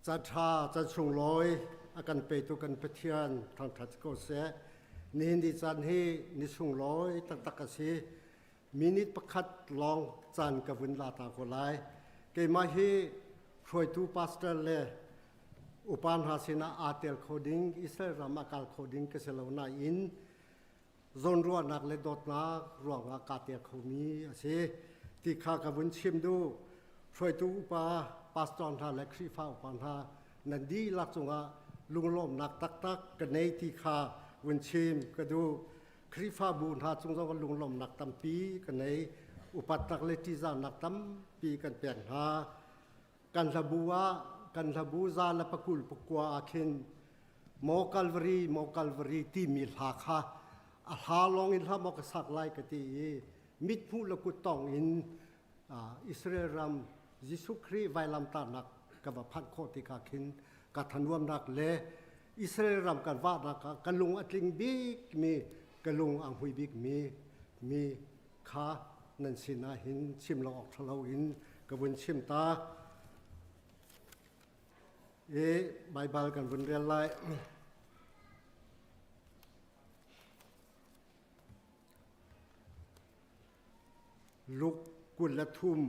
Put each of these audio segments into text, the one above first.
จัดทาจัดชงลอยอาการเปตุกันเพียนทางทัศกเสนินดิจันให้นิชงลอยตักสีมินิประคัดลองจันกับวินลาตาโคไลเกมาฮีพรอยตูพาสเตอร์เลอุปานหาสินาอาเตลโคดิ้งอิสราเอลมาการโคดิ้งก็เสลวนาอินโซนรัวนักเลดดนักรวงอากาศเตียเขามีสิที่ข้ากับวินชิมดูพรอยตูอุปาพาสตอนทาและครีฟ้าอุปานหานันดีลักษณะลุงล้มนักตักกันในที่ข้าวินชิมก็ดูครีฟ้าบูนหาจงต้องลุงล้มนักตั้มปีกันในอุปตักเลติจานักตั้มปีกันเปลี่ยนหากันระบัวกันระบูซาและปะกุลปะกัวอาคินโมกัลวรีที่มีหาคาอาหาลองอินทามกษัตริย์ไล่กติมิดพูละกุตองอินอิสราเอลยิสุครีไวลัมตานักกับพันโคติกาคินกัทันวมนักเลอิสราเอลกันว่านักกันลุงอัตลิงบิกมีกันลุงอังหุยบิกมีขานันสินาหินชิมเราออกทะเลาหินกับวันชิมตาใบบาลกันวันเรียนไล่ลุกกุลและทุ่ม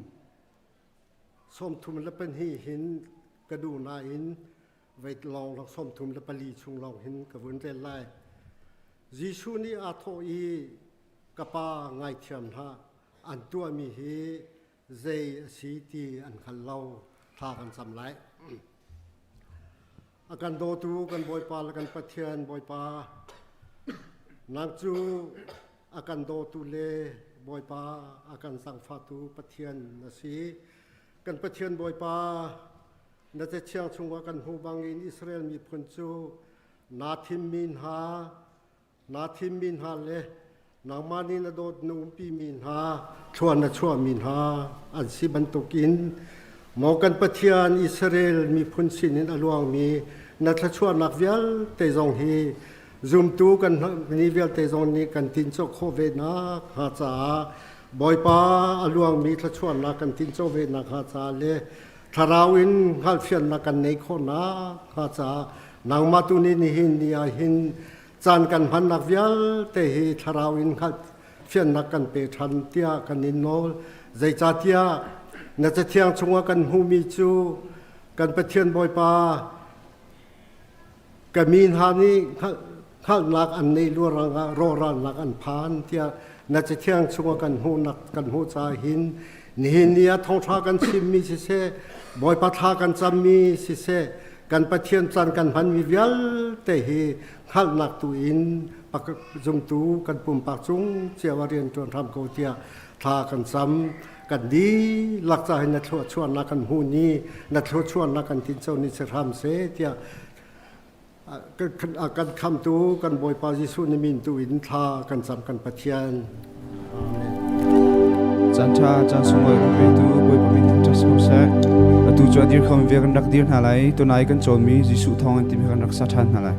ส้มทุ่มและเป็นหินกระดูนาหินไว้ลองส้มทุ่มและปลีชุงลองหินกับวันเรียนไล่ยิชูนี่อาโทอีกปาไงเทียมท่าอันตัวมีเฮเจสีตีอันขันเล่าทากันสำไรอาการโดตูกันบอยปาและกันปะเทียนบอยปานักจูอาการโดตูเลบอยปาอาการสังฟาตูปะเทียนนะสิกันปะเทียนบอยปาน่าจะเชียงชงว่ากันหูบางอินอิสราเอลมีพนจูนาทิมมินฮาเลนางมานีนโดดนูปีมินฮาชวนมินฮาอันสิบันตุกินหมอกันปะเทียนอิสราเอลมีพุนสินินอลวงมีนัทชวนนักเวลเตจงฮีซุมตูกันนิเวลเตจงนี้กันตินโจโคเวนักฮาจาบอยปาอลวงมีทชวนนักกันตินโจเวนักฮาจาเลทาราวินฮัลเฟียนนักกันในโคนักฮาจานางมาตุนินหินนียหินจานกันพันนักเวลเตฮีทาราวินฮัลเฟียนนักกันเปทันเตียกันนินโนใจจัตยาน่าจะเที่ยงชงว่ากันหูมีจูกันปะเทียนบอยปากันมีหานี้ข้านักอันในรัวรังรอรันนักอันพานเที่ยน่าจะเที่ยงชงว่ากันหูนักกันหูจาหินนี่เนี่ยทองทากันชิมมีสิเสบอยปาทากันจำมีสิเสกันปะเทียนจันกันพันวิเวลเตหีข้านักตุอินปักจุมตูกันปุ่มปากจุงเจ้าวเรียนจวนทำโกเตียทากันซ้ำกันดีหลักใจนัทชวนนักกันหูนี้นัทชวนนักกันทินเจ้านิสรามเสเตียกันคำตูกันบอยปาจิสุนิมินตูอินทากันซ้ำกันปะเทียนจันทราจันสมัยกันไปตูบอยปมินทัศน์เสตูจวดดีคำเวียกันรักดีนหาไรตัวนายกันโจมีจิสุทองอันติมีกันรักษาทันหาไร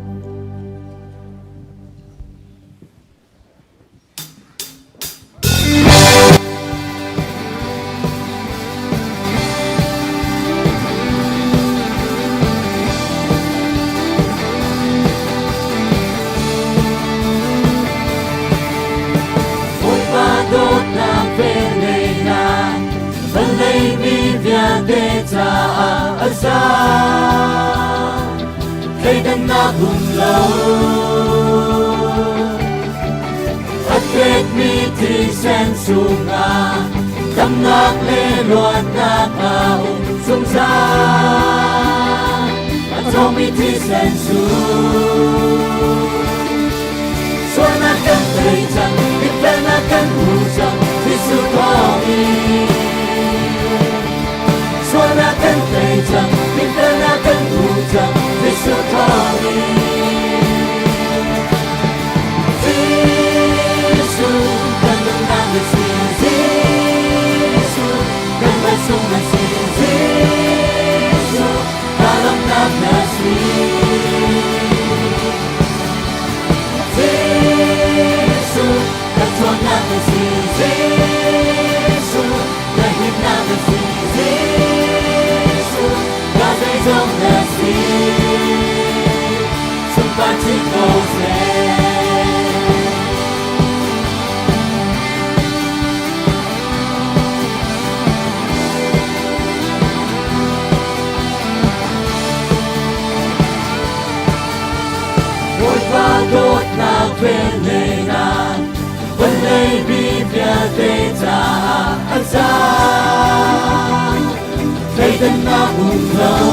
Cây đâm na hùng lâu Thật kết mi thì sen sung à Tâm ngạc lê loạn ngạc à ung sung ra Mà cho mi thì sen sung Xua na cân cây chẳng Biết phê na cân hù chẳng Thì sự có mi Xua na cân cây chẳng Biết phê na cân hù chẳng Thì sự có mi Giê-xu Cần đừng nàng được xin Giê-xu Cần phải sung nàng xin Giê-xu Ta lòng nàng đã xin Giê-xu Cần cho nàng được xin Giê-xu tê cha anh cha thấy thân na buồn lâu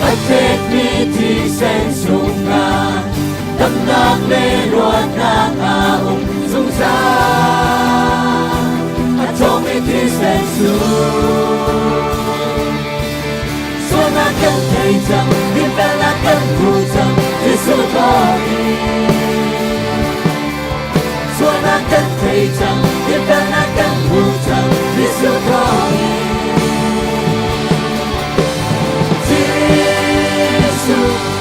anh chết mi thì sen sung nga đâm nát lê ruột nát ông sung sa anh cho mi thì sen sung xuân na cân thầy chẳng biết ta na cân phù chẳng thì sự thôi xuân na cân thầy chẳng biết ta na cân phù chẳng thì sự thôi Giêsu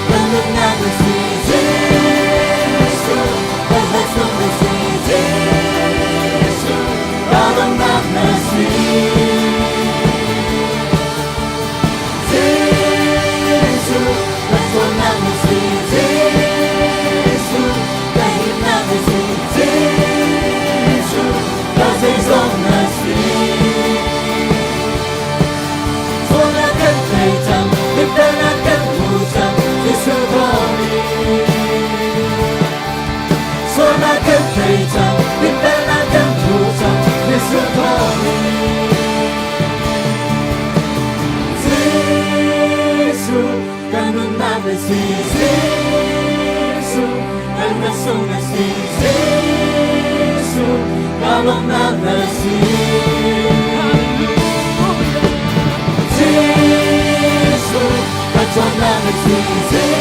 ta nước nga người gì Giêsu ta hết sống người gì Giêsu ta lòng nát người gì Long na mercy, Jesus, that's all na mercy, Jesus,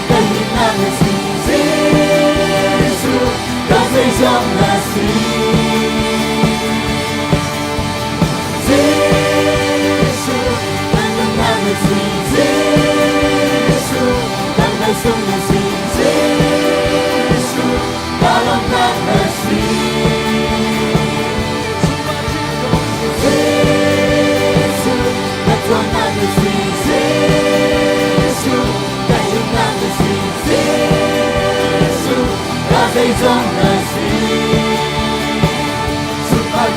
that's na mercy, Jesus, that's all mercy, Jesus, that's na mercy, Jesus, that's all mercy, Jesus, long na mercy. Days on the sea, super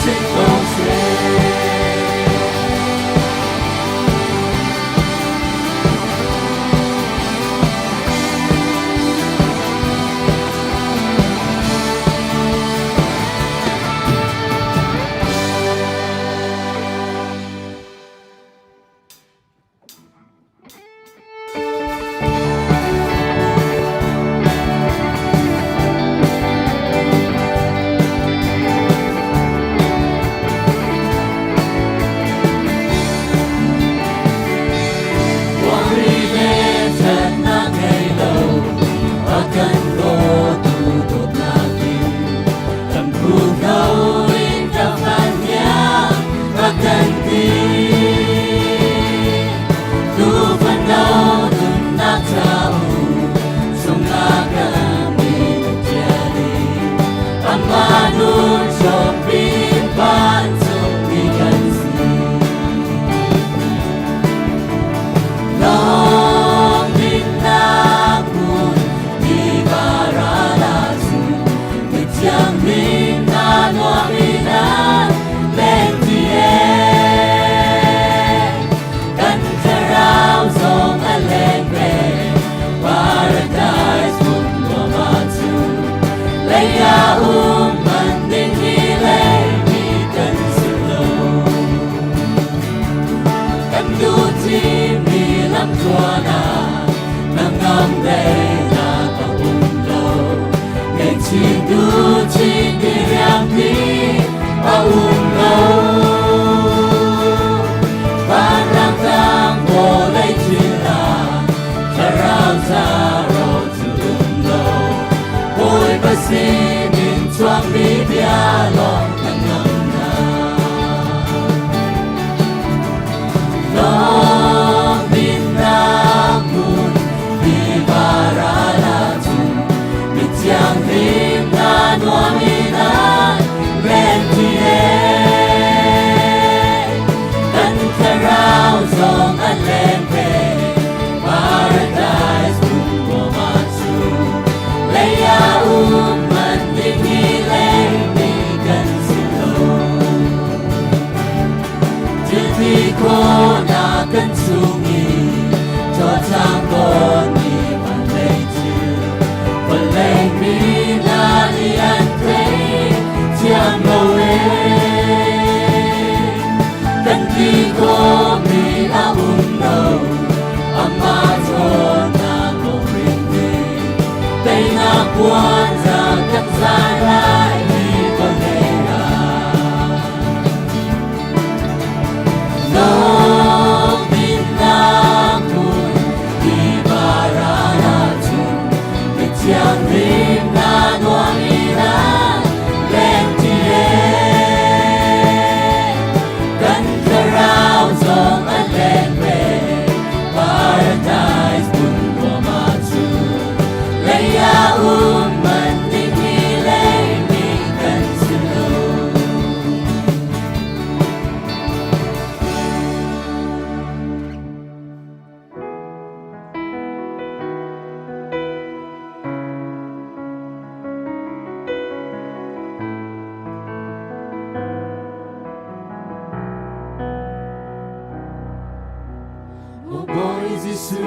Paradise, Giêsu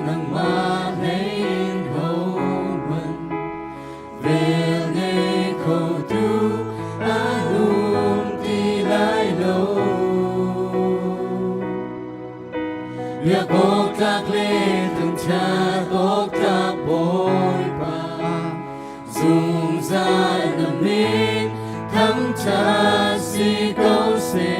nang mahin homan vel ngay khâu tu anum tilai lo việc ốc tak le từng cha ốc tak bồi ba dùng ra nằm min thắng cha si câu se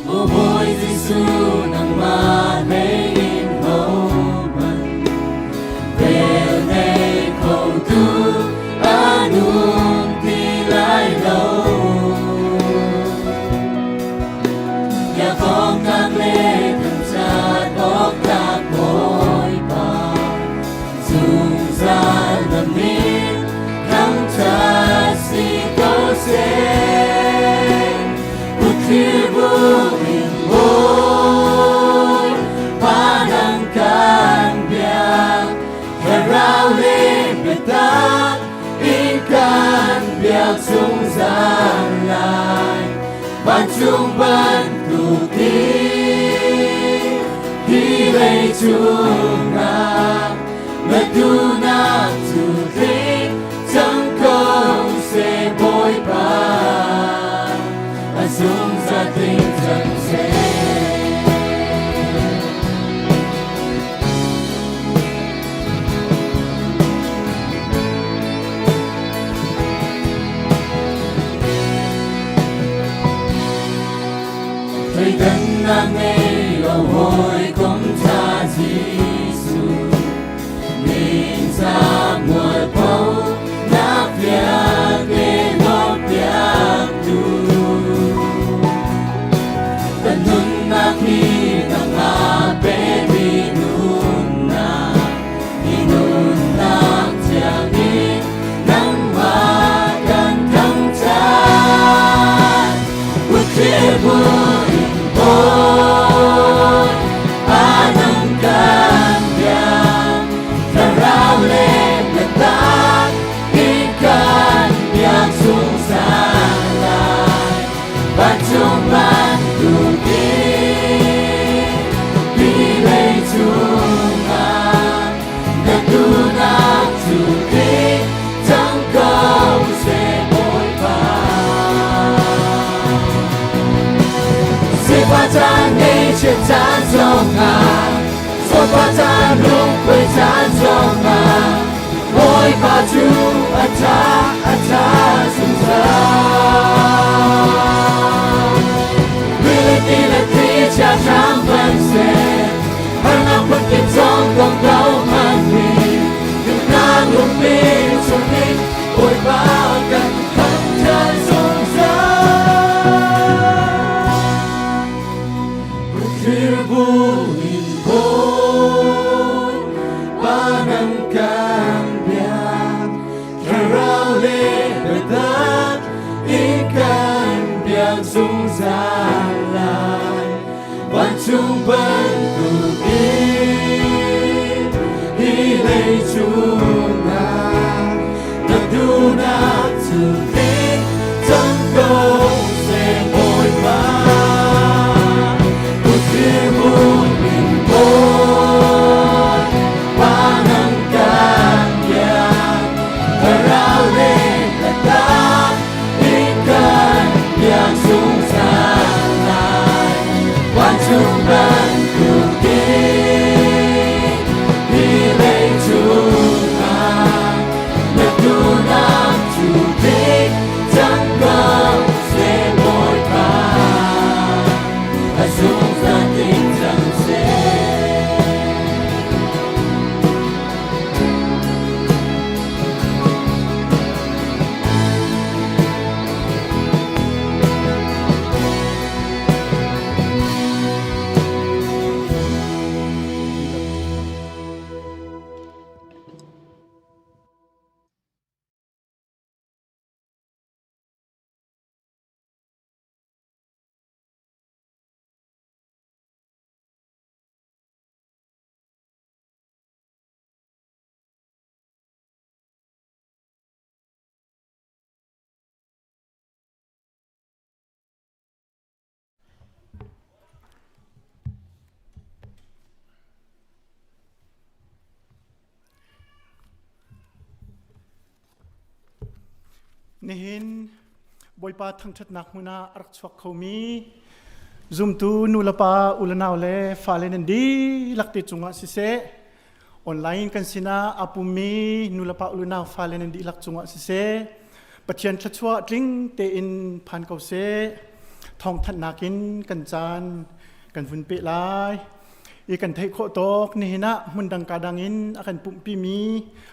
ô bồi Giêsu nang mahin homan vel ngay khâu tu anum tilai lo nhà con các lễ từng cha có các bội bạc dùng ra làm nên thắng cha si câu sen một khi vô hình bối phá năng can biang và rao lên biệt tác in can biang xuống gian lại ban chung ban tu khi lấy chung ngạc mà tu nạc tu khi chẳng công sẽ bối bàn và dung ra tình chẳng sẽ thầy thân nam mê ở hồi công cha Giêsu nên ra mùa bầu nắp việc để ngọc việc tu tận hưng na khi nằm hạ bê đi nun na chẳng đi nắng hoa cần thăng tràn bước kia vui ôi anang can biang rao lên lệ tác ikan biang xuống sang lại ban chung ban tu đi lấy chung an để tu nạc tu đi chẳng câu sẽ bội bàn sẽ qua trang ngay trên chán dòng ngàn rồi qua trang lúc với chán dòng ngàn ôi bà chú à cha dùng ra vì là tí cha trắng vẫn sẽ hàng năm vẫn kịp trong công đau mang vì những ngang lúc đi trong đi ôi bà cần khăn chân dùng ra vui bôi ba năm càng biang rao nihin boy pa thangṭhat nak muna arak chuak khomi zoom tu nulapa ulanaw le falen di lakti chunga si se online kan sina apumi nulapa ulanaw falen di lak chunga si se pathian thachwa tling te in phan kau se thawngṭhat nakin kan chan kan vun pe lai i kan thei kho tok ni hina mundang kadangin akan pumpi mi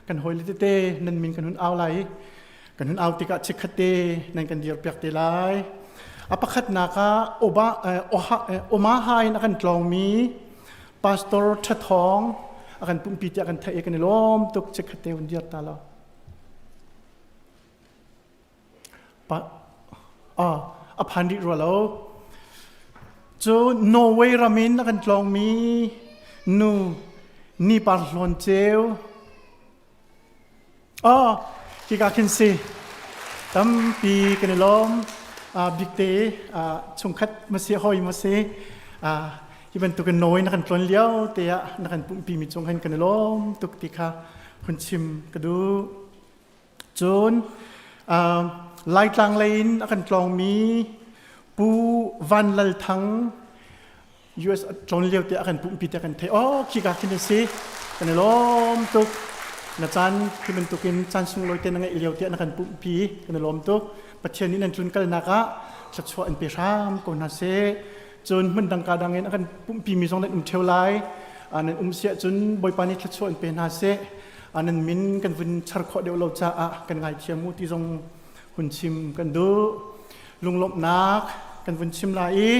kan hoile te nan min kan hun aw lai kan hun aw tika chikhate nan kan dir pyak te lai apakhat naka oma hai na kan tlong mi pastor thathong akan pumpi ti akan thei kan lom tuk chikhate un dir ta lo pa apandi ro lo cho Norway ramin akan tlong mi nu ni parlon cheu kika kin se tam pi kan lom big te chungkhat ma se hoi ma se ki ban tu kan noi na kan tlon liao te ya na kan pum pi mi chunghan kan lom tuk ti kha hun chim kadu chon lai tlang lein akan tlong mi pu van lal thang US tlon liao te akan pum pi te kan the kika kin se kan lom tuk na chan ki ban tukin chan sung loi te na ngai liao te na kan pum pi kan lom tuk pathian ni nan chun kal naka chachwa an pe ram ko na se chun mun dang ka dangin akan pum pi mi song nan theu lai anan sia chun boy pani chachwa an pe na se anan min kan vun char kho deu lo cha kan ngai thiamu ti jong hun chim kan du lunglop nak kan vun chim lai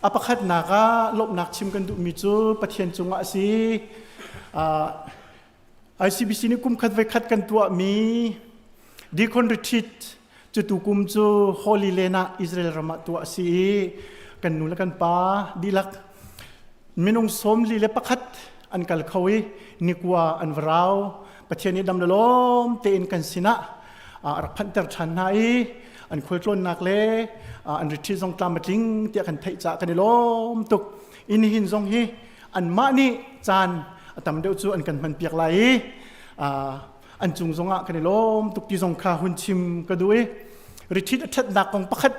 apakhat naka lop nak chim kan du mi chu pathian chunga si ICBC ni kum khat vai khat kan tua mi Deacon retreat chu tu kum chu Holy Lena Israel rama tua si kan nu la kan pa dilak minung som li le pakhat an kal khawi nikwa an vrau pathian ni dam lom te in kan sina ar phan ter than nai an khoi tlon nak le an retreat jong tlam matling te kan thai cha kan lom tuk in hin jong hi an ma ni chan atam deu chu an kan man piak lai an chung zonga kan lom tuk ti jong kha hun chim ka dui retreat athat nak kong pakhat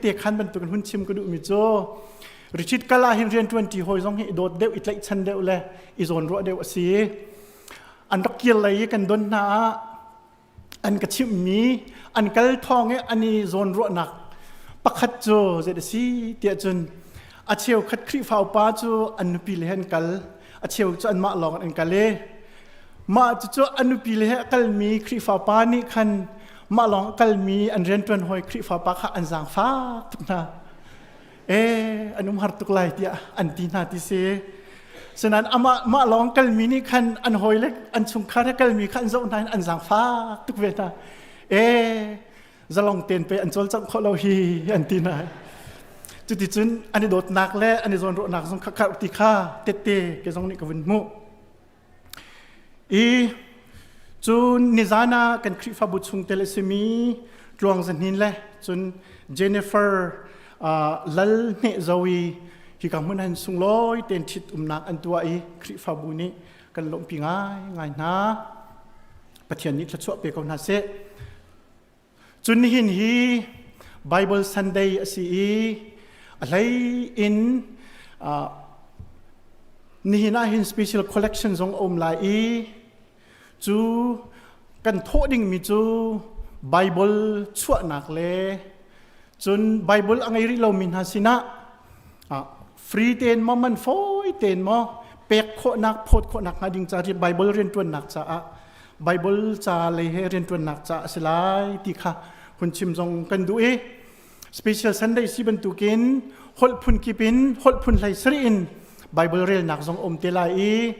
te khan ban tu kan hun chim ka du mi cho retreat kala hin rian 20 hoi jong hi dot deu itlai chan deu le i zon ro deu si an rak kial lai kan don na an ka chim mi an kal thong e ani zon ro nak pakhat cho je de si tia chun a cheu khat khri fau pa chu an pi le hen kal a cheu chu an ma long an kale ma chu anu pi le kal mi khri fa pa ni khan ma long kal mi an ren twan hoi khri fa pa kha an jang fa tukna anum har tuk lai tia an ti na ti se sanan ama ma long kal mi ni khan an hoi le an chung kha kal mi khan zo nan an jang fa tuk ve ta zalong ten pe an chol chang kho lo hi an ti na chu ti chun ani dot nak le ani zon ro nak jong kha ti kha te ke jong ni ka vin mu chun nizana kan khri fa bu chung telesemi tlong zan hin le chun Jennifer lal ne zawi hi ka mun han sung loi ten thit nak an tua khri fa bu ni kan lom pi ngai na pathian ni thla chwa pe ko na se chun hin hi Bible Sunday asi alai in ni hina hin special collection zong lai chu kan tho ding mi chu Bible chua nak le chun Bible angai ri lo min hasina free ten mo man foi ten mo pek kho nak phot kho nak na ding cha ri Bible ren tun nak cha Bible cha le he ren tun nak cha silai ti kha hun chim jong kan du special Sunday si ban tu kin hol phun kipin hol phun lai sri in Bible rel nak jong te lai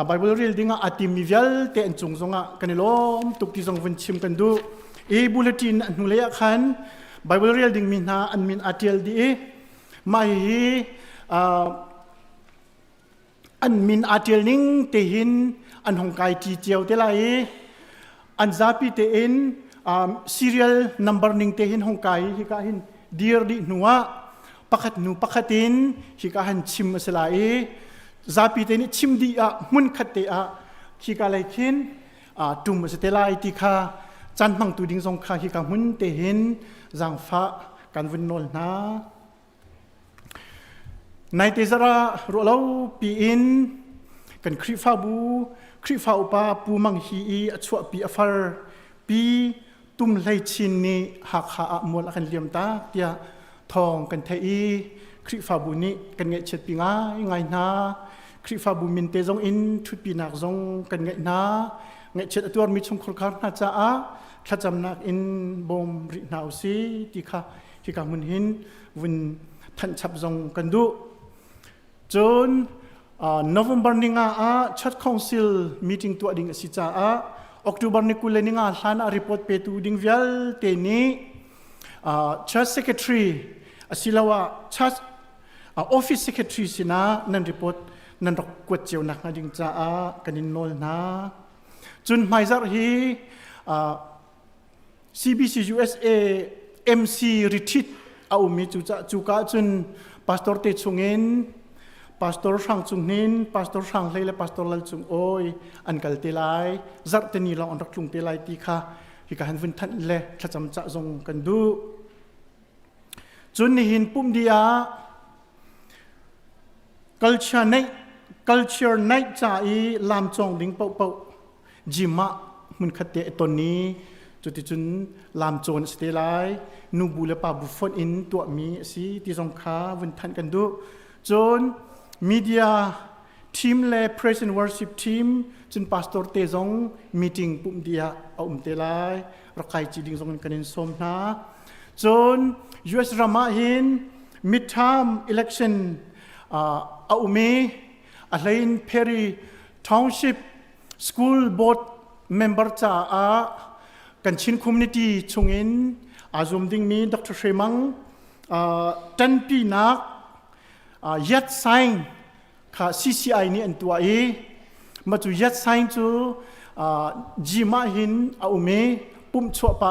Bible rel dinga atimivial te en chung zonga kanilom tuk ti jong vun chim kan du bulletin nu le khan Bible rel ding min na an min atel di mai an min atel ning te hin an hong kai ti chiao te lai an zapi te in serial number ning te hin hong kai hi ka hin dear di nuwa pakhat nu pakhatin hi ka han chim masalai zapi te ni chim di mun khat te hi ka lai khin tum masalai ti kha จันมังตูดิงทรงคาฮิกามุนเตหินจังฟ้ากันวินโนลนาในเตซาระรัวเล่าปีอินกันคริฟ้าบูคริฟ้าอุปาปูมังฮีอชวปีอฟาร์ปีตุมไลชินนีหักหาหมดกันเลียมตาเตียทองกันเทอีคริฟ้าบุนี้กันเงยเชิดปีง่ายง่ายนาคริฟ้าบุมินเตจงอินทุดปีนักจงกันเงยนาเงยเชิดตัวมิชงคลคาร์นาจ้าขจำนักอินบอมรินาวซีที่ข้ามุนหินวินทันชับจงกันดูจนNovember ni nga chat council meeting tu ading si cha October ni kule ni nga hlana report pe tu ding vial te ni church secretary asilawa church office secretary sina nan report nan rok kwat cheu nak na ding cha kanin nol na chun mai zar hi CBC USA MC retreat au mi chu ka chun pastor te chungin pastor sang chung nin pastor sang le pastor lal chung oi an kal te lai zar te ni long an rak chung te lai ti kha hi ka han vun than le thacham cha zong kan du chun ni hin pum dia culture night cha i lam chong ding pau jima mun khate ton ni chu ti chun lam chon ste lai nu bu le pa bu fon in to mi si ti zong kha vun than kan du chun media team le praise and worship team chun pastor te zong meeting pum dia te lai rakai chi ding zong kanin som na chun US Rama hin midterm election me alain Perry Township School Board member cha kan chin community chungin azum ding mi Dr. Shemang tan pi nak yat sign ka CCI ni an tua ma chu yat sign chu jima hin me pum chwa pa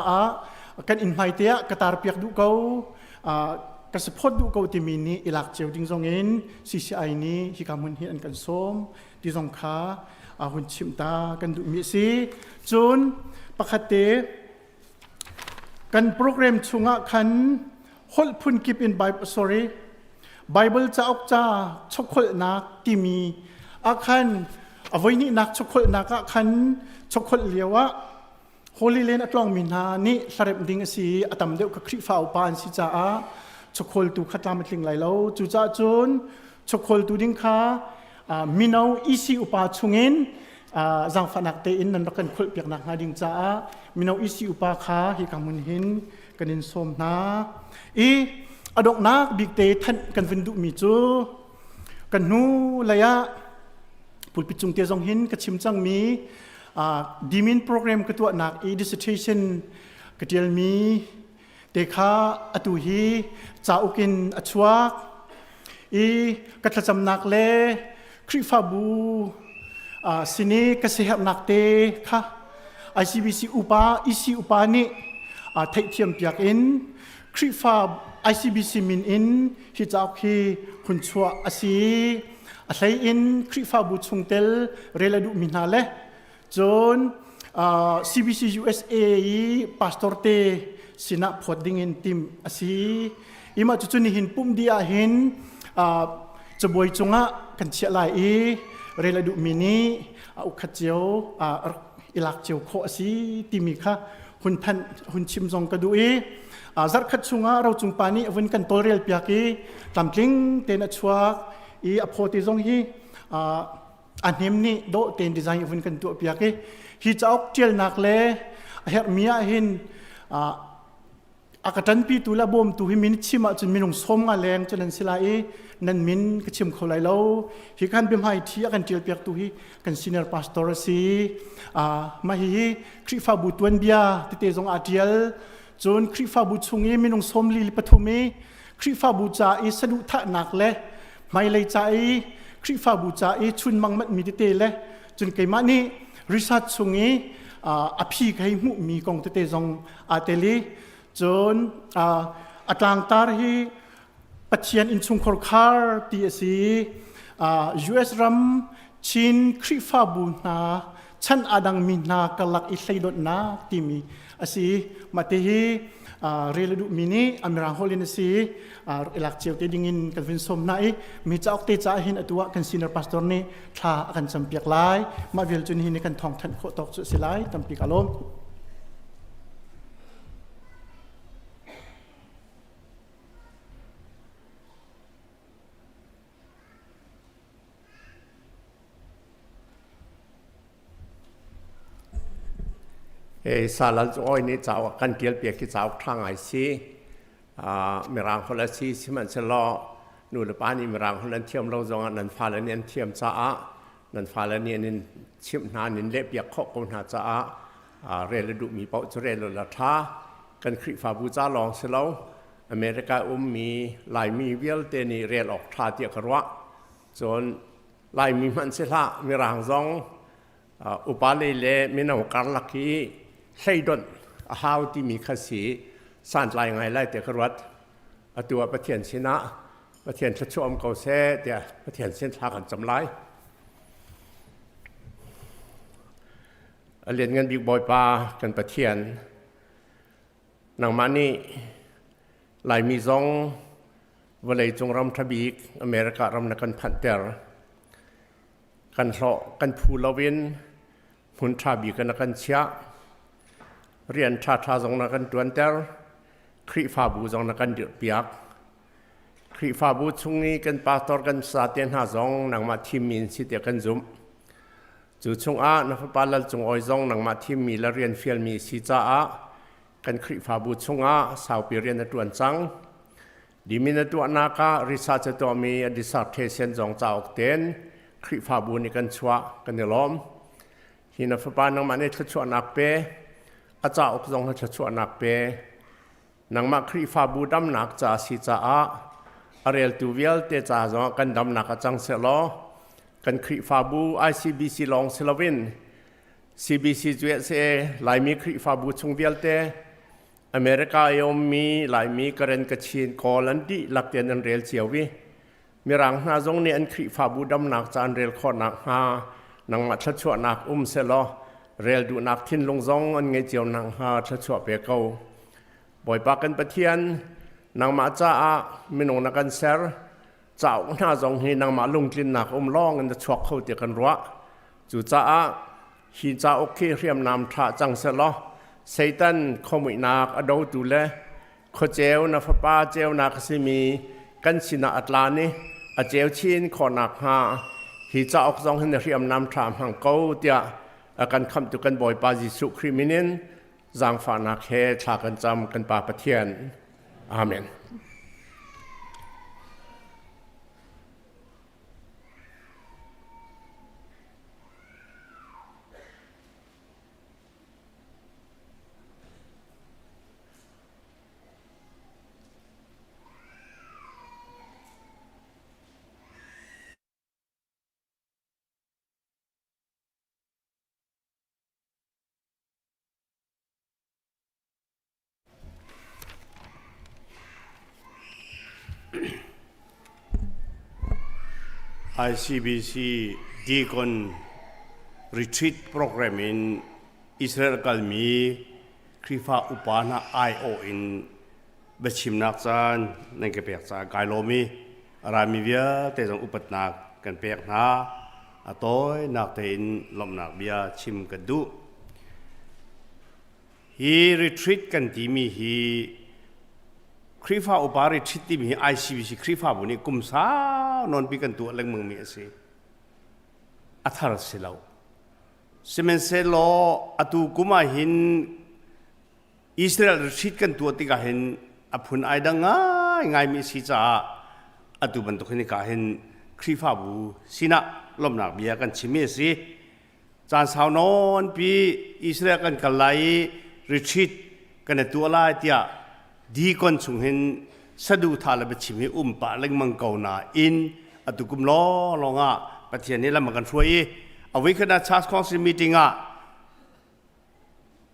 kan in mai te katar piak du ko ka support du ko ti mi ni ilak cheu ding zong in CCI ni hi ka mun hi an kan som ti zong kha hun chim ta kan du mi si chun pakhate kan program chunga khan hol phun keep in Bible cha ok cha chokhol nak timi akhan avoini nak chokhol nak akhan chokhol lewa Holy Land atlong minha ni sarep ding si atam deuh ka khri fau pan si cha chokhol tu khatlam tling lai lo chu cha chun chokhol tu ding kha minau isi upa chungin zang fanak te in nan kan khol piak nak ding cha minau isi upa kha hi kamun hin kanin som na adok nak big te than kan vindu mi chu kan nu laya pulpit chung te jong hin ka chim chang mi dimin program ka tu nak dissertation ka tial mi te kha atu hi cha ukin achuak ka thacham nak le khri fa bu sini ka sehap nak te kha ICBC upa isi upa ni thai thiam piak in khri fa ICBC min in hi chak hi hun chua asi ahlai in khri fa bu chungtel reladu minha le chon CBC USA pastor te sina phoding in team asi ima chu ni hin pum dia hin chboi chunga kan chia lai reladu mini ukhatjeu ilak cheu kho asi timi kha hun than hun chim jong ka du zar khat chunga ro chung pani avun kan torel piaki tamtling ten achwa aphote jong hi anem ni do ten design avun kan tu piaki hi chauk tiel nak le her mia hin akatan pi tu la bom tu hi min chima chun minung som nga leng chanan silai nan min ka chim kholai lo hi kan bim hai thi kan tiel piak tu hi kan senior pastor si ma hi khri fa bu tuan bia te jong atial chun khri fa bu chungi minung som li pathumi khri fa bu cha sadu tha nak le mai lei cha khri fa bu cha chun mangmat mi te le chun keima ni research chungi aphi kai mu mi kong te jong ateli chun Tlangtaar hi pachian in chung khor khar ti si US ram chin khri fa bu na ฉันอาดังมีนากลักอิสัยดนาที่มีอาศัยมาเตฮีเรลดูมินีอเมริกาฮอลลินซีเอลักเชียวเตดิงินกันฟินสมนามีจะออกเตจ่าหินอตัวกันซีเนอร์พาสตอร์นี่ท่ากันจำเปียกลายมาเวลจุนหินกันทองทันโคตกสุดสิไลตั้มปีกอารมณ์สารลอ้อยนี่เจ้ากันเกียรเปียกที่เจ้าทางไอซีเมื่อรังคนละซีที่มันจะล่อหนูละป้านี่เมื่อรังคนนั้นเทียมเราจงนันฟ้าละเนียนเทียมจ้านันฟ้าละเนียนชิมนานินเล็บเปียกข้อกุณหาจ้าเรลดุมีเป้าจะเรลละท้ากันคริฟาบูจ้าลองเสลาอเมริกามีลายมีเวลเตนีเรลออกท่าเตียกระวะจนลายมีมันเสละเมื่อรังจงอุปาเลเลมินาวการลักกี้ใช่ดนหาวที่มีขสีสั่นลายไงไล่เตะกรวดตัวประเทียนชนะประเทียนชัชวมเกาเสเตะประเทียนเส้นทางกันจำไรเรียนเงินบิ๊กบอยปากันประเทียนนางมานี่ลายมีซองวลัยจงรำทบีกอเมริการำนักกันพันเตอร์กันโลกันพูลวินหุ่นทบีกันนักกันเชียเรียนชาชาจงนักกันตวนเตอร์คริฟาบูจงนักกันเดือดเปียกคริฟาบูช่วงนี้กันปาตอร์กันสาเตียนหาจงนังมาทีมินสิเตียกันจุ่มจู่ช่วงนักปาลจงอ้อยจงนังมาทีมีและเรียนฟิลมีสิจ้ากันคริฟาบูช่วงสาวเปเรียนตวนจังดีมินตัวนาคาริซาจะตัวมีดิสาร์เทเซนจงจ้าออกเต็นคริฟาบูนี่กันชัวกันเดล้อมหินฟ้านังมาเนี่ยชัวนักเปอาจารย์อกจงให้ชัวนักเปนังมาคริฟาบูดำนักจ่าสิจ่าเรียลตูเวลเตจ่าจงกันดำนักจังเสลอกันคริฟาบู ICBC ลองเซลวิน CBC จวดเสลายมีคริฟาบูชงเวลเตอเมริกาเอมมีลายมีกระเรนกระชินโคลันดีหลักเตียนเรียลเจียววิมีรังนาจงเนี่ยอันคริฟาบูดำนักจานเรียลขอนักฮานังมาชัวนักเสลอเรียลดูนักทิ้นลงจงอันเงยเจียวนังฮาชัวเปเกาบ่อยปากันปะเทียนนางมาจ้าไม่นงนักกันเซอร์เจ้าหน้าจงให้นางมาลงกลิ่นนักล่องกันจะชวกเข้าเตียกันรัวจู่จ้าฮีจ้าโอเคเรียมนำท่าจังเสลอไซตันขมุยนักอดาวดูเลขเจวนัฟป้าเจวนักสิมีกันสินาอัตลานีอเจวชินขอนักฮาฮีจ้าออกจงให้เรียมนำท่าหังเก้าเตียกันคำตุกันบ่อยปาจิสุคริมินินจางฝานักเฮชากันจำกันปาปะเทียนอาเมน ICBC Deacon Retreat Program in Israel Kalmi Krifa Upana IO in Bechim Naksan Nengkepek sa Kailomi Aramivia Tezong Upatnak Kanpek na Atoy Naktein Lomnak Bia Chim Kadu He retreat kan timi heคริฟ้าอุปาริชิติมี ICBC คริฟ้าบุนี้กุมสานอนปีกันตัวเล็งมึงมีสิอัธรสเลวเซเมนเซโลอตูกุมาหินอิสราเอลชิดกันตัวติกาเห็นอภุนไอดังง่ายมีสิจ้าอตูบันตุกหินกาเห็นคริฟ้าบุสินะลมหนักเบียกันชิมีสิจานสาวนอนปีอิสราเอลกันกันไลริชิดกันตัวลายเตียดีคนสุงเห็นสะดูทาลเบชิมีปะเล็งมังเกานาอินอตุกุมล้อลงประเทศนี้ละมันกันช่วยเอาไว้ขณะชาร์จคอนซิมีติง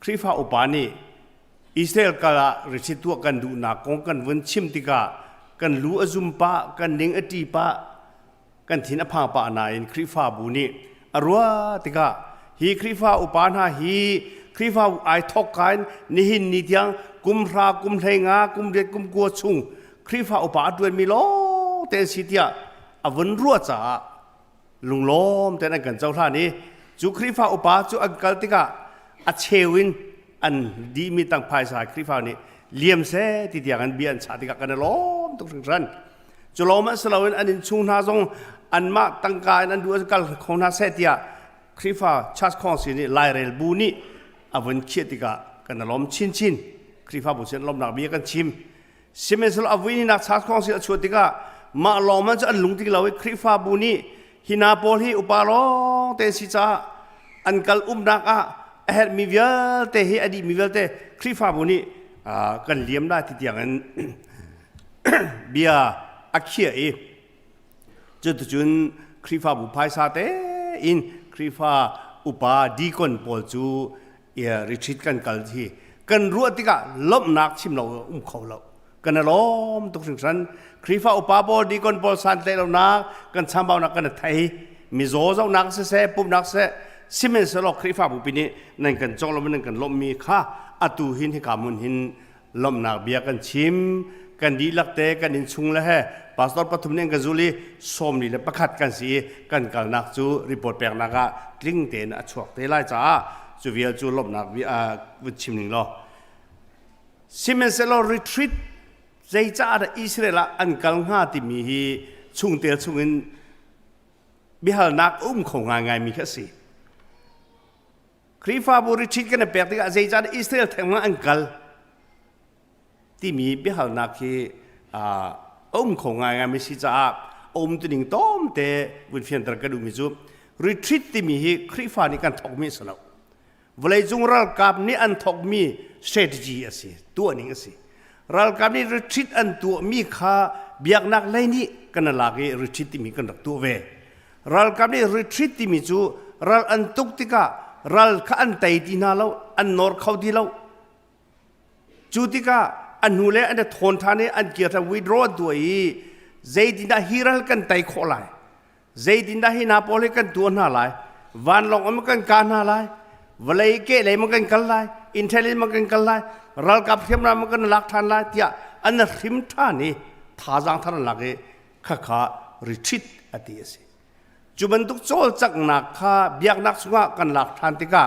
คริฟ้าอุปานีอิสราเอลกาลริชิตัวกันดูนักกงกันวันชิมติกากันรู้อจุมปะกันเด้งอตีปะกันทินอภาปะนาอินคริฟ้าบุนีอรัวติกา ฮีคริฟ้าอุปานาฮีคริฟ้าไอทอกกันนิหินนิยังกุมรากุมเทงากุมเด็ดกุมกัวชุงคริฟ้าอุปาด้วยมิโลเตสิเตียอวันรัวจ้าลุงล้อมแต่นั่นกันเจ้าท่านี้จูคริฟ้าอุปาจูอังกัลติกาอัเชวินอันดีมีตั้งภายสายคริฟ้านี้เลี่ยมเสติเดียกันเบียนชาติกากันล้อมตุกถึงรันจุลอมันสลาวินอันนินชุงนาซงอันมาตั้งกายอันดูอันกัลของนาเสติยาคริฟ้าชัดของสินี่ไลเรลบูนี่อวันเชียติกากันล้อมชินคริฟ้าบุษย์ล้อมนักเบียกันชิมซิเมสลอวินินักชัดของสิชวติกามาล้อมมันจะอันลุงติกลาวิคริฟ้าบูนี่ฮินาโพลีอุปาโลเตสิจ้าอันกัลนักเฮดมีเวลเตฮีอดีมีเวลเตคริฟ้าบุนี่กันเลี้ยมได้ที่เดียงกันเบียอักเขียจุดจุนคริฟ้าบุพายซาเตอินคริฟ้าอุปาดีคนปอลจูริชิตกันกัลที่กันรัวติกะล้มนักชิมเราเขาเรากันล้อมตุกสิ่งนั้นคริฟ้าอุปาบอดีคนปอลสันเตเรานักกันชามเบานักกันไทยมิโซเจ้านักเสปุ่มนักเสซิเมนสลอกคริฟ้าบุปินีนั่นกันจงเราไม่นั่นกันล้มมีค่าอตูหินที่กามุนหินล้มนักเบียกันชิมกันดีลักเตกันอินชุงละเฮปาสตอร์ปฐุมเนี่ยกันจุลีส้มนี่เลยประคัดกันสีกันกัลนักจูรีพอร์ตแปลงนักะกลิ้งเตนอชวกเตไลจ้าจูเวียจูล้มนักวิชิมหนึ่งล้อซิเมนเซลรีทรีตใจจ้าแต่อิสราเอลอันกัลง่าที่มีชุงเตลชุงอินบิฮัลนักของงานมีแค่สี่คริฟ้าบุริชิตกันแปลกที่ใจจ้าอิสราเอลแทงมาอันกัลที่มีบิฮัลนักที่ของงานไม่ใช่จ้าตัวหนึ่งต้มแต่วิธีการกระดูมิจูรีทรีตที่มีคริฟ้านี่กันทอกมีสลับเวลาจุงรัลกับนี่อันทอกมี strategy สิตัวนี้สิรัลกับนี่รีทรีตอันตัวมีค่าเบียกนักเลยนี่กันลากรีทรีตที่มีกันรักตัวเวรัลกับนี่รีทรีตที่มีจูรัลอันตุกติการัลข้าอันไตดีนาเราอันนอร์เขาดีเราจูติกาอันนู้นอันเดทอนทานอันเกียรติวิดรอด้วยใจดินดาฮิรัลกันไตโคลายใจดินดาฮินาโปเลกันตัวน่าลายวันลงมันกันการน่าลายวลัยเกะเลยมันกันกันลายอินเทลมันกันกันลายรัลกับเทียมรามันกันลักทานลายที่อันนั้นริมท่านี่ท่าจังท่านลักข้าริชิตอดีตสิจุบันทุกโจลจักนักข้าเบียกนักสุงกันลักทานติกา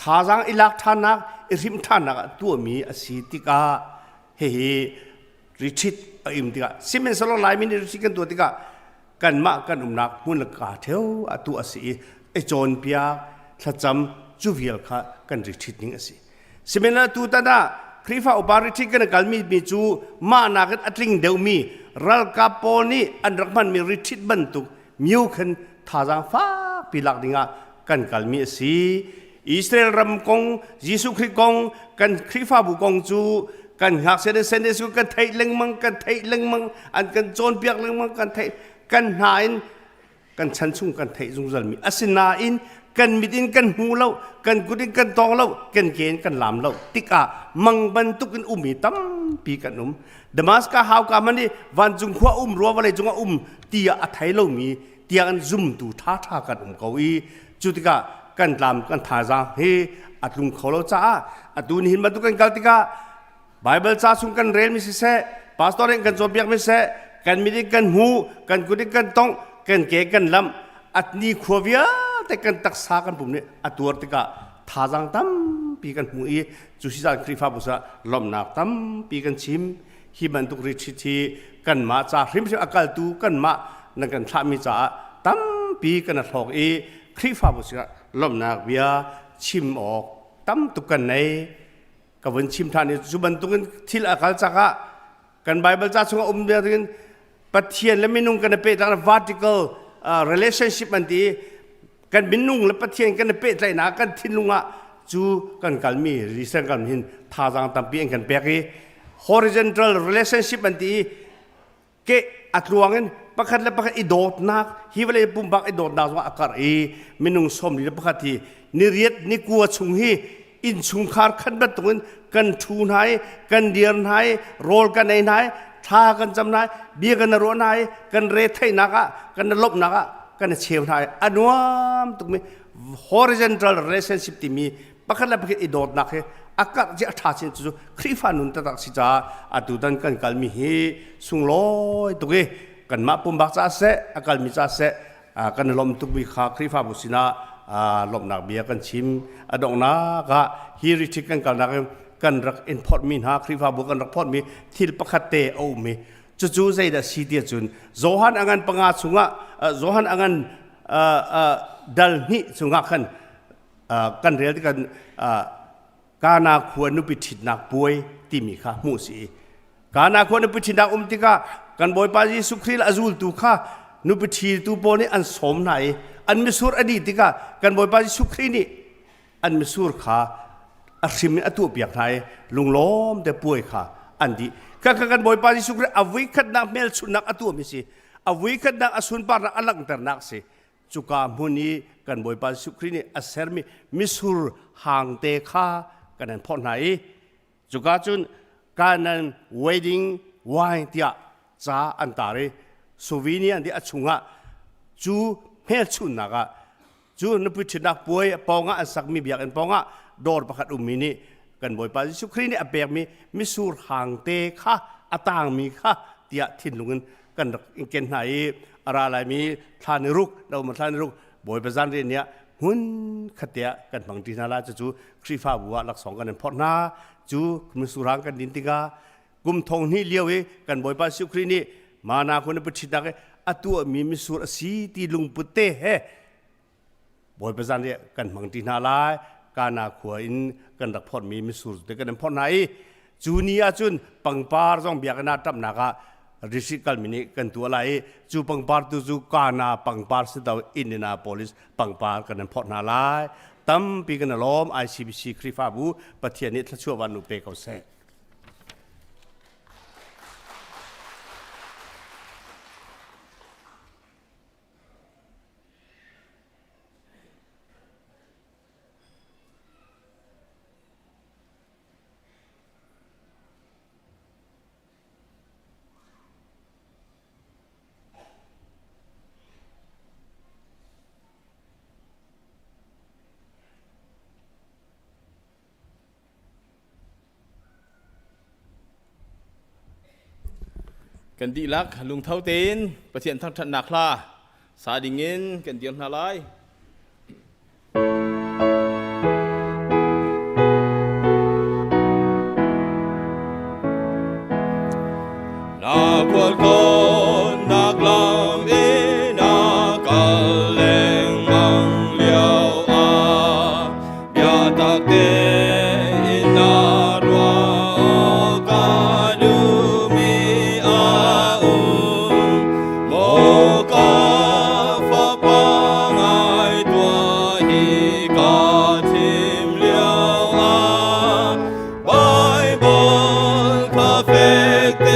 ท่าจังอิลักทานนักริมท่านักตัวมีอสิติกาเฮ้ริชิตอิมติกาซิเมนสโลไลมินริชิตกันตัวติกากันมากันนักมุนกาเทวตัวอสิไอโจนเปียถ้าจำจูเวียลค่ะกันริชิตนิ่งอสิซิเมนละตัวตาดาคริฟ้าอุปาริชิตกันกัลมีจูมานากันอัตลิงเดวมีรัลกาโปนีอันรักมันมีริชิตบรรทุกมิวขันท่าจังฟ้าปีลักดิงากันกัลมีอสิอิสราเอลรำกงยิสุคริกงกันคริฟ้าบุกงจูกันหักเสด็จเสด็จสุกันไทยเล็งมังกันไทยเล็งมังอันกันโจนเปียกเล็งมังกันไทยกันหาอินกันชันชุ่งกันไทยจุงจัลมีอสินาอินกันมิดินกันหูเล่ากันกุดินกันตองเล่ากันเกณฑ์กันลามเล่าติกามังบรรทุกกันมีตั้มปีกันดามัสกาฮาวกามันนี่วันจุงขวารัววันเลยจุงเตียอัไทยเล่ามีเตียกันซุ่มดูท่ากันเกาอีจุติกากันลามกันท่าจางเฮอัดลุงเขาเล่าจ้าอัดดูนี่เห็นบรรทุกกันกัลติกาไบเบิลจ้าสุงกันเรียนมิสิเสพาสตอร์เองกันโจเบียกมิเสกันมิดิกันหูกันกุดิกันตองกันเกกันลำอัดนี่ขวบเยอะแต่กันตักษากันปุ่มนี้อัดตัวติกาท่าจังตั้มปีกันหูอีจุสิจารคริฟ้าบุษะลมนักตั้มปีกันชิมฮิบันตุกริชิทีกันมาจ้าริมเสียอากาศตูกันมานักกันทามิจ้าตั้มปีกันทอกอีคริฟ้าบุษะลมนักเบียชิมออกตั้มตุกันในกับวันชิมทานี่จุบันตุกันทิลอากาศจักะกันไบเบิลจ้าสุงเดียกันปะเทียนและไม่นุ่งกันเป็นทาง vertical relationship มันดีกันบินนุ่งและปะเทียนกันเป็ดไรนะกันทิ้งลุงอ่ะจูกันกันมีรีเซนกันหินท่าจังตั้มเปียงกันเปียก horizontal relationship มันดีเกะอัดลวงกันประคัดและประคัดอีโดดนักฮิวเลยปุ่มบักอีโดดนักว่าอากาศไม่นุ่งสมหรือประคัดที่นิเรียดนิกัวชุงฮีอินชุงคาร์ขันบัดตรงนั้นกันทูนายกันเดียนายโรลกันในนายท่ากันจำนายเบียกันนรวนายกันเรทให้นักกันลบนักกันเชียวนายอันวามตรงนี้ horizontal relationship ที่มีปักขันแล้วไปอีโดดนักอากาศจะท้าชินจู่คริฟานุนตักสิจ้าอดูดันกันกัลมีฮีสุงลอยตุกกันมาปุ่มบักจ้าเสอากาศมีจ้าเสกันลมตุกมีขาคริฟาบุษนาลมนักเบียกันชิมอดองนักฮีริทิกันกันนักกันรักอินพอร์ตมีหาคริฟาบุกันรักพอร์ตมีทิลปักขัดเตอมีจู่ใจเดสีเดียจุนโจฮันอังันปังอาสุงะโจฮันอังันดัลนี่สุงะขันกันเรียนกันการนาควรนุปิถินักป่วยที่มีข้ามูสีการนาควรนุปิถินักติกากันบอยปาจิสุครีลอาจูลตุข้านุปิถิตุโปนี่อันสมไหนอันมิสูรอดีติกากันบอยปาจิสุครีนี่อันมิสูรข้าอาชิมิอตุเปียกไทยลุงล้อมแต่ป่วยข้าอันดีกันบอยปาจิสุครีอวิคัดนักเมลสุนักอตุมิสิอวิคัดนักอสุนปาระอัลังเตอร์นักสิจุกามุนีกันบอยปาจิสุครีนี่อาเซอร์มิสูรห่างเตข้ากันนั้นพอไหนจุกาจุนการนั้น wedding wine ที่จ้าอันตารีสุวินีอันที่อชุงะจูเมลชุนนักจูนพิจนักป่วยปองะอันสักมีเบียกันปองะดอร์ประคัดมินีกันบ่อยไปสุครีนี่อเปียกมีสูรห่างเตะค่ะอตางมีค่ะที่ทิ้งลงกันเกณฑ์ไหนอะไรมีทานรุกเรามาทานรุกบ่อยไปจันเรียนเนี้ยหุ่นขัดเตะกันบางทีน่ารักจูครีฟ้าบัวหลักสองกันนั้นพอหน้าจูมีสุรางกันดินติกากุมทองนี่เลี้ยวกันบ่อยไปสุครีนี่มานาคนนั้นไปชิดนักอตัวมีสุรสีที่ลุงปุตเต้บ่อยไปจันเรียกันบางทีน่ารักการนาขวอินกันรักพอดมีสุรแต่กันนั้นพอไหนจูนี่อาจุนปังปาร์จงเบียกันนาตับนักริสิกัลมินิกันตัวอะไรจูปังปาร์ตูจูกานาปังปาร์สิดาวอินเดียนาโพลิสปังปาร์กันนั้นพอนาลายตั้มปีกันล้อม ICBC คริฟาบูปะเทียนิทชั่ววันนุเปกเอาเสกันดีลักลุงเท้าเต้นประเทียนทั้งทันนักลาสาดิเงินกันเดียนนาลายนักวัดคนนักลำเอนักกัลเลงมังเลียวอายาตักเตอินารัวกาดูมีอาอุโมกาฟะปังไอตัวฮิกาทิมเลียวอาไบเบิลคาเฟกเต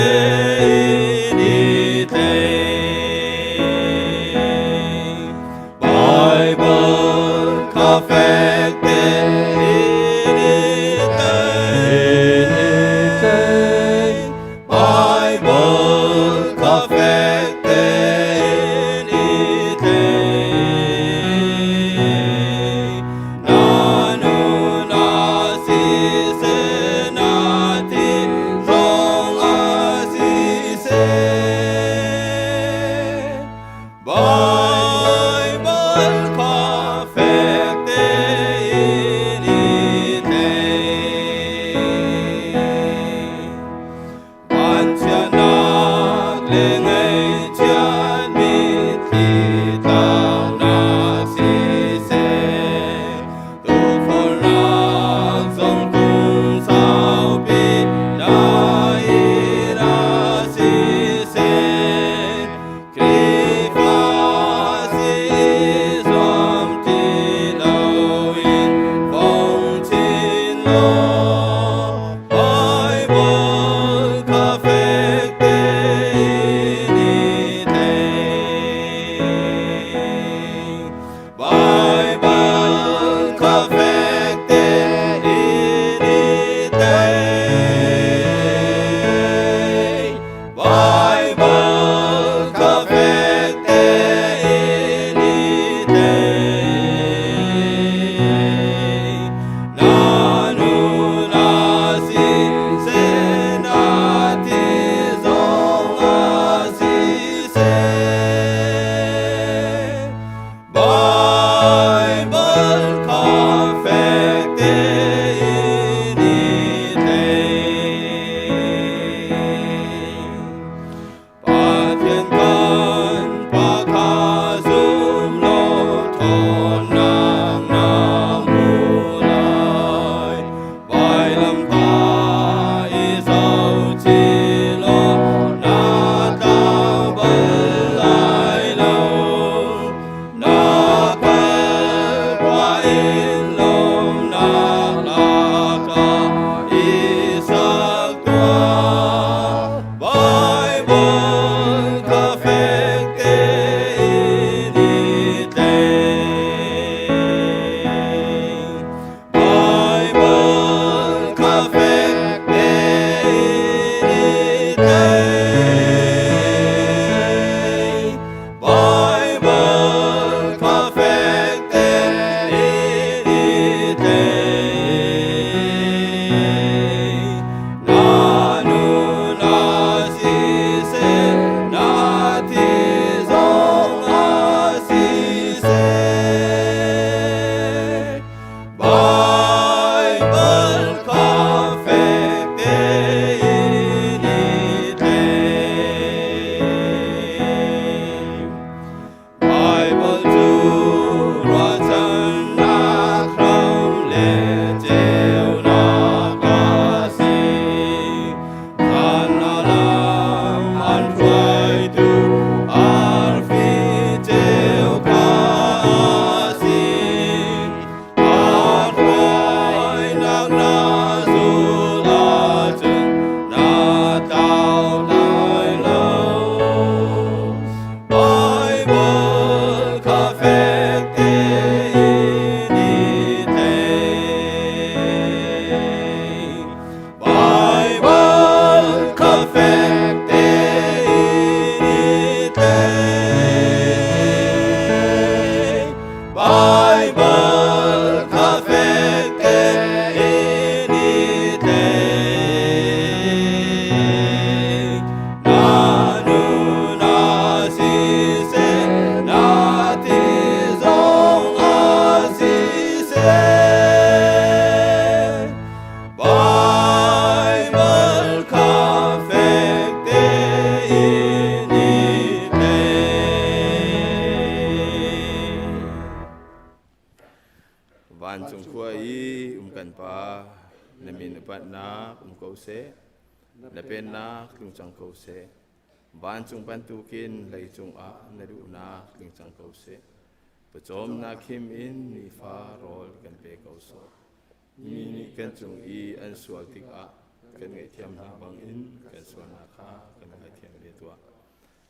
nak kau se lepen nak lungcang kau se ban chung ban tu kin lei chung a nadu nak lungcang kau se pachom na khim in ni fa rol kan pe kau so mi ni kan chung I an sual tik a kan ngai thiam na bang in kan sual na kha kan ngai thiam le tua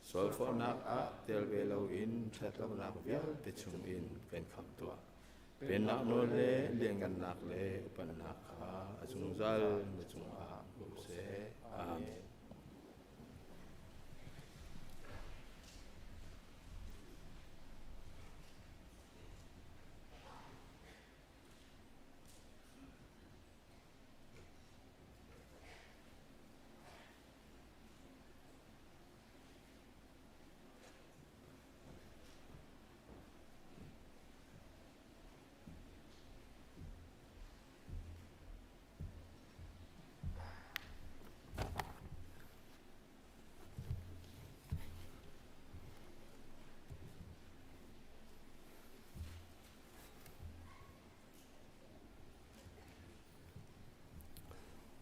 sol for nak a tel ve lo in that lo nak vial te chung in kan kham tuaเป็นนักโนเลเลี้ยงกันนักเลปันนักขาจุงจัลจุงอาบุเสอาเมน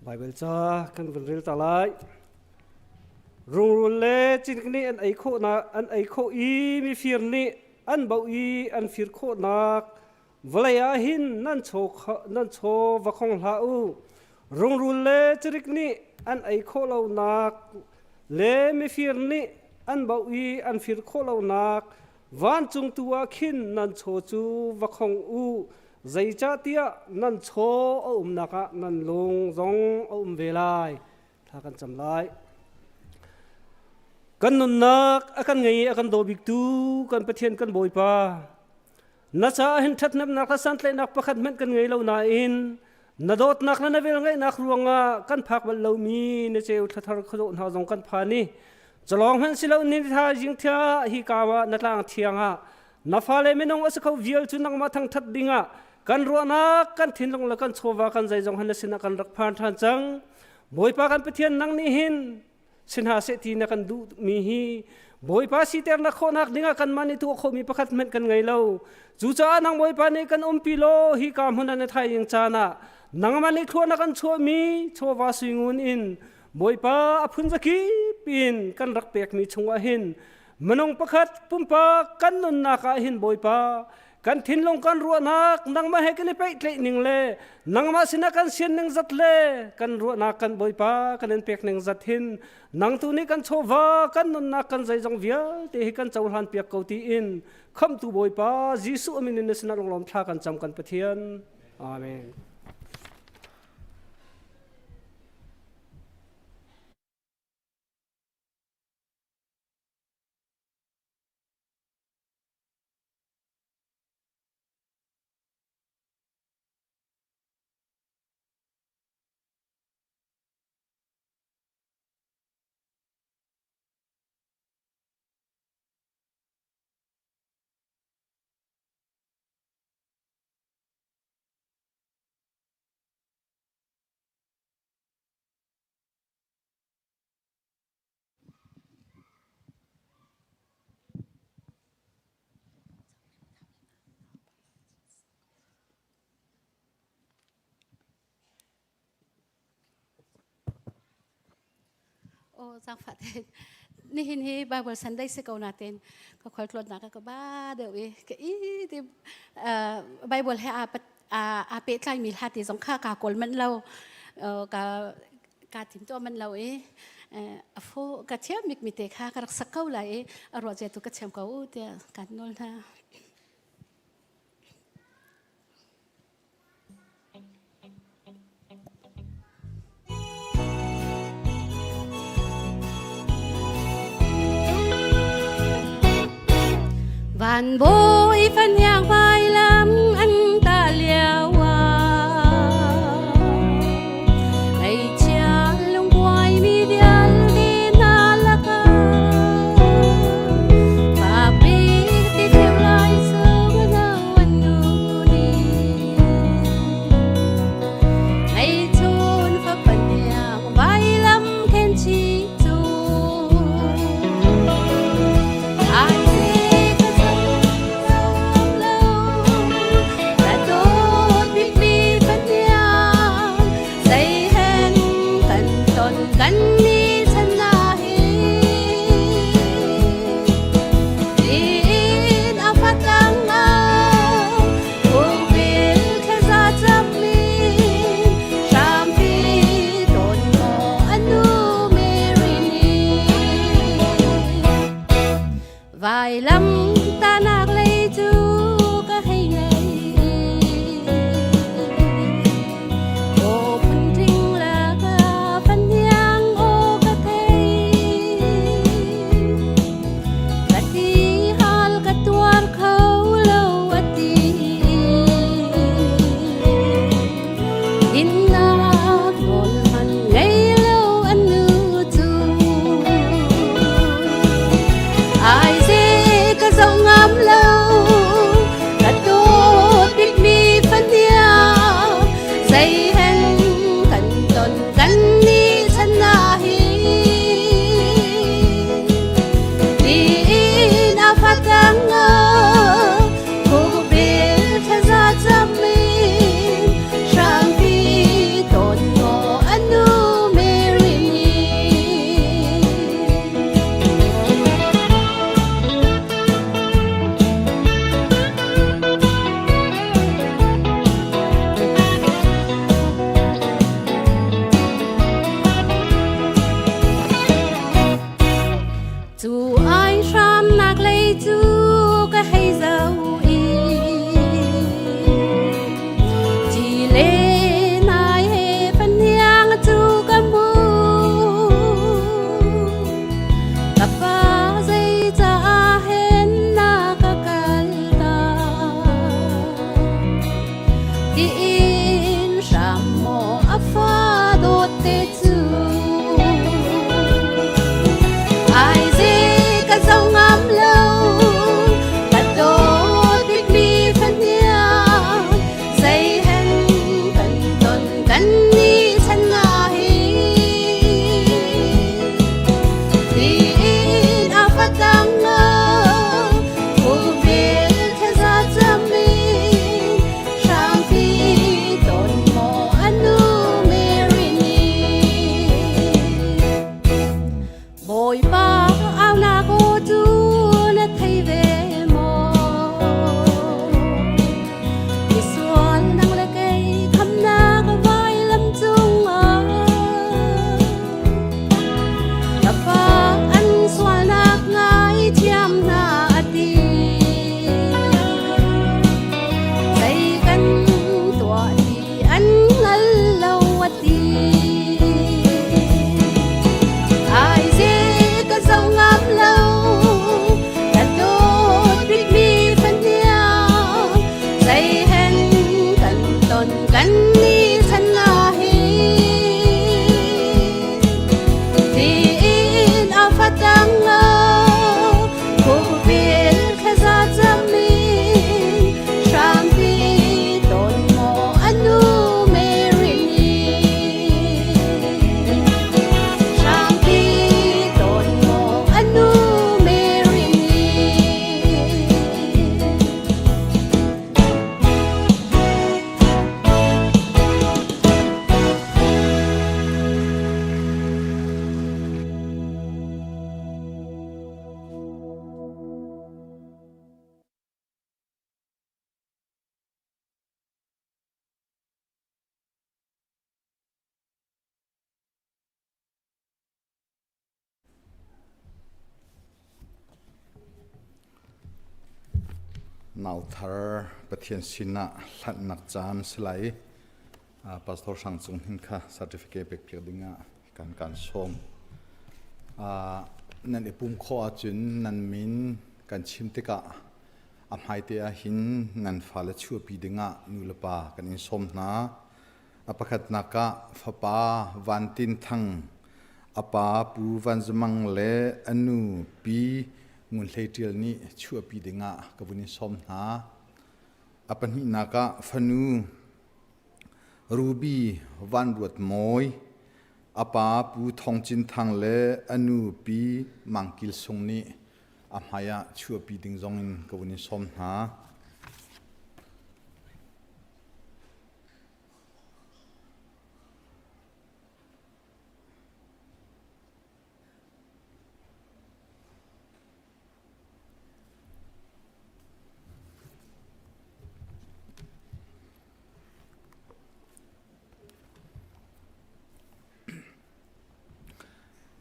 Bible cha kan ril talai rung le chin ni an ai kho na an ai kho I mi fir ni an bau I an fir kho nak valaya hin nan cho va khong la u rung le chirik ni an ai kho lo nak le mi fir ni an bau I an fir kho lo nak van chung tua khin nan cho chu va khong u zai cha tia nan cho naka nan long zong velai tha kan cham lai kan nun nak akan ngai akan do big tu kan pathian kan boi pa na cha hin that nam nak san tle nak pakhat men kan ngai lo na in na dot nak na vel ngai nak ruanga kan phak bal lo mi ne cheu thar kho na zong kan phani chalong han silo ni tha jing thia hi kawa na tlang thianga na fale menong asakho vial chu nang ma thang that dinga kan ruana kan thinlong la kan chowa kan zai jong han sina kan rak phan than chang boipa kan pathian nang ni hin sinha se ti na kan du mi hi boipa si ter na khonak dinga kan mani tu kho mi pakhat men kan ngai lo chu cha nang boipa ni kan pilo hi kam huna na thai yeng chana nang mani thona kan cho mi chowa singun in boipa aphun zaki pin kan rak pek mi chunga hin manong pakhat pumpa kan nun na ka hin boipa kan thinlong kan ruanak nang ma hekani pe tle ning le nang ma sina kan sian ning zat le kan ruanak kan boipa kan en pek ning zat hin nang tu ni kan chowa kan nun na kan zai jong vial te hi kan chaw han pek ko ti in kham tu boipa jisu amin in sina long lom thla kan cham kan pathian amen Sang Phật ni hin hi Bible Sunday se kau natin ka khol klot na ka ba dewi ke I ti Bible he a pe tlai mi hati jong kha ka kol man lo ka tim to man lo a fo ka thiam mik mi te kha ka rak sakau lai a ro je tu ka chem kau te kan nol na Van bối phân nhang vai lắm anh ta liao ngày cha lung quay mi vial đi na la ca và biết đi theo lại sớm nào anh đi ngày chôn phật phân nhang vai lắm khen chi tu ai Tlangtaar pathian sina hlat nak chan slai pastor sang chung hin kha certificate pek pek dinga kan som nan epum kho a chun nan min kan chim te ka amhai te a hin nan fala chu pi dinga nulapa kan in som na apakhat naka fapa vantin thang apa pu van zamang le anu pi ngun leitil ni chu pi dinga kabuni som na apan hi naka fanu ruby van ruat moi apa pu thongchin thang le anu pi mangkil sung ni amhaya chu pi ding zong in kabuni som na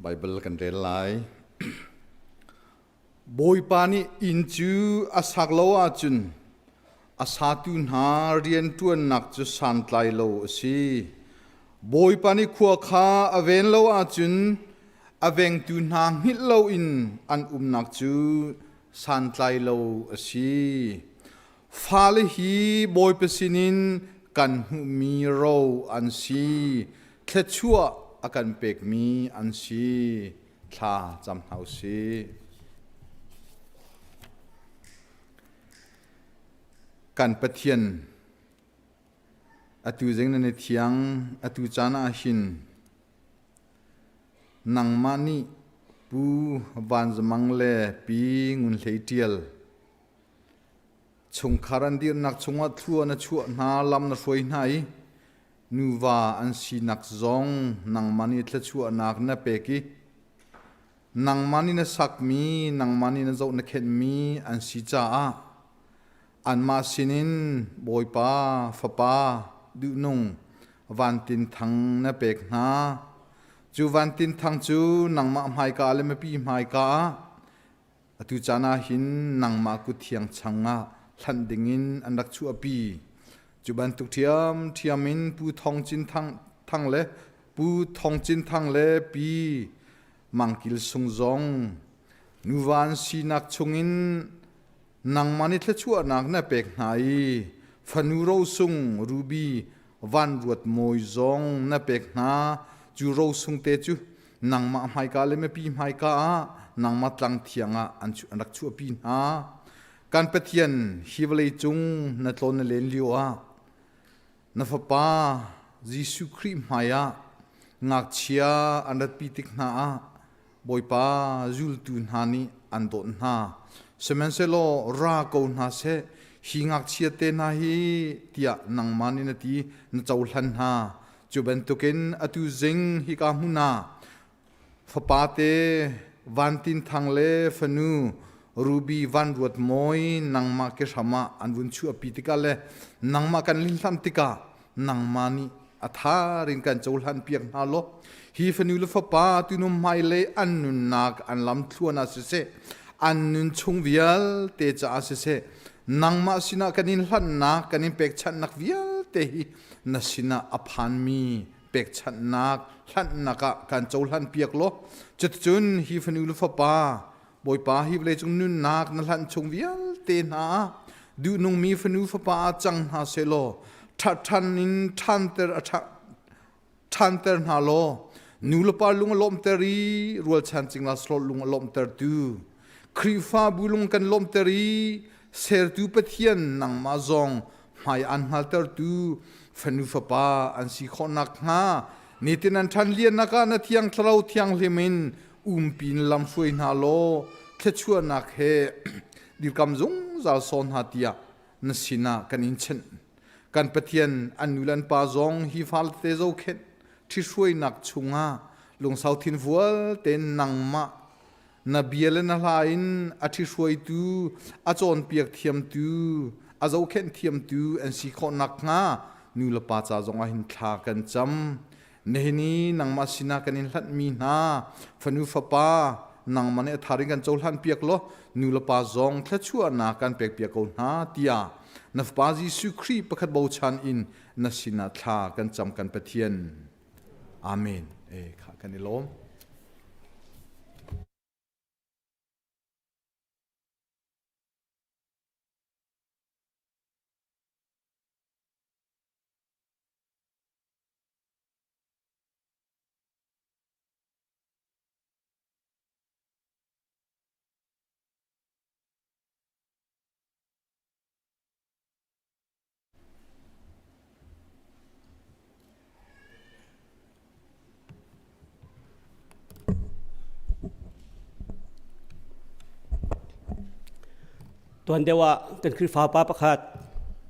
Bible kan relai boy pani inchu asak lo achun asatun ha rian tuan nak chu san tlai lo si boy pani khua kha aven lo achun aveng tu na hit lo in an nak chu san tlai lo si fale hi boy pesinin kan hu mi ro an si thechua akan pek mi an si tha cham hau si kan pathian atu jeng na ne thiang atu chana hin nang mani pu van zamang le pi ngun leitial chung kharan dir nak chunga thua na chu na lam na foi nai nuwa an si nak zong nang mani tla chu anak na peki nang mani na sak mi nang mani na zo na khen mi an si cha a an ma sinin boy pa fa pa du nung van tin thang na pek na chu van tin thang chu nang ma mai ka le ma pi mai ka atu chana hin nang ma ku thiang changa hlan dingin an rak chu api chuban tuk thiamin pu thongchin thang le pu thongchin thang le pi mangkil sung zong nuwan si nak chungin nang mani thla chu anak na pek nai fanu ro sung ruby van ruat moi zong na pek na chu ro sung te chu nang ma mai ka le me pi mai ka nang ma tlang thianga an chu anak chu pi na kan pathian hiwlei chung na tlon na len liwa na fapa Jesu Christ maya ngak chia anat pitik na boypa zul tu hani andon na semen selo ra ko na se hi ngak chia te na hi tia nang mani na ti na chaulan ha chuben tuken atu zeng hi ka huna fapa te vantin thangle fanu ruby van ruat moi nang ma ke sama anvun chu apitika le nang ma kan lin tham tika nang mani atharin kan chulhan piak na lo hi fanu le fa pa tu no mai le annun nak an lam thluana se annun chung vial te cha se nang ma sina kanin hlan na kanin pek chan nak vial te hi na sina aphan mi pek chan nak hlan naka kan chulhan piak lo chet chun hi fanu le fa pa boy pa hi le chung nun nak na hlan chung vial te na du nung mi fanu fa pa chang ha se lo than in thanter na lo nul pa lung lom teri rual chan ching la slot lung lom ter tu krifa bulung kan lom teri ser tu pathian nang ma zong mai an hal ter tu fanu fa pa an si khonak nga nitin an than lian naka na thiang thrau thiang lemin pin lam fuai na lo thechua nak he dirkam zung zal son hatia nasina kanin chen kan pathian anulan pa zong hi fal te zo khet thi suai nak chunga lung sauthin vual ten nangma na biel na lain athi suai tu achon piak thiam tu azo khen thiam tu an si kho nak nga nula pa cha zong a hin thla kan cham nehni nangma sina kanin hlat mi na fanu fa pa nang mani thari kan chol han piak lo nu la pa zong thla chua na kan pek piak ko na tia naf pa Jesu Christ pakhat bo chan in na sina tha kan cham kan pathian amen e kha kan ilom tuan dewa kan krifa pa pakhat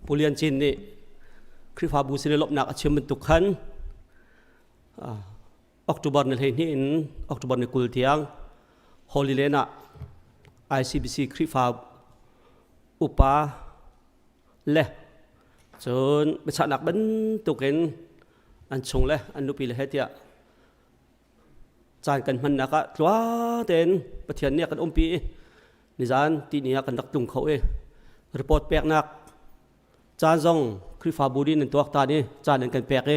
pulian chin ni krifa bu sin lop nak achim bentuk khan Oktober ni ni in Oktober ni kul tiang Holy Lena ICBC krifa upa le chun becha nak bentukin an chung le an nupi le hetia chan kan man naka twa ten pathian ne kan umpi nizan ti nia kan dak tung khau e report pek nak chan zong krifa budin en tuak ta ni chan kan pek e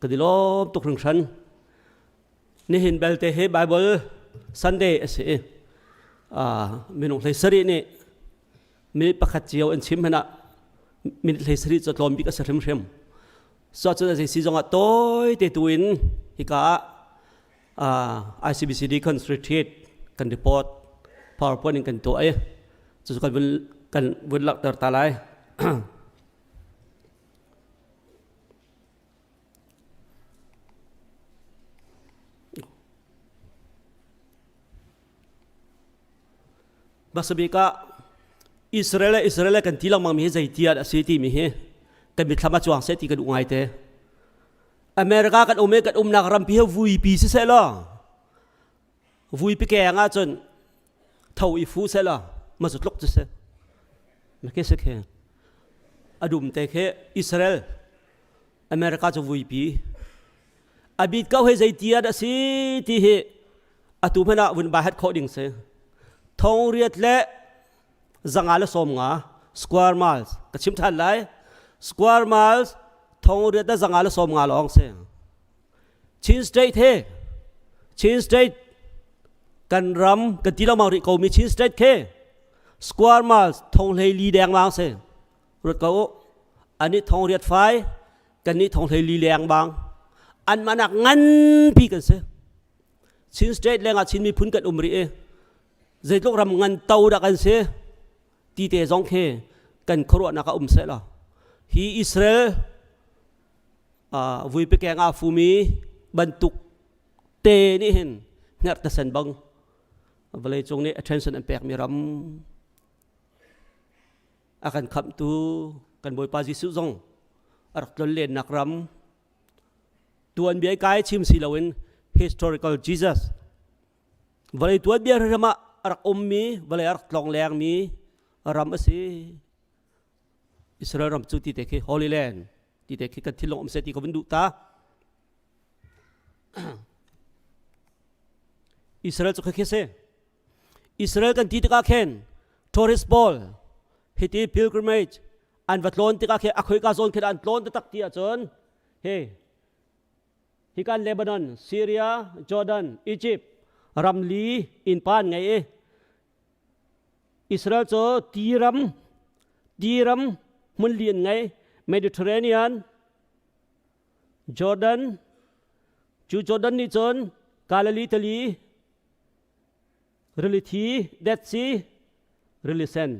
kadilom tuk ring than ni hin belte he Bible Sunday ase minung hlei sari ni mi pakhat chiao en chim hana min hlei sari chatlom bi ka sarem rem so chu ase si zonga toy te tuin hika ICBC Deacons Retreat kan report PowerPoint kan to ai chu kan vun lak tar ta lai basabika Israel kan tilang mang mi zai tia da city mi he kan mi thama chuang se ti kan ungai te America kan nak ram pi vui pi se la vui pi ke nga chon thau i fu se la ma zut lok se ma ke se ke adum te ke Israel America chu vui pi abit ka he zai tia da city he atu mena vun ba hat coding se thong riat le zanga la som nga square miles ka chim than lai square miles thong riat da zanga la som nga long se Chin State he Chin State kan ram kan tila mau ri ko mi Chin State ke square miles thong lei li dang bang se rut ko ani thong riat phai kan ni thong lei li leng bang an manak ngan pi kan se Chin State lenga chin mi phun kan umri e zai lok ram ngan tau da kan se ti te zong khe kan khoro na ka se la hi Israel vui pe ke nga fu mi bantuk te ni hen ngat ta san bang vale chung ni attention and pek mi ram akan kham tu kan boy pa Jisu zong arak lon len nak ram tuan bi kai chim si lawin historical Jesus vale tuan bi rama arak mi vale arak tlong leng mi ram asi Israel ram chu ti te ke Holy Land ti te ke kan thilong se ti ko bindu ta Israel chu khe se Israel kan ti ka khen tourist ball hiti pilgrimage an vatlon ti ka khe akhoi ka zon khe an tlon ta tak ti a chon he hi kan Lebanon Syria Jordan Egypt ramli in pan ngai e Israel cho tiram mun lien ngai Mediterranean Jordan chu Jordan ni chon Galilee tali Relithi Dead Sea Relisen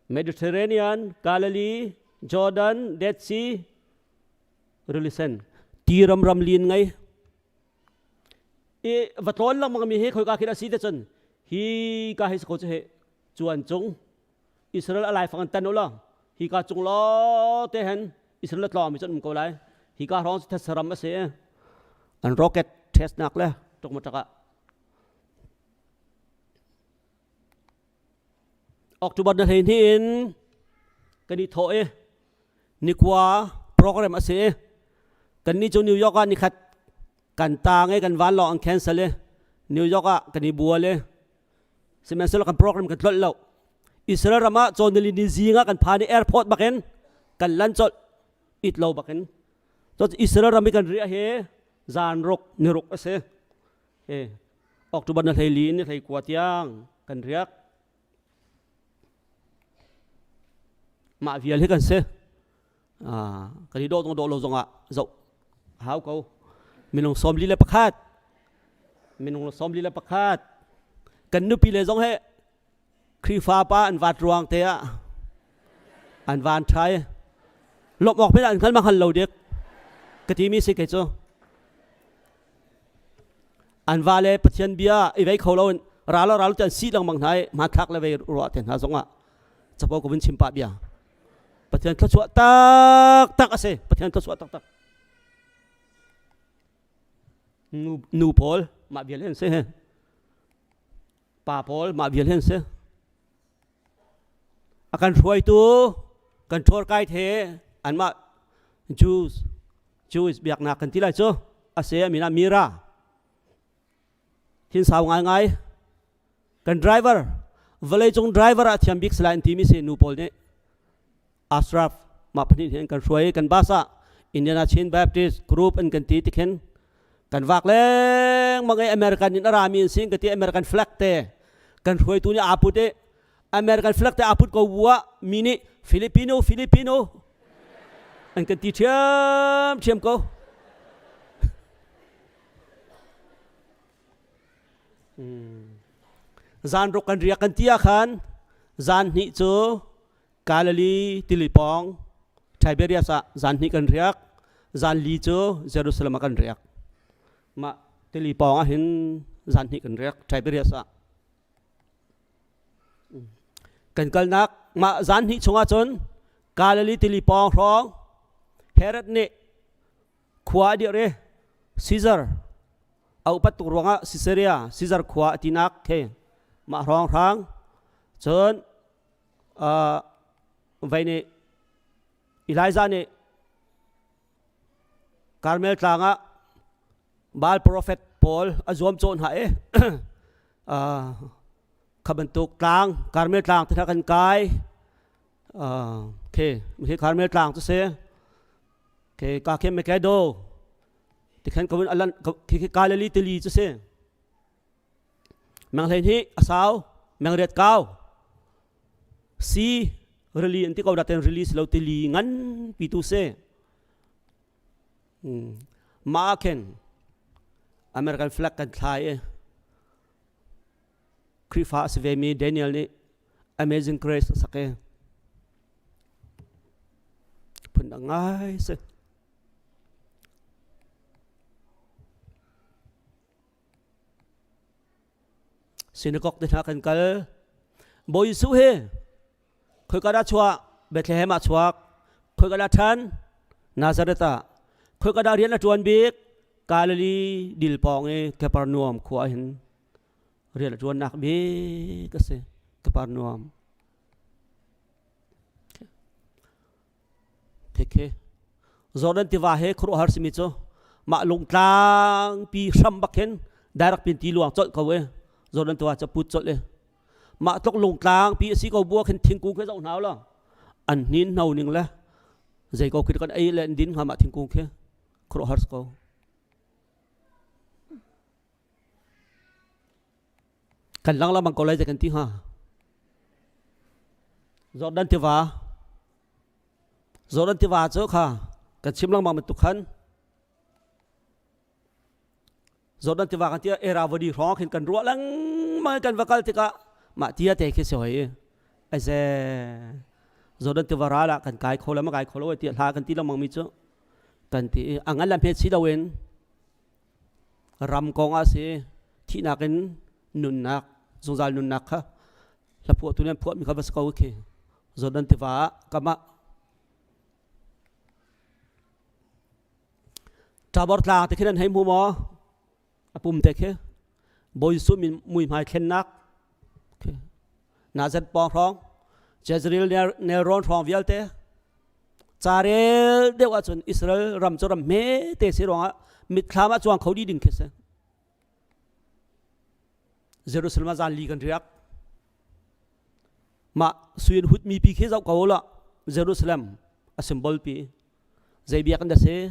Mediterranean Galilee Jordan Dead Sea Relisen tiram ram lien ngai e vatlon lang mga mi he khoi ka khida si te chon hi ka he ko che chuan chung Israel alai phang tan ola hi ka chung lo te hen Israel tlo mi chon ko lai hi ka rong tha saram ase an rocket test nak le tok mataka October na hin hin kani tho e ni kwa program ase kan ni chu New York ni khat kan ta ngai kan van lo an cancel le New York a kani bua le สิมันสลักกันโปรแกรมกันตลอดแล้วอิสราเอลมาโจนลินิซีงะกันพาในแอร์พอร์ตบักเห็นกันลันจดอิตเลวบักเห็นจดอิสราเอลมีกันเรียเฮจานรกนิรกเสออกตุบันไทยลีนไทยกวาดยังกันเรียกมาเวียลให้กันเสกันที่โดตรงโดโลจงอ่ะเจ้าหาวเขามินงสมลีและประคาดมินงสมลีและประคาดกันนุปีเลยจงให้ครีฟ้าป้าอันวาดรวงเตะอันวานไทยหลบออกไม่ได้อันขันมาขันเราเด็กกะทิมีสิเกจอันวาเลปเทียนเบียอีไว้เขาเราราลจะซีดังบางไทยมาทักเลยไปรัวเต็นหาสงอ่ะจะพอกับวินชิมปะเบียปเทียนทศวรรษตักเสปเทียนทศวรรษตักนูโพลมาเบียเล่นเสป่าโพลมาเบียเล่นเสอาการช่วยตัวกันทัวร์ไกด์เทอันมาจูสเบียกนักกันที่ไรจ้ะอาเซียมีนามีราหินสาวง่ายกันไดรเวอร์เวลาจงไดรเวอร์อาทิตย์บิ๊กสไลน์ทีมีเซนูโพลเนี่ยอัสราฟมาพนิเห็นกันช่วยกันบาสะอินเดียนาชินแบปติสกรุ๊ปอันกันตีติเห็นกันวักเล่งมังไงอเมริกันนิรามีนสิงกันที่อเมริกันแฟลกเตกันช่วยตัวนี้อาพุเตอเมริกันแฟลกเตอาพุตก็วัวมินิฟิลิปปิโนอันกันตีเทียมก็จานรกันเรียกกันที่อาคารจานนิโจกาลลีติลิปองไทเบเรียสะจานนิกันเรียกจานลีโจเยรูซาเล็มกันเรียกมาติลิปองเห็นจานนิกันเรียกไทเบเรียสะกันนักมาจานนิชงอาจนกาลลีติลิปองร้องเฮรัดเนขวาเดียร์เรซีซาร์เอาปัตตุรวงะซิเซเรียซีซาร์ขวาตินักเฮมาร้องร้างจนไว้เนอิไลซาเนคาร์เมลตางะบาลโปรเฟตพอลอจวมโจนหายขบันตุกกลางคาร์เมลตางที่ทักกันกายไม่ใช่คาร์เมลตางตัวเสียกาเข้มไม่แก่โดที่ขันกวินอัลลันกาเลลีติลีตัวเสียแมงเลนที่อาสาวแมงเรียดเก้าซีเรลีอันที่เขาดัดเต็นเรลีสเราติลีงั้นปีตุเซมาเคนอเมริกันแฟลกกันทายคริฟาสเวมีเดนิเอลนี่ Amazing Grace สักพันดังง่ายสิสินกอกเดินทางกันกันบอยสุเฮคุยกันได้ชัวเบธเลเฮมาชัวคุยกันได้ทันนาซาเรตาคุยกันได้เรียนละจวนบิ๊กกาลลีดิลปองแคปาร์นวมขวาเห็นเรียนละจวนนักบิ๊กก็เสแคปาร์นวมเคจอร์แดนที่ว่าเฮครูฮาร์สมิโซมาลงกลางปีชัมบักเห็นได้รักเป็นตีหลวงจดเขาเว้จอร์แดนที่ว่าจะพูดจดเลยมาตกลงกลางปีสีเขาบัวเห็นทิ้งกุ้งแค่เจ้าหนาวแล้วอันนี้หนาวหนึ่งแล้วใจเขาคิดกันไอ้เล่นดินหามาทิ้งกุ้งแค่ครูฮาร์สเขากันลังละมันก็เลยจะกันที่ห้าจอร์แดนที่ว่าโซลันที่ว่าเจ้าค่ะกันชิมลังมาเป็นตุขันโซลันที่ว่ากันที่เอราวดีร้องเห็นกันรัวลังมากันวักกันที่กะมาที่จะเตะแค่สวยไอ้เจ้โซลันที่ว่าร้าละกันกายโคแล้วมาไกายโคแล้วไอ้ที่หากันที่เรามังมิเจ้ากันที่อังงั้นลำเพชรสีดาวเวนรำกองอาเซีที่นักกันนุนนักสงสารนุนนักค่ะแล้วพวกตัวนี้พวกมีคำว่าสกาวโอเคโซลันที่ว่าก็มาชาวบอร์ตลาที่ขึ้นให้มูมอปุ่มเตะเคบอยสุมิมุยหมายเข็นนักนาเซตปองร้องเจสเรลเนรอนร้องวิลเตจาเรลเดียวกับจนอิสราเอลรำจนเมเตสิร้องมิคลามาจวงเขาดีดิ่งเคสเยรูซาเล็มจานลีกันเรียก mà xuyên hút mi pi khi dạo cầu là Jerusalem a symbol pi dây biak anda se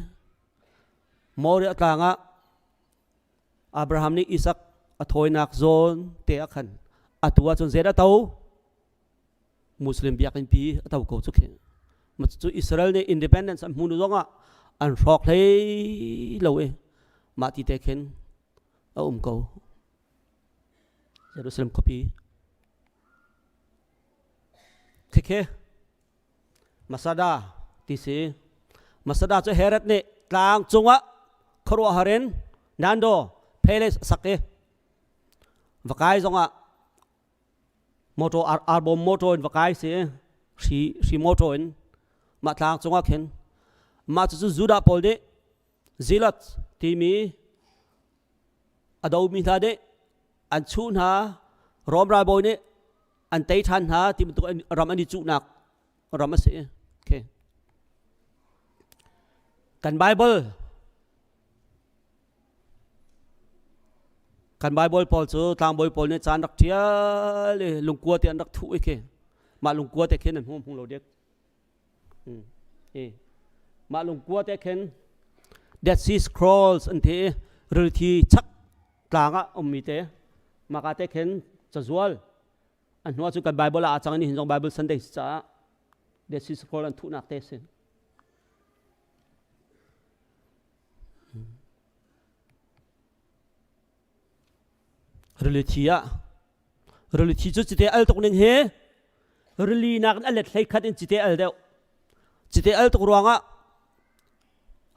Moria Tlangtaar Abraham ni Isaac a thoi nak zon te akhan atua chon zeda tau Muslim biak in pi tau ko chu khe mà chu Israel ne independence am hunu zonga an rock lei lo e ma ti te khen a ko Jerusalem copy khe Masada ti se Masada cho heret ne tlang chunga khro haren nando palace sake vakai zonga moto album moto in vakai se si moto in ma tlang chunga khen ma chu juda pol de zilat ti mi adau mi tha de an chun ha rom ra boy ne an tei than ha ti tu ram ani chu nak ram se okay kan Bible Paul chu tlang boy Paul ne chan rak thia le lungkua te an rak thu ke ma lungkua te khen an hum lo dek ma lungkua te khen Dead Sea Scrolls an the ril thi chak tlanga mi te ma ka te khen chazual an hua chu kan Bible a chang ni hin jong Bible Sunday cha Dead Sea Scroll an thu nak te sen Relithi chu chite al tok ning he reli nak alet hlei khat in chite al deu chite al tok ruanga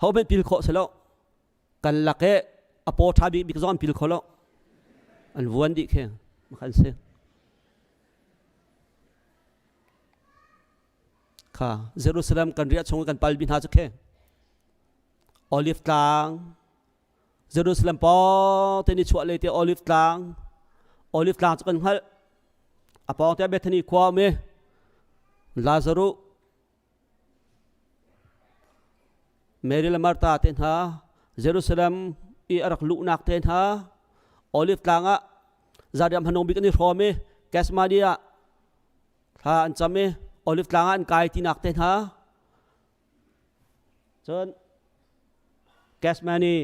hoben pil kho selo kan lake apo thabi bi zon pil kholo an vuan di khe makhan se kha Jerusalem kan ria chung kan pal bin ha chu khe olive tlang Jerusalem po te ni chua le te olive tlang chu kan hal apong te Bethany kwa me Lazarus Mary la Martha ten ha Jerusalem i arak lu nak ten ha olive tlanga zariam hanong bi kan ni rome Kesmadia ha an chame olive tlanga an kai ti nak ten ha chon Kesmani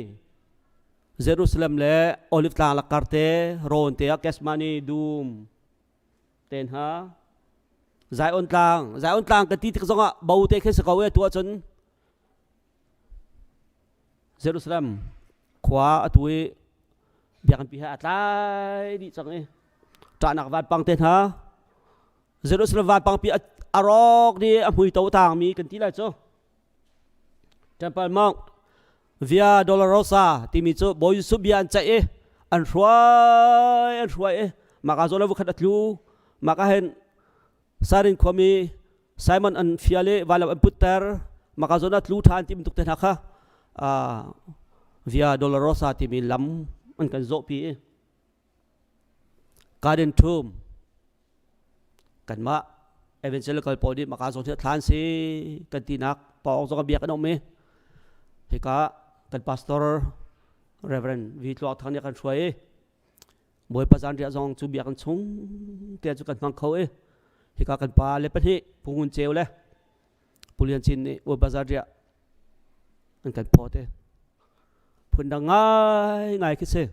Jerusalem le olive tlang la karte ron te Kesmani dum ten ha Zion tlang ka ti ti zonga bau te khe sakawe tu chon Jerusalem khwa atui biak pi ha atlai di chang e ta nak wat pang ten ha Jerusalem wat pang pi arok di amhui to tang mi kan ti la cho Temple Mount Via Dolorosa ti mi cho boy subian cha e an ruai e maka zo la vu khat atlu maka hen sarin khomi Simon an fiale wala an putter maka zo na tlu than tim tuk te na kha Via Dolorosa ti mi lam an kan zo pi e Garden Tomb kan ma evangelical podi maka zo the than si kan ti nak pawng zo ka biak no me heka kan pastor Reverend vi tlok thang ne kan shoi boy pazan ria zong chu biak kan chung te chu kan mang khau e heka kan pa le pa hi pungun cheu le pulian chin ni boy pazan ria an kan phote phun da ngai ki se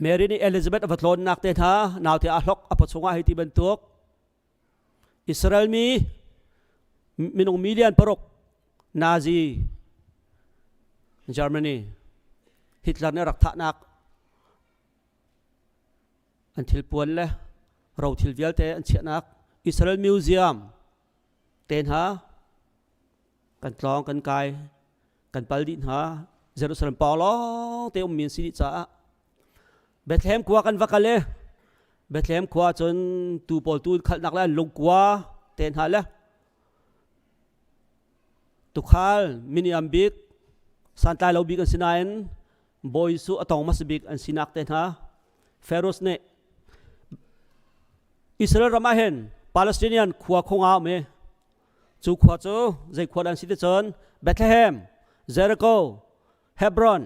Mary ni Elizabeth avatlon nak te tha naw te a hlok apachunga hi ti ban tuk Israel mi minung million parok Nazi Germany Hitler ne rak tha nak an thil puan le ro thil vial te an chia nak Israel Museum ten ha kan tlong kan kai kan pal din ha Jerusalem paulo te min si cha Bethlehem kwa kan vakale Bethlehem kwa chon tu pol tu khal nak la lung kwa ten ha la tukhal miniam big santai lo big an sinain boy su atong mas big an sinak ten ha Pharaoh ne Israel ramahen Palestinian khwa khonga me chu khwa chu zai khwa dan sit chon Bethlehem Jericho Hebron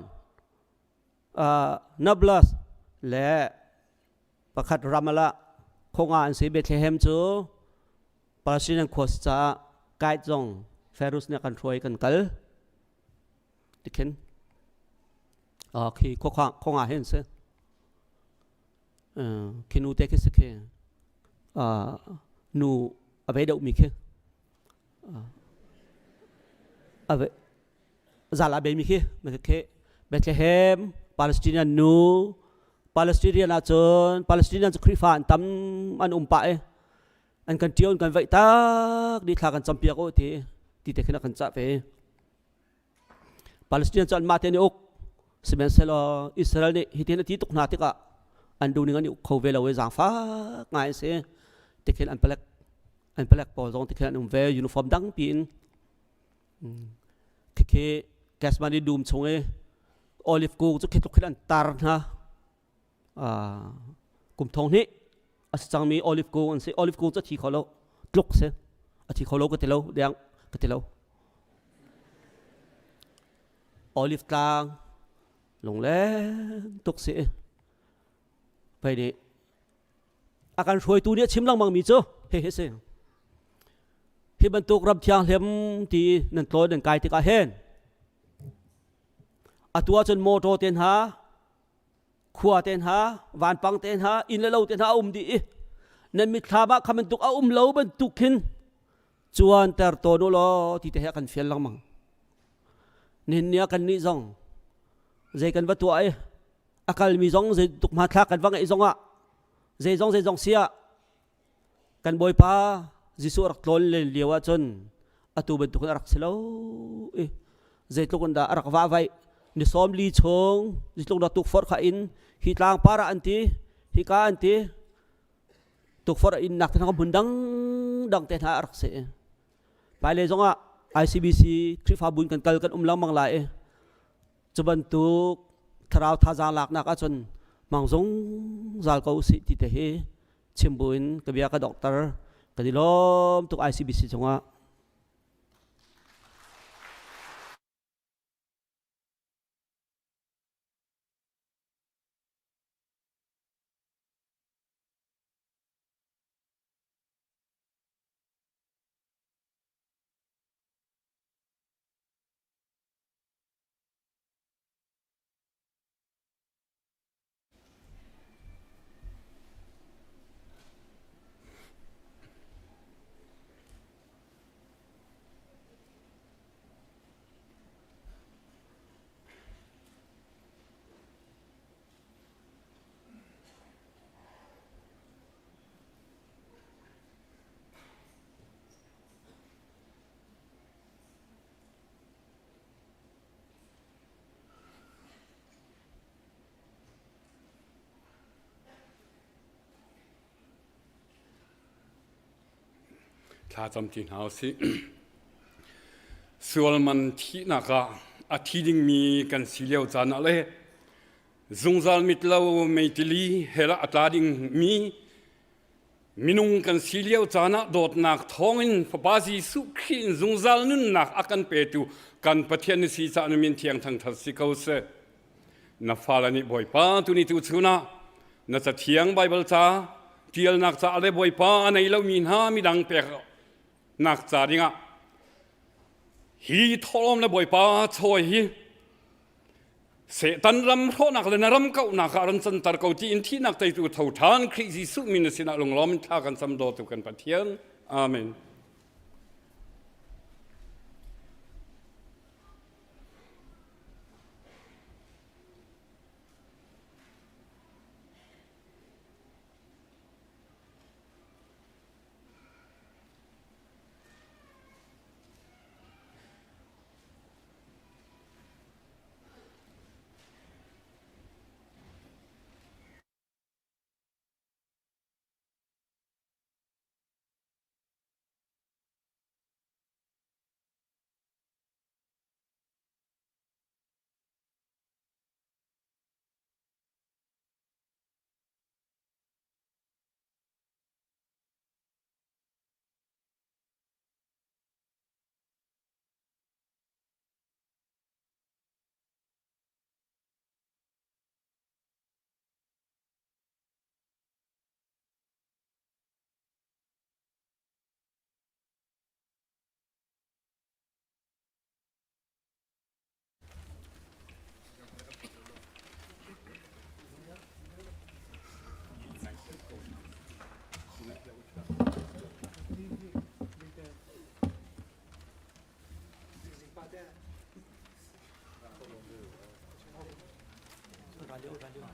Nablus และประคัดรามาละคงอ่านสิเบธเลเฮมจูปาเลสไตน์ขวสจะไกด์จงเฟรุสเนี่ยกันช่วยกันกัลดิเคนคือคงอ่านเห็นสิคินูเตคิสเคนูอะไรเดามีเคอะไรzala be mi khi me ke Bethlehem Palestinian nu Palestinian na chon Palestinian Christian tam an pa e an kan tion kan vai tak di thla kan champia ko ti te khena kan cha ve Palestinian chan ma te ni ok semen selo Israel ni hitin ti tuk na te ka an du ni ngani kho ve lo we jang fa ngai se te khen an pelek pol jong te khen ve uniform dang pin ke gas mani dum chunge olive ku chu khetuk khilan tar na kum thong ni asang mi olive ku an se olive ku chu thi kholo tluk se a thi kholo ka telo dang ka telo olive tlang long le tuk se pai ni akan roi tu ni chim lang mang mi chu he se hi ban tuk rab thiang hlem ti nan tloi dan kai ti ka hen atua chon moto ten ha khua ten ha van pang ten ha in lo ten ha di nan mi thaba khamen tuk a lo ban tukin chuan ter to no lo ti te ha kan fel lang mang nin nia kan ni zong zai kan va tua akal mi zong zai tuk ma thla kan wang ai zong a zai zong sia kan boi pa jisu rak tlol le liwa chon atu ban tuk rak selo zai tlukon da rak wa vai ni som li chong ni tluk da tuk for kha in hi tlang para anti hi ka anti tuk for in nak thang bundang dang te tha rak se pai le zonga ICBC krifa bun kan kal kan lang mang lai chuban tuk tharau tha za lak na ka chon mang zong zal ko si ti te he chimbuin ka bia ka doctor ka dilom tuk ICBC zongaถ้าจำที่หาสิส่วนมันที่นักอาทิตย์มีกันสิเลียวจานอะไรจงจามิตรเราไม่ติลีเฮละอัตราดิ่งมีนุงกันสิเลียวจานะโดดนักท้องอินพระบาสีสุขีนจงจานุ่นนักอากันเปตุกันประเทศนิสิจานุมินเทียงทางทัศสิเขาเสนับฟาลานิบ่อยป้าตุนิตุชุนะนัจะเทียงไบเบิลจ้าเทียลนักจะอะไรบ่อยป้าในเรามีหามีดังเปกนักจาริงะฮีทอมและบ่อยป้าช่วยฮีเสตันรำโคนักเลยนะรำเก่านักอรันสันตารเก่าจีนที่นักใจตัวเท่าทานคริสต์สุมินสินะลงล้อมท่ากันสำโดตุกันปะเทียนอาเมน Jerusalem,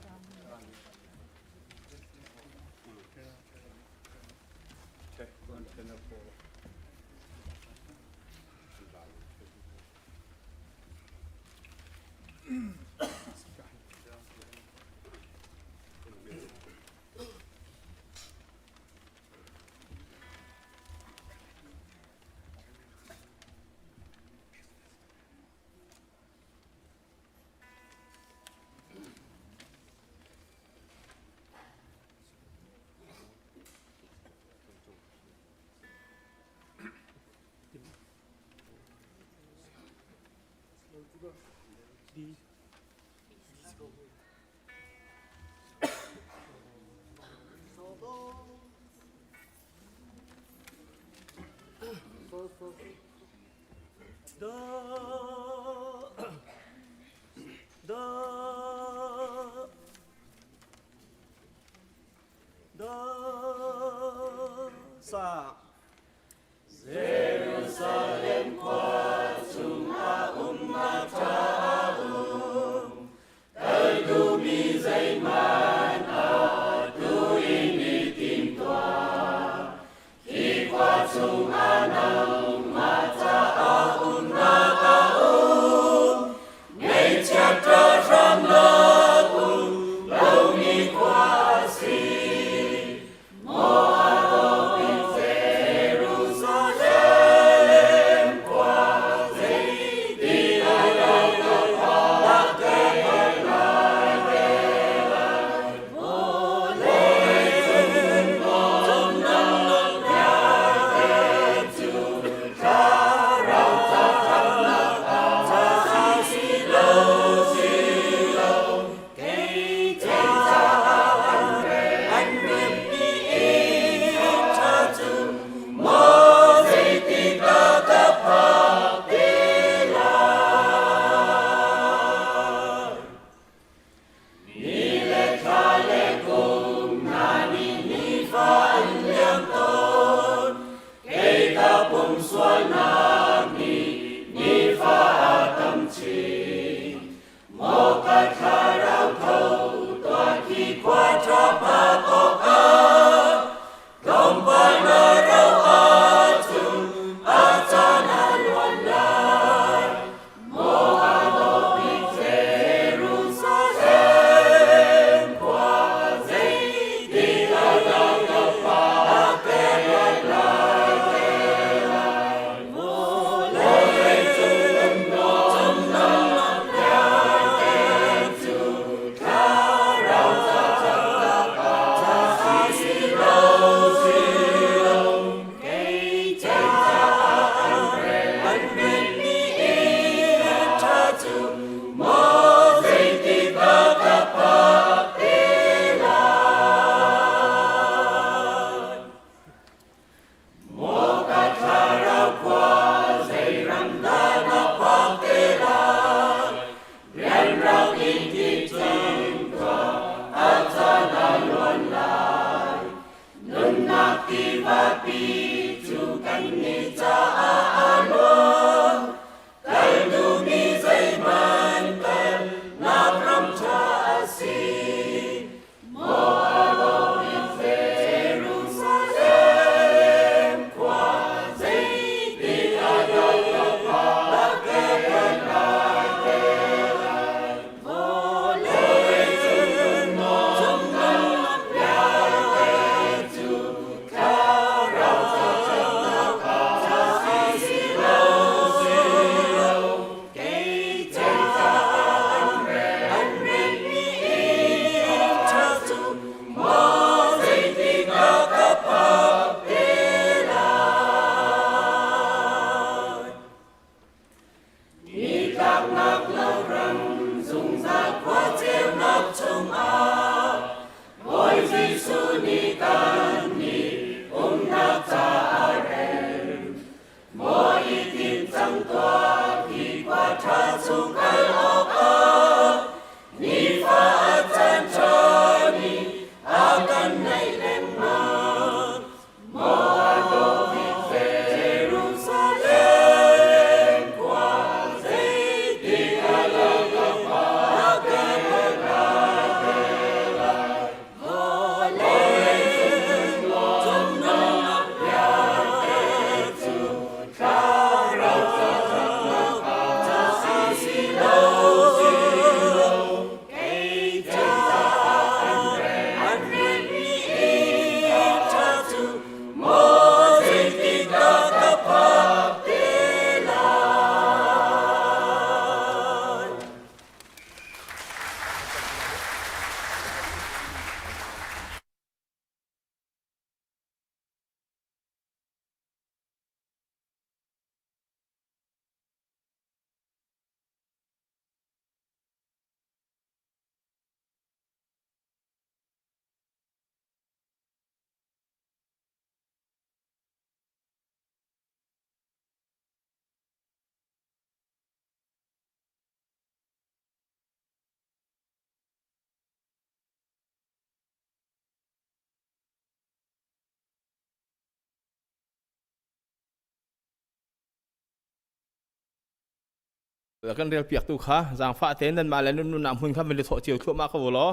กันเรียลเปียกตุค่ะจางฟ้าเต้นนั่นมาแล้วนุ่นนำหุ่นข้ามเป็นถอดเจียวชั่วมากเขาบอกล้อ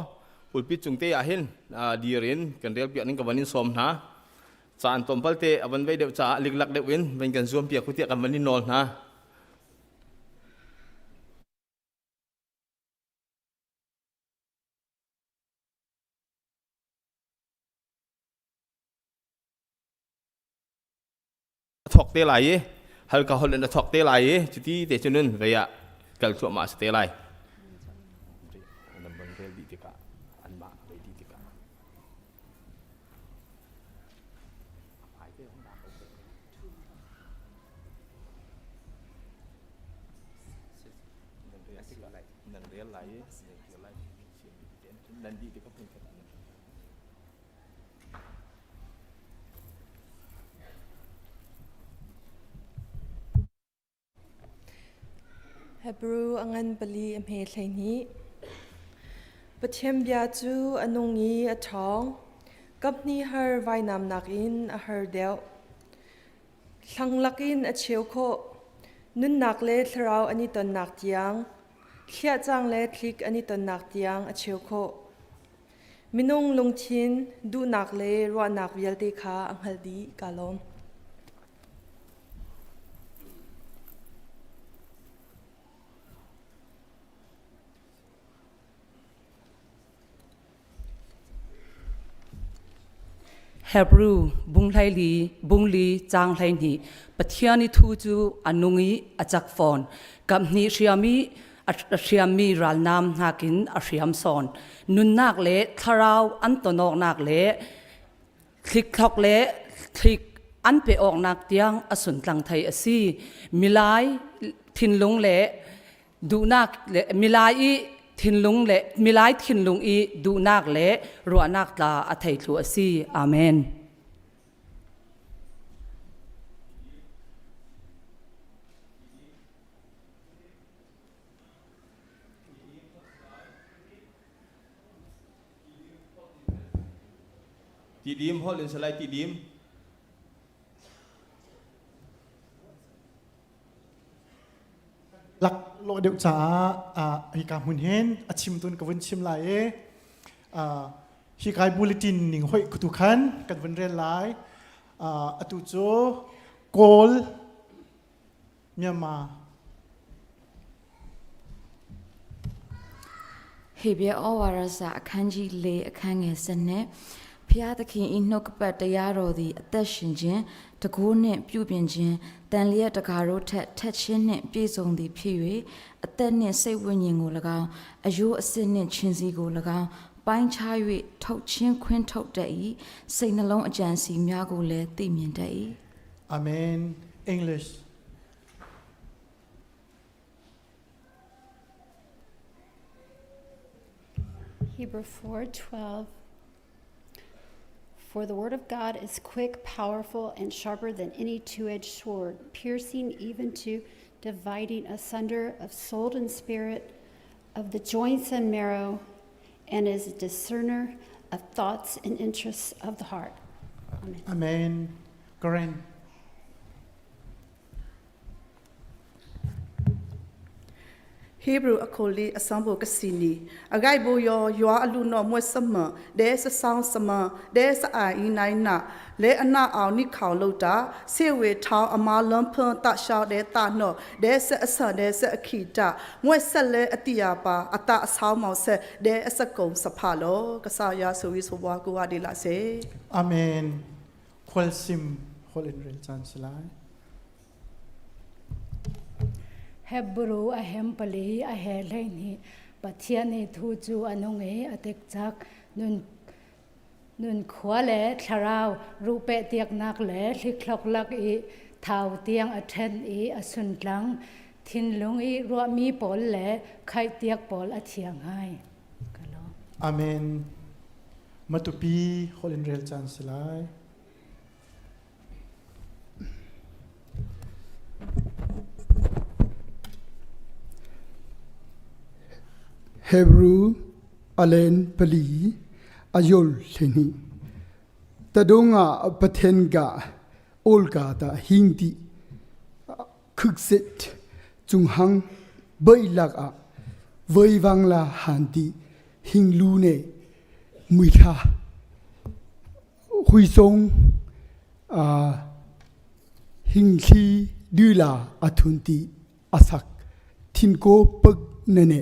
หุ่นปิดจุงเตะเห็นดีเรียนกันเรียลเปียกนี่กับวันนี้สมนะจานตอมพัลเตะวันไว้เดี๋ยวจ่าลิกลักเดี๋ยวเว้นเป็นกันส่วนเปียกคุเตะกันวันนี้นอนนะถกเตะไหลฮัลกาฮอลเลนถกเตะไหลจุดที่เตะจนนั่นไปอ่ะกันชั่วมาสเตะไหลHebru angan bali amhe thlaini pathem bia chu anungi a thong kapni har vainam nakin a har deu thlanglakin a cheu kho nun nak le thrau ani ton nak tiang thlia chang le thlik ani ton nak tiang a cheu kho minung lungthin du nak le ro nak vial te kha anghaldi kalom Hebru bungli chang hlai ni pathiani thu chu anungi achak phone kamni shriami ral nam hakin a shriam son nun nak le tharau an tonok nak le thik thok le thik an pe ok nak tiang asun tlang thai asi milai thinlung le du nak le milai i thinlung le milai thinlung i du nak le ro nak ta a thai thlu asi amenตีดิมฮอลเลนสไลตีดิมหลักโลเดียวจ้าฮิกามุนเฮนอาชิมตุนกับวันชิมไลฮิกายบูเลตินหนิงห้อยกุตุขันกันวันเรียนไลอตุโจโกลเมียมาเฮเบียอวาราสะคันจีเลคันเงสเนဖျားသခင်ဤနှုတ်ကပတ်တရားတော်သည်အသက်ရှင်ခြင်းတကူနှင့်ပြုပြင်ခြင်းတန်လျက်တကားတို့ထက်ချင်းနှင့်ပြည့်စုံသည်ဖြစ်၍အသက်နှင့်စိတ်ဝိညာဉ်ကို၎င်းအယိုးအစစ်နှင့်ခြင်းစီကို၎င်းပိုင်းခြား၍ထုတ်ချင်းခွင်းထုတ်တတ်၏စိတ်နှလုံးအကြံစီများကိုလည်းသိမြင်တတ်၏အာမင် English Hebrew 4:12 For the word of God is quick, powerful, and sharper than any two-edged sword, piercing even to dividing asunder of soul and spirit, of the joints and marrow, and is a discerner of thoughts and interests of the heart. Amen. Amen. Karen. Hebru akoli asambo kasini agai bo yo alu no mo sama de sa sound sama de sa ai nai na le ana aw ni khaw lo ta se we thaw ama lom phon ta shaw de ta no de sa asa de sa akhi ta mo sa le atiya pa ata asaw maw se de asa kong sa pha lo ka sa ya so wi so wa ko wa de la se Amen. Khol sim khol in rel chan salai Hebru ahem pali aheleni pathiani thu chu anunge atek chak nun khwale tharau rupe tiak nak le thliklok lak I thau tiang athen I asun tlang thinlung I ro mi pol le khai tiak pol athiang hai kalo Amen. Matupi khol in rel chan salai Hebru alen pali ayol leni tadonga pathenga olga ta hindi khukset chunghang เบยลักอะเวยวังลาหันตีหิงลูเนมุยทาหุยทรงหิงชีดูลาอัทุนตีอาศักทินโกปักเนเน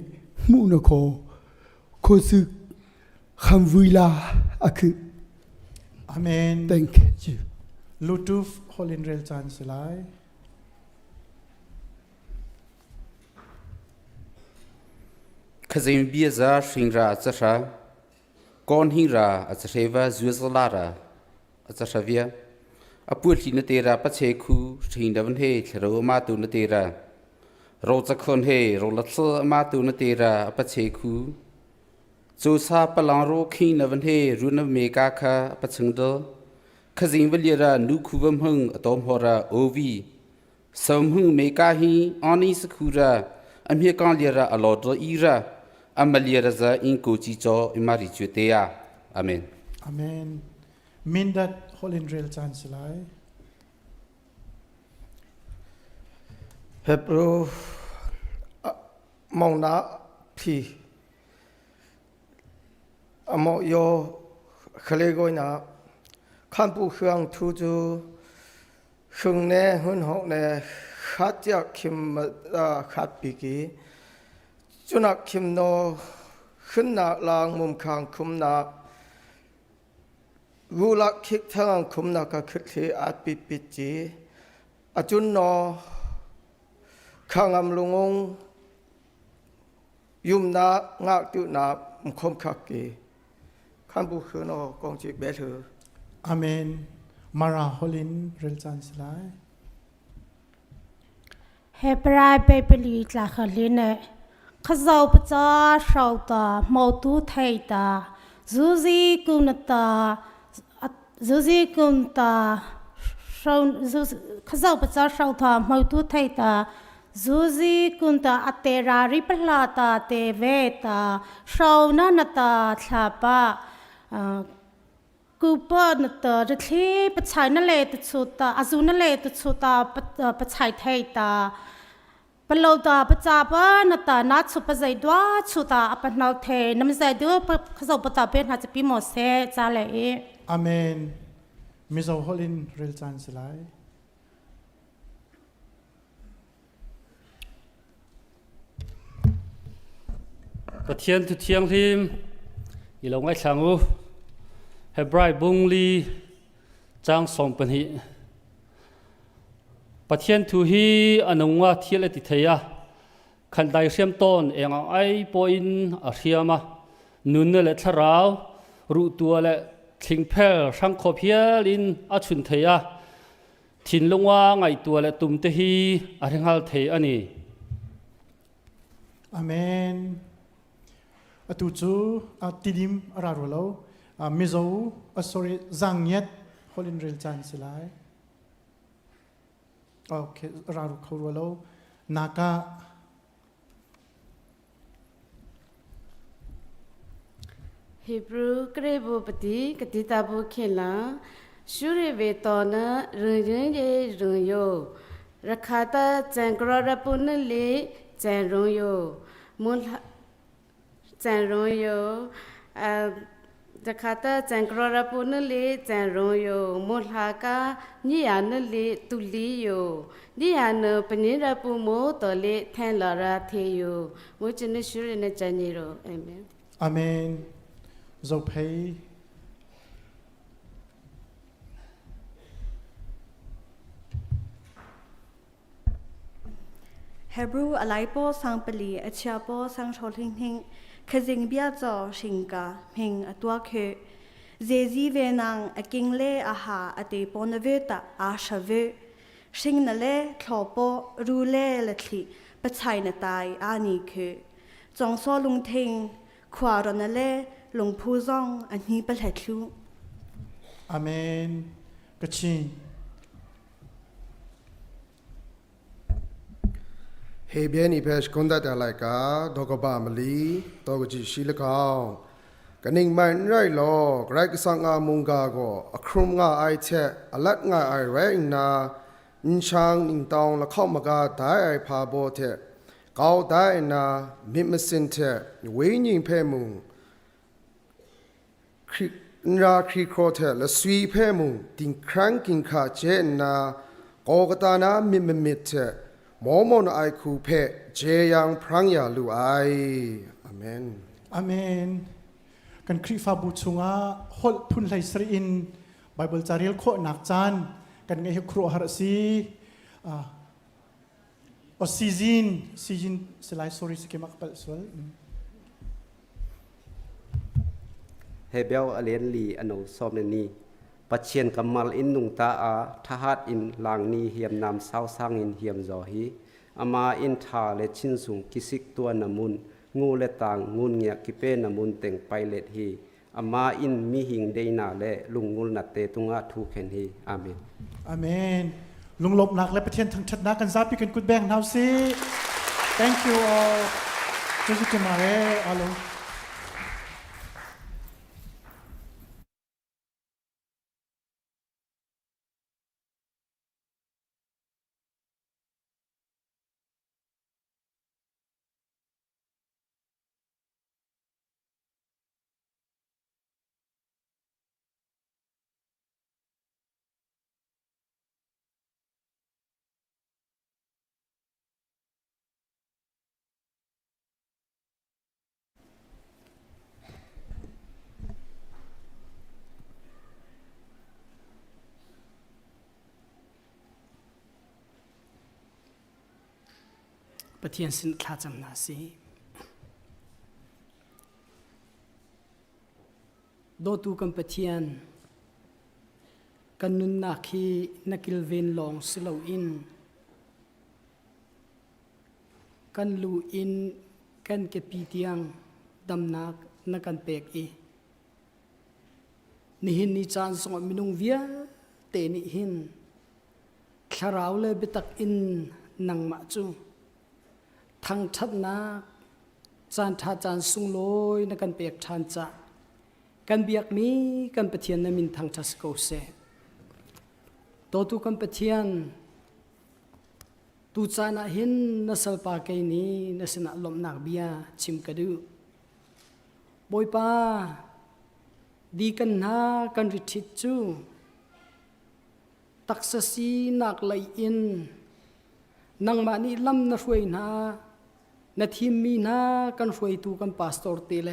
มูนโคโคซึกคำวิลาอะคือ Amen. Thank you. Lutuf Holin Rel Chan Silai. Kazim Biaza Shingra Atsasha Gon Hira Atsasheva Zuzalara Atsashavia Apulti Natera Pacheku Shindavan He Romatu Natera Rozakon He Rolatsa Matu Natera Pacheku Zosa Palaro King of He Runa Megaka Patsungdo Kazim Valera Nukuvam Hung Atom Hora Ovi Some Hung Mekahi Ani Sakura Amhikan Lera Alodra Ira Amaliraza in Kochicho Imari Chutea. Amen. Amen. Mindat Holin Rel Chan Silai. Hebru Mauna P. Amo yo Khalegoina Kampu Hyang Tuju Hungne Hun Hokne Khatya Kim Khat Biki Junak Kim no Hunna Lang Mum Kang Kumna Gulak Kik Tang Kumna Ka Kikli At Bipiji Ajun no Kangam Lungong Yumna Ngak Du Na Mkom Kaki Kambu Huno Gongji Better. Amen. Mara Holin Rel Chan Silai. Hebrai Bebeli Tlachaline Kazaupa Shauta Motu Taita Zuzi Kunata Zuzi Kunta Kazaupa Shauta Motu Taita Zuzi Kunta Atera Ripalata Te Veta Shauna Nata Tlapa Kupa Nata the Clip China Late Suta Azuna Late Suta Pachai Taita Palota Pachapa Nata Not Supazadwa Suta Apanaute Namzadu Kazopata Ben has to be more said Sale. Amen. Mizo Holin Rel Chan Silai. Pathian to Tiang Him Ilongai Changu Hebrai Bungli Chang Sompani Pathian to he Anungwa Tieletitea Kandai Shamton Eng Ai Poin Asiama Nunne Letarao Rutuale King Pel Shankopia in Achuntea Tin Lungwa Ngai Tuale Tumtehi Aringhal Te Ani. Amen. Atuchu Tidim Ararolo Mizo sorry Zangyet Holin Rel Chan Silai. Okay, Raru Korolo Naka Hebru Krebu Pati Katitabu Kila Shuri Vetona Runye Runyo Rakata Jangrora Punali Janroyo Mulha Janroyo Jakata Jangrora Punali Janroyo Mulhaka Nianali Tuliyo Niana Panira Pumo Tole Tanlara Teyo which in the Shuri Janiro. Amen. Amen. Zopay Hebru alaipo sangpali achiapo sang sholing hing khazing bia zo shinga hing atwa khe zezi venang akingle aha ate ponaveta ashave shingnale thopo rule latli pachai na tai ani khe jongso lungthing khwaronale lungphuzong anhi palhatlu. Amen. Kachin Hebiani Pesh Kunda Dalaka, Dogoba Mali, Dogoji Shilakao, Ganing Man Rai Law, Greg Sanga Mungago, a Krumga I Te, a Latnga I Rain Na, Nchang Ning Dong, La Komaga, Dai Pa Bote, ก้าวได้นะมิมสินเทเวยิงเพมุงราครีโครเทและสวีเพมุงติงครั้งกินขาเจนะกอกตานะมิเทหมอมอนไอคูเพเจยังพรังยาลูไออาเมนอาเมนกันคริฟาบุชุงาฮอลพุนไลสรีอินไบเบิลจาริลโคนักจันกันไงครัวฮาร์ซีซีจินสไลส์สอรี่สเกมักเปิลสวลเฮเบลอเลนลีอโนซอมเนนีปัจเจียนกัมมัลอินนุงตาอาทหารอินลางนีเฮียมนามสาวสังอินเฮียมจอฮีอามาอินทาเลชินสุงกิสิกตัวนามุนงูเลตางงูเงียกิเปนามุนเต็งไปเลดฮีอามาอินมีหิงเดนาเลลุงงูนัดเตตุงะทูเคนฮีอาเมนอาเมนลุงลบนักและประเทศทั้งชัดนักกันซาพิกันกุดแบงนาวซี thank you all เจ้าจะมาเร่อาลงประเทียนสินค้าจำนาสีโดตูกันประเทียนกันนุนนาคีนักิลเวนลองสโลอินกันลูอินกันเก็บปีเตียงดำนักนักันเปกอีนี่หินนิจานสงมินุงเวียเตนิหินคาราวเลยเบตักอินนังมาจูทั้งทัดนักจานทาจานสุงลอยนักันเปียกทานจะกันเบียกมีกันปะเทียนนมินทางทัสโกเซตัวตุกันปะเทียนตูจานะหินนัสลปาเกนีนัสนะลมนักเบียชิมกระดูบอยป้าดีกันนากันริทิจูตักษสีนักไหลอินนังมานีลำนัรวยนานาทีมีนากันรวยตูกันพาสตอร์เตเล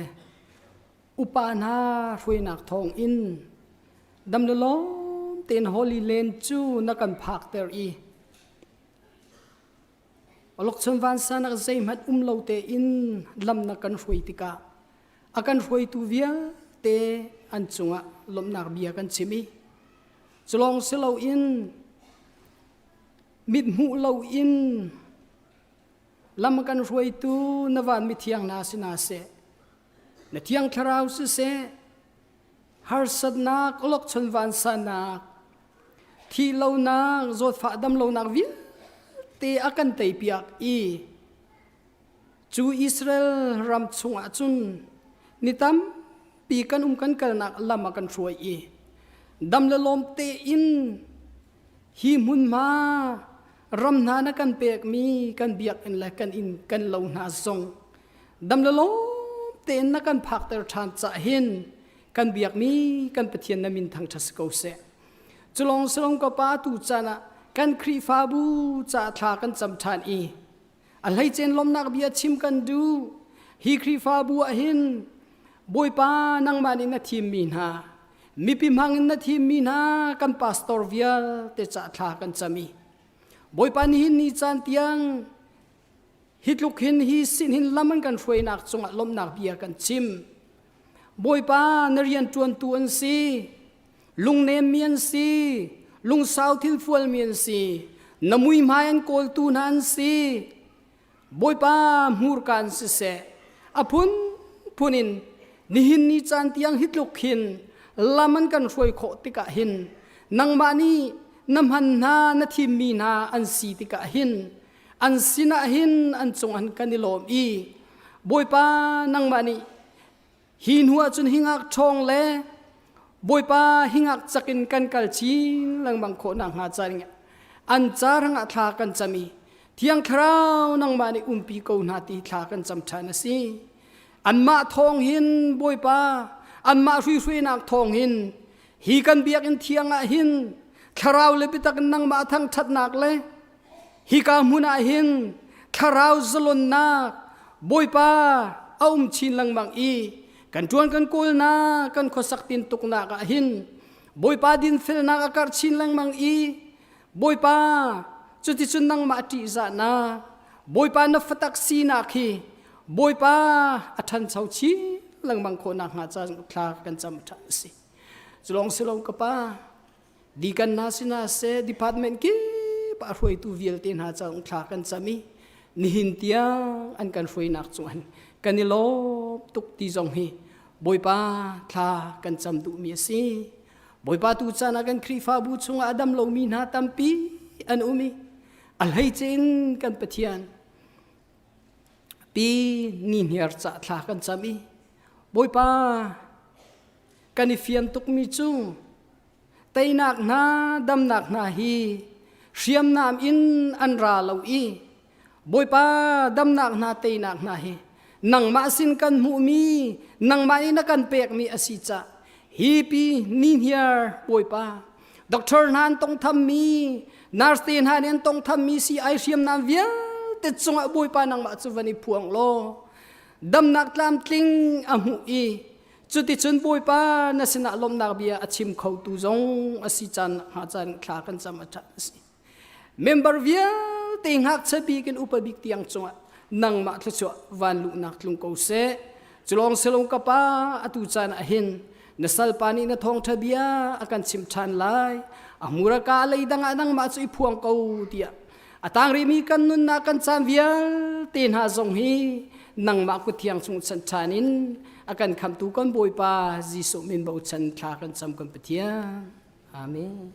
อุปานารวยนักทองอินดำเดลมเต็นฮอลลีเลนจูนักกันพักเตอรีอลกชนวันสานักใจมัดเลาเตอินลำนักกันรวยติกาอากันรวยตูเวียเตอันจุงะลมนักเบียกันชิมีจลองเสลาอินมิดหูเลาอินลำกันรวยตูนวันมิเทียงนาสินาเสนเทียงคราวสิเสฮาร์สัดนักลกชนวันสานักที่เลานักจดฝาดำเลานักวิเตอากันเตยเปียกอีจูอิสราเอลรำชงอาจุนนิตัมปีกันกันกันนักลำกันรวยอีดำเลลมเตอินฮีมุนมารำนานักันเปียกมีกันเบียกอินและกันอินกันเลานาซงดำเลลมเตนนักันพักเตอร์ทานจะเห็นกันเบียกมีกันปะเทียนนามินทางทัสโกเซจุลองสลงกป้าตูจานะกันครีฟาบูจะทากันจำทานอีอะไรเจนลมนักเบียชิมกันดูฮีครีฟาบูอหินบอยป้านังมานินาทีมีนามีพิมังนาทีมีนากันพาสตอร์เวียเตจะทากันจามีบอยป้านี่หินนี่จานเตียงฮิตลุกหินฮีสินหินลำมันกันรวยนักจงลมนักเบียกันชิมบอยป้านเรียนจวนตัวอันซีลุงเนมเมียนซีลุงสาวทิลฟัวเมียนซีนมุยมายันโกลตูนันซีบอยป้ามูรกันสิเสอพุนพุนินนี่หินนี่จานเตียงฮิตลุกหินลามันกันรวยโคติกะหินนังมานีน้ำหันนานาทีมีนาอันสีติกะหินอันสินะหินอันจงอันกันนิลมอีบอยป้านังมานีหินหัวจนหิงักทองเล่บอยป้าหิงักจักินกันกัลชีลังบังโคนางหาจาริงอันจารังอัฐากันจะมีท thiang thrau nang mani umpi ko na ti thla kan cham thana si an ma thong hin boi pa an ma hui hui nak thong hin hi kan biak in thianga hin thrau le bitak nang ma thang that nak le hi ka muna hin thrau zalon nak boi pa aum chin lang mang i kan tuan kan kul na kan khosak tin tuk na ka hin boi pa din fel na ka kar chin lang mang i boi pa chuti chun nang ma ti za na boi pa na fatak si na khi boi pa athan chau chi lang mang kho na nga cha thla kan cham tha si chulong silong ka pa di kan na sina se department ki pa roi tu vial tin ha cha thla kan chami ni hin tia an kan roi nak chuan kanilo tuk ti jong hi boi pa thla kan cham du mi si boi pa tu cha na kan khri fa bu chunga adam lo mi na tampi an umi alhai chen kan pathian pi nin her cha thla kan chami boi pa kan fian tuk mi chu tainak na dam nak na hi riam nam in an ra lo i boi pa dam nak na tainak na hi nang ma sin kan mu mi nang ma ina kan pek mi asicha hi pi nin her boi pa doctor nan tong tham mi nurse tin han en tong tham mi si ai riam nam via te chunga boi pa nang ma chu vani phuang lo dam nak tlam tling amu i chuti chun boi pa na sina lom nak bia achim khau tu zong asi chan ha chan thla kan cham atha si member via te ngak chabi kin upabik tiang chunga nang ma thlu van lu nak tlung ko se chulong selong ka pa atu chan a hin na salpani na Thawngṭha bia akan chim than lai amura ka lei danga nang ma chui phuang ko tia atang ri mi kan nun na kan cham vial tin ha zong hi nang ma ku thiang chung chan thanin akan kham tu kon boi pa jisu min bo chan thla kan cham kan pathia amen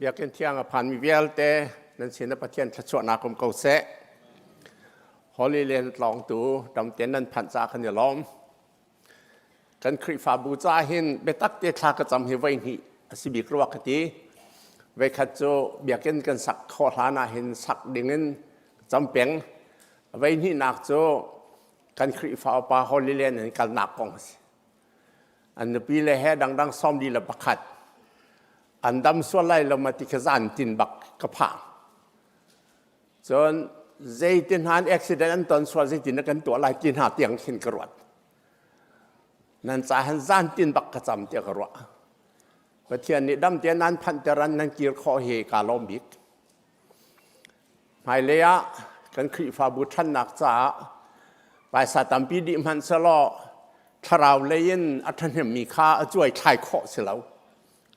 เบียกันเที่ยงผ่านมีเวลเตนั่นสินประเทศทัชวนาคมเกาเสฮอลลีเลนลองตูดำเต็นนั้นผ่านจากขันยล้อมกันคริฟาบูจาหินเบตักเตคลากระจำเฮวัยนี่สิบิกรัวกติเวคัจโจเบียกันกันสักข้อหานาหินสักดิ่งนจำเป็นไว้นี่นักโจกันคริฟาปาฮอลลีเลนเห็นกันนักกองอันนี้ปีเลห์ดังๆซ้อมดีละประคัดอันดำส่วนไรเรามาติดขจานตินบักกระพังจนใจตินหานอุบิเหตุตอนส่วนใจตินนักกันตัวลายตินหาเตียงหินกระวดนั่นจะหันจานตินบักกระจำเตียงกระวดประเทศนี้ดำเตียนนั้นพันเตรันนันกีร์ข้อเหกาลอมบิกหายเลยะกันขีฟาบุทันนักจ่าไปสาตัมปีดิมันสลอทราวเลยนอัฐเนมีค่าช่วยคลายข้อเสียแล้ว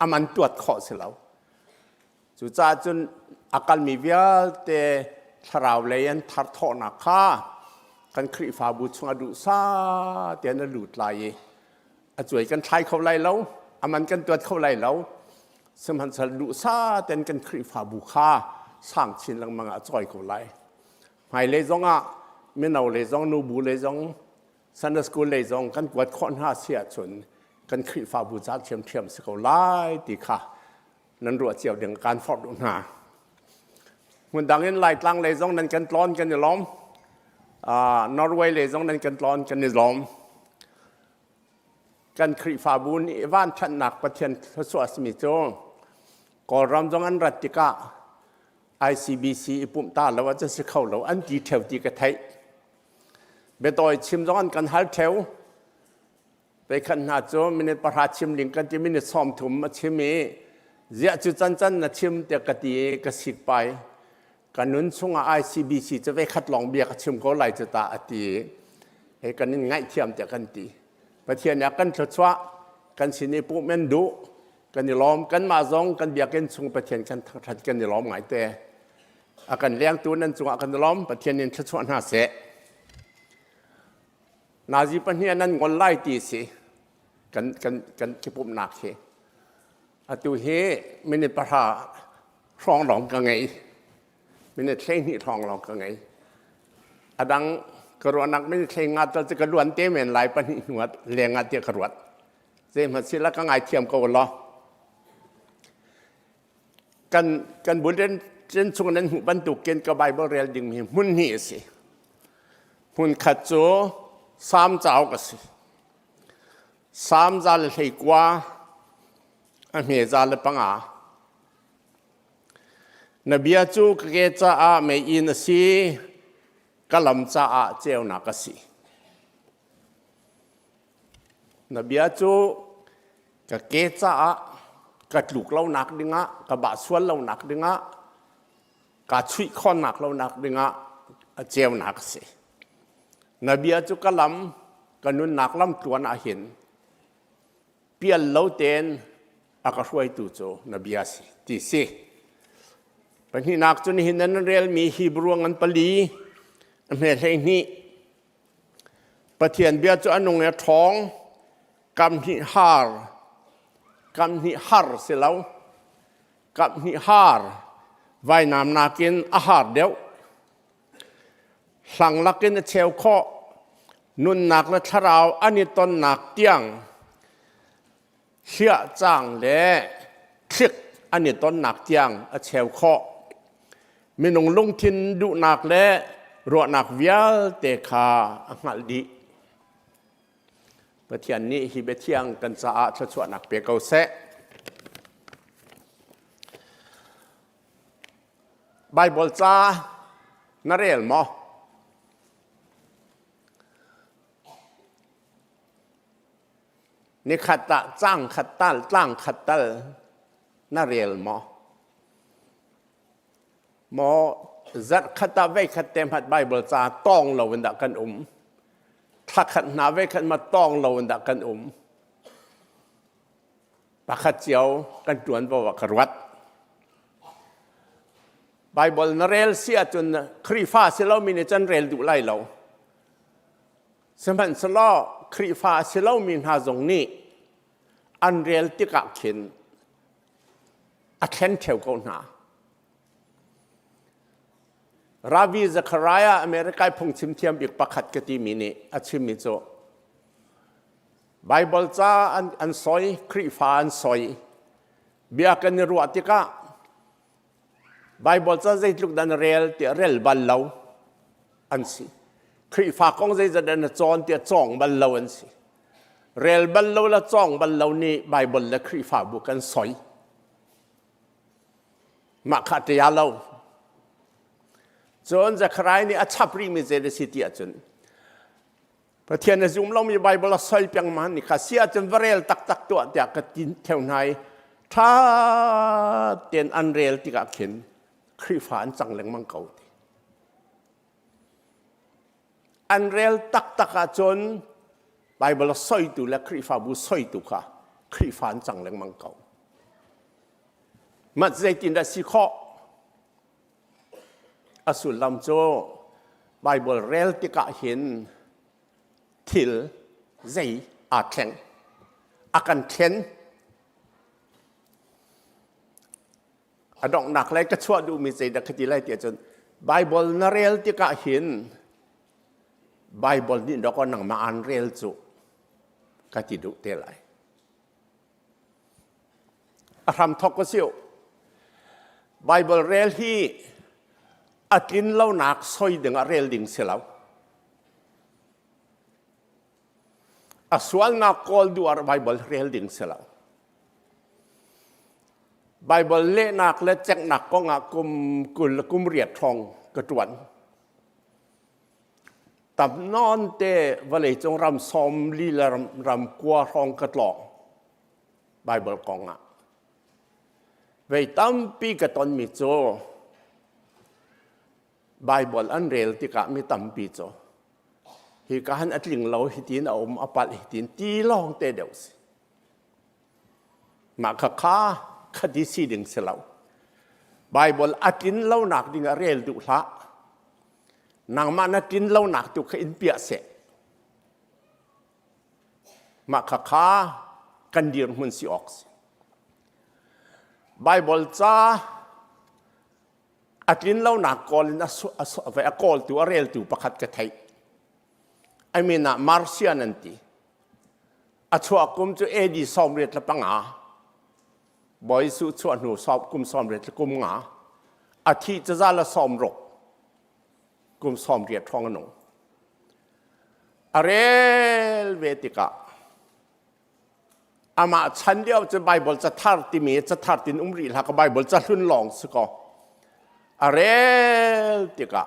อามันตรวจข้อเสียแล้วจุดจ้าจนอาการมีเวียเตทราวเลยนทัดทอนักค่ากันคริฟาบุชงอดุซาเตียนหลุดไหลช่วยกันคลายเข้าไหลแล้วอามันกันตรวจเข้าไหลแล้วสมันสลุซาเตียนกันคริฟาบุค่าสร้างชิ้นลังมังจ่อยเข้าไหลหายเลยจงไม่เอาเลยจงนูบูเลยจงสันสกุลเลยจงกันกวดคนหาเสียชนกันคริฟาบูจักเทียมเทียมสกุลไล่ตีค่ะนั้นรัวเจียวเดียงการฟอดดุนามันดังนั้นไล่ตั้งเลยจงนั้นกันร้อนกันในล้อมนอร์เวย์เลยจงนั้นกันร้อนกันในล้อมกันคริฟาบูนี่ว่านชันหนักประเทศทศวรรษมิโจก่อรำจงอันรัติกาICBC ปุ่มตาแล้วว่าจะสิเข้าแล้วอันดีเทลดีกระไทยเบตอยชิมร้อนกันฮัลเทลไปขันหาโจมินิประหารชิมลิงกันที่มินิซ้อมถุมมาชิมเสียจุดจันนะชิมเตกตีกสิกไปกันนุนส่งICBC จะไปคัดลองเบียกชิมเขาไหลจะตาอตีให้กันนี่ง่ายเทียมเตกันตีประเทศนี้กันชัวกันสินีปุ่มเมนดูกันนี่ล้อมกันมาซองกันเบียกันส่งประเทศกันทัดกันนี่ล้อมง่ายแต่อาการเลี้ยงตัวนั้นส่งอาการล้อมประเทศนี้ชัวหน้าเสะ นาจีปัญญานั้นงอนไล่ตีสิกันคิดปุ่มหนักเฮอตุเฮไม่ได้ประหาทองหลงกันไงไม่ได้เท่งที่ทองหลงกันไงอดังกระวนักไม่ได้เท่งงัดจะกระดวนเต้เหม็นไหลปัญญาแรงงัดเตี้ยกระดวนเจมันสิละก็ไงเทียมกันล้อกันบุญเด่นช่วงนั้นหูบรรทุกเกณฑ์กับไบเบิลเรียลดึงมีมุ่นนี่สิมุ่นขัดโจ3 เจ้าก็สิ3 เจ้าเลยกว่าอันเมียเจ้าเลยปังอานบีอาจูกเกจ้าไม่อินสิกลัมจ้าเจ้านักสินบีอาจูกเกจ้ากัดลูกเราหนักดึงะกับบาสวนเราหนักดึงะกัดชุยข้อหนักเราหนักดึงะเจ้าหนักสินบีอาจุกลัมกันนุนหนักลำตัวน่าเห็นเปลี่ยนเราเต้นอากาศช่วยตัวโจนบีอาสิที่สิเป็นที่นักจนเห็นนั้นเรียลมีฮีบรูงันปลีอเมริกานี้ประเทศเบียจุอันนงเนี่ยท้องกำหิฮาร์เสียแล้วกำหิฮาร์ไว้น้ำนากินอาหารเดียวหลังลักกินเชลข้อนุนหนักและทราวอันนี้ต้นหนักเตียงเชี่ยจางและคลิกอันนี้ต้นหนักเตียงเชลข้อมีนงลงทินดุหนักและรัวหนักวิลเตคาหัลดีประเทศนี้ฮิเบเทียงกันสะอาดชวนักเปียกเอาเสะไบเบิลจ้านาเรลมอนี่ขัดตะจ้างขัดตัลจ้างขัดตัลนาเรลมอจัดขัดตะไว้ขัดเต็มหัดไบเบิลจ้าต้องเราวันดักกันถ้าขัดนาไว้ขัดมาต้องเราวันดักกันปะขัดเจียวกันจวนบอกว่ากระวัดไบเบิลนาเรลเสียจนครีฟ้าเสลามีในจันเรลดุไลเราสมัยสลอครีฟ้าเสลามีหาจงนี้อันเรลติกะเข็นอัดเข็นเทวกันหาราวีซัครายาอเมริกาพงชิมเทียมอีกประคัดกติมินีอาชิมิโจไบเบิลจ้าอันซอยครีฟ้าอันซอยเบียกันรัวติกะไบเบิลจะใจลุกดันเรลเตียเรลบัลลาวอันสิครีฟ้าของใจจะดันจอนเตียจ่องบัลลาวอันสิเรลบัลลาวและจ่องบัลลาวนี่ไบเบิลและครีฟ้าบุกันสอยมาขัดยาลาวจนจะใครนี่อัจฉริมิเจเดสิติอาจนประเทศในจุ่มเรามีไบเบิลสอยเพียงมันนี่ข้าเสียจนเรลตักตัวเดียกัดกินเท่าไหนถ้าเตียนอันเรลที่กักเข็นครีฟ้าจังแรงมังเก่าอันเรลตักจนไบเบิลสอยตัวและครีฟ้าบุสอยตัวค่ะครีฟ้าจังแรงมังเก่ามัดใจตินได้สิข้ออสุลำโจไบเบิลเรลที่กักเห็นทิลใจอาแข็งอาการเข็นอดองหนักเลยก็ชั่วดูมีใจดักที่ไล่เตียจนไบเบิลนาเรลที่กะเห็นไบเบิลนี่ดอกก็หนังมาอ่านเรลจุกะติดุเตลัยอารมทอกก็เสียวไบเบิลเรลที่อากินเล่าหนักซอยดึงเรลดิ่งเสียแล้วส่วนนักกอลดูไบเบิลเรลดิ่งเสียแล้วไบเบิลเล่นักและแจกหนักก็งากุมเรียดทองกระตวนตับนอนเตวเลยจงรำซอมลีละรำกัวทองกระตลอกไบเบิลกองอ่ะเวตัมปีกระตอนมิโจไบเบิลอันเรลที่กะมีตัมปีโจฮิการอัดลิงเราฮิตินเอาอปัดฮิตินตีลองเตเดียวสิมาข้าคดีสีดิ่งเสลาไบเบิลอัดลินเล่าหนักดิ่งเรลดุละนางมานัดลินเล่าหนักตุกอินเปียเส มาข้ากันดีร์มุนสิออกไบเบิลจ้าอัดลินเล่าหนักกอลนะเวกอลตัวเรลตัวประคัดกระไทยไอมีน่ะมาร์เซียนันตีอัชวากุมจะเอดีสอมเรียดละปังอาบอยสุชวนหนูสอบกุมสอมเรียดละกุมงาอาทิจะซาละสอมรกกุมสอมเรียดท้องหนูเรลเวติกาอามาฉันเดียวจะไบเบิลจะทาร์ติมีจะทาร์ตินอุมรีแล้วก็ไบเบิลจะลุ่นหลงสกอเรลติกา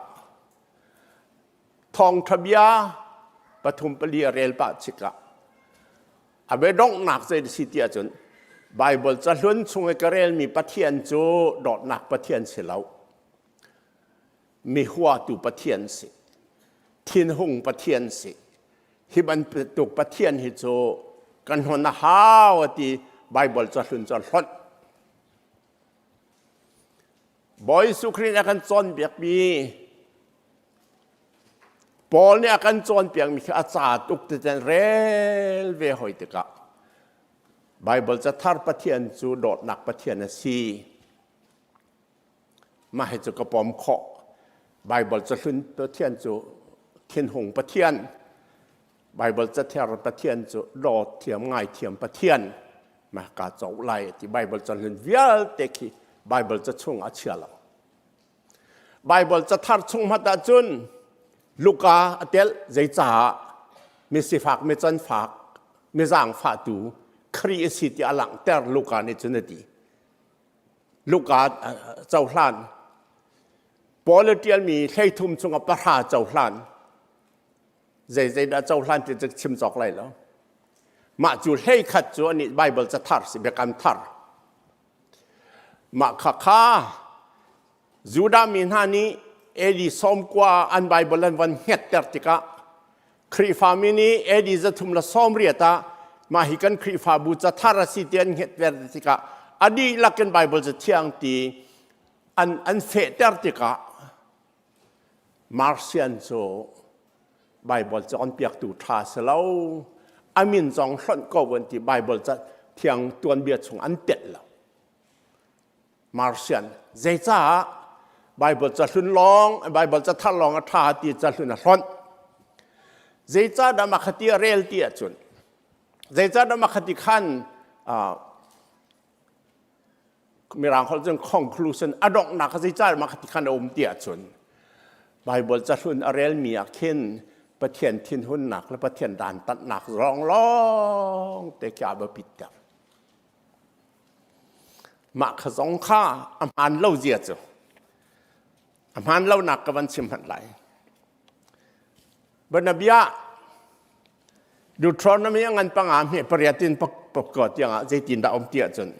ทองทบียปฐุมปลีเรลปาชิกาอาเบดงหนักใจสิที่จนไบเบิลจะล้วนชงเอกเรลมีปะเทียนโจดอดหนักปะเทียนเสลามีหัวตูปะเทียนสิทินหงปะเทียนสิฮิบันตุกปะเทียนฮิโจกันหัวหน้าหาวที่ไบเบิลจะล้วนจะล้วนบอยสุครีนกันจอนเบียกมีปอลเนี่ยกันจอนเปียงมีอาจารย์ตุกติเรลเวหอยติกะไบเบิลจะทาร์ปะเทียนจูโดดหนักปะเทียนสีมาให้จุกระปอมเคาะไบเบิลจะขึ้นปะเทียนจูเทียนหงปะเทียนไบเบิลจะเทียร์ปะเทียนจูโดดเทียมง่ายเทียมปะเทียนมากาเจ้าไล่ที่ไบเบิลจะขึ้นเวียลเตกิไบเบิลจะช่วงอาเชียเราไบเบิลจะทาร์ช่วงมาตาจุนลูกาเตลใจจ่ามีสิฝากมีจันฝากมีจางฝาตูครีสิติอลังเตอร์ลูกาในจุนดีลูกาเจ้าหลานปอลเตียลมีใช้ทุ่มชงอปะราเจ้าหลานใจได้เจ้าหลานจะชิมจอกไรแล้วมาจูให้ขัดจูอันนี้ไบเบิลจะทาร์สิเบกันทาร์มาข้าจูดามินฮานีเอดีสมกว่าอันไบเบิลวันเฮตเตอร์ติกะครีฟามินีเอดีจะทุ่มละสมเรียตามาฮิกันครีฟาบูจะทาร์สิเตียนเฮตเตอร์ติกะอดีลักกันไบเบิลจะเที่ยงตีอันเฟเตอร์ติกะมาร์เซียนโซไบเบิลจะอันเปียกตูทาสเลาอามินจองหล่นก็วันที่ไบเบิลจะเที่ยงตัวเบียดส่งอันเต็ดแล้วมาร์เซียนเจจ้าไบเบิลจะลุ่นลองไบเบิลจะทัดลองท่าตีจะลุ่นร้อนเจจ้าดามาคติเรลตีจุนเจจ้าดามาคติขันมีรางเขาจึง conclusion อดอกนักเจจ้าดามาคติขันอมตีจุนไบเบิลจะลุ่นเรลมีอาเคนประเทียนทินหุ่นหนักและประเทียนด่านตัดหนักร้องแต่แกบปิดจับมาขจงข้าอาหารเล่าเจียจูอาหารเล่าหนักกับวันชิมหันไหลบรรณบิยะดูทรอนนั้นยังงันปังอาเมปริยตินปกติยังใจตินดาอมเตียจน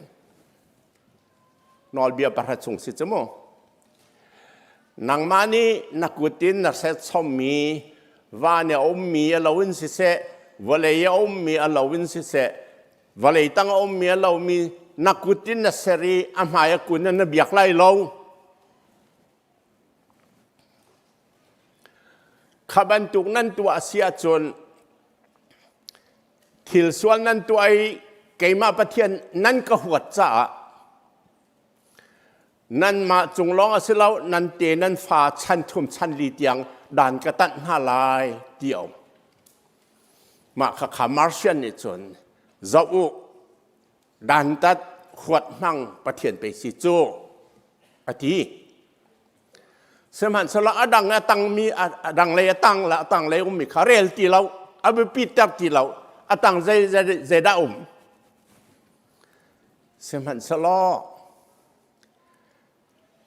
นอลเบียประหัตสงสิจโมนางมานีนักกุตินนักเซตสมมีวานเนี่ยอมมีอลาวินสิเสวะเลยอมมีอลาวินสิเสวะเลยตั้งอมมีอลามีนักกุตินนักเสรีอามายกุนนันเบียกไล่ลงขบันตุกนั้นตัวเสียจนทิลส่วนนั้นตัวไอ้เกมาประเทียนนั้นก็หัวจ่านั่นมาจงร้องอาศัยเรานั่นเตนั่นฟ้าชันทุ่มชันลีเตียงด่านกระตันหาลายเดียวมาขามาร์เชียนนี่จนเจ้าอุด่านตัดขวดนั่งประเทียนไปสิโจอดีสมัยสละดังตังมีดังเลยตังละตังเลยมีคาเรลตีเราเอาไปปิดตับตีเราตังเจดาสมัยสละ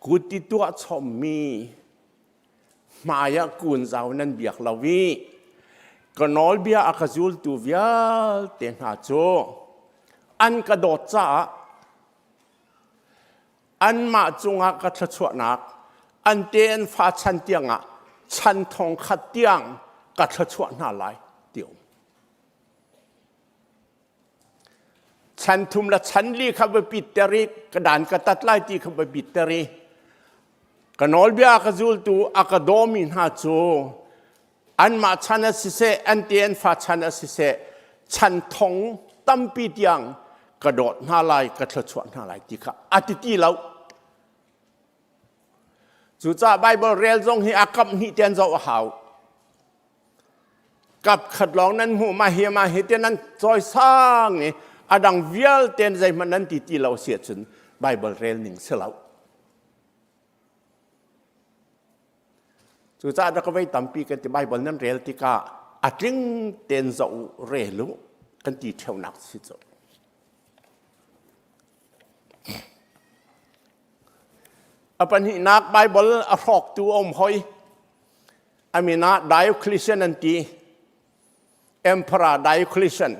กุติตัวชมมีมายากุนเจ้านั้นเบียกเราวีก็นอลเบียอากาจูลตูเวียเตนหาโจอันกระโดดจ้าอันมาจงอากาศชวนักอันเตียนฟ้าชันเตียงชันทองขัดเตียงกัดชวน่าไหลเดียวชันทุมละชันลีขับไปปิดเตรีกระดานกระตัดไล่ตีขับไปปิดเตรีกนอลเบียกระจูลตูอากาโดมินหาโจอันมาชันสิเซอันเตียนฟ้าชันสิเซ ฉันทงตั้มปีเตียงกระโดดหน้าลายกระเทชวนหน้าลายที่ข้าอาทิตย์แล้วจู่จ้าไบเบิลเรียลทรงให้อากับหิเตียนเจ้าหาวกับขัดลองนั้นหัวมาเฮียมาเฮียเตียนนั้นจอยสร้างนี่อดังเวียลเตียนใจมันนั้นที่เราเสียจนไบเบิลเรียลหนึ่งเสลาจู่จ้าเราก็ไปตั้มปีกันที่ไบเบิลนั้นเรียลที่ก้าอาจริงเตียนเจ้าเรียลกันที่เท่านักสิเจ้าอปันหินักไบเบิลอรอกตัวอมหอยอามินาไดโอคลิเชียนนันทีเอ็มพระไดโอคลิเชียน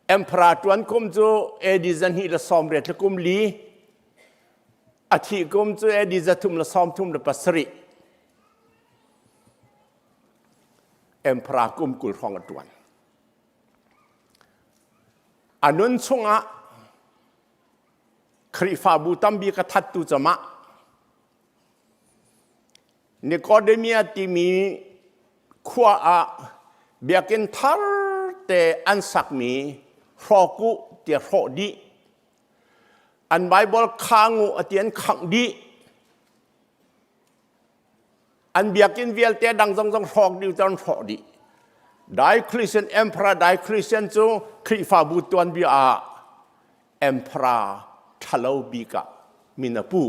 เอ็มพระตวนกุมจูเอดิซันฮีละซอมเรตกุมลีอาทิกุมจูเอดิซัตุมละซอมทุมละปัสริเอ็มพระกุมกุลรองตวนอนุนชงะคริฟาบูตัมบีกทัดตุจมะนิโคเดเมียที่มีขวาเบียกินทาร์เตอันสักมีรอกุเตียรอดีอันไบเบิลข้างูเตียนขังดีอันเบียกินเวียลเตดังจงรอกดิวจงรอดีได้คริสเตียนเอ็มพระได้คริสเตียนจูคริฟาบูตัวนบีอาเอ็มพระทะเลาบีกะมินาปู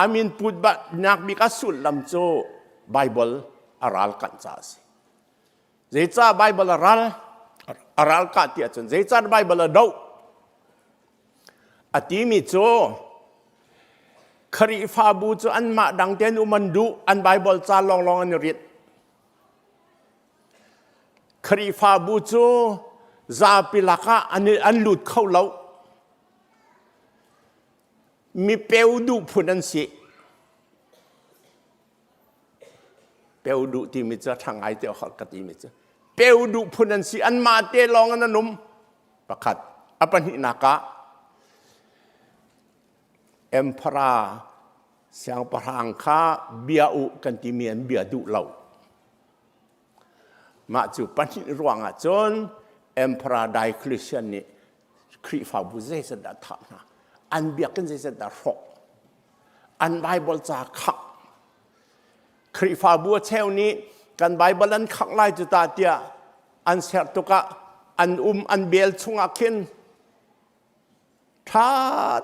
อามินพูดบัดนักบิกาสุลลำโจไบเบิลอารัลกันจ้าสิเจจ้าไบเบิลอารัลกันเตียจนเจจ้าไบเบิลอาดูอติมิโจคริฟาบูโจอันมาดังเตียนอุมันดูอันไบเบิลจ้าลองอันริดคริฟาบูโจซาปิลากะอันหลุดเข้าเล้ามีเปลวดุพุนันสิเปลวดุที่มิจะทางไอเดียวเขากติมิจะเปลวดุพุนันสิอันมาเตลองอันนุ่มประคัดอปันหินากะเอ็มพระเสียงพระอังคาเบียอุกันติเมียนเบียดุเหล่ามาจูปันหินรวงอ่ะจนเอ็มพระไดคริสเตียนนี่คริฟาบุเซสดัตถานะอันเบียกันเสด็จรอกอันไบเบิลจะขักคริฟาบัวเชลนี้กันไบเบิลนั้นขักไล่จุดตาเตียอันเสียตุกะอันอันเบลชงอาคินถ้า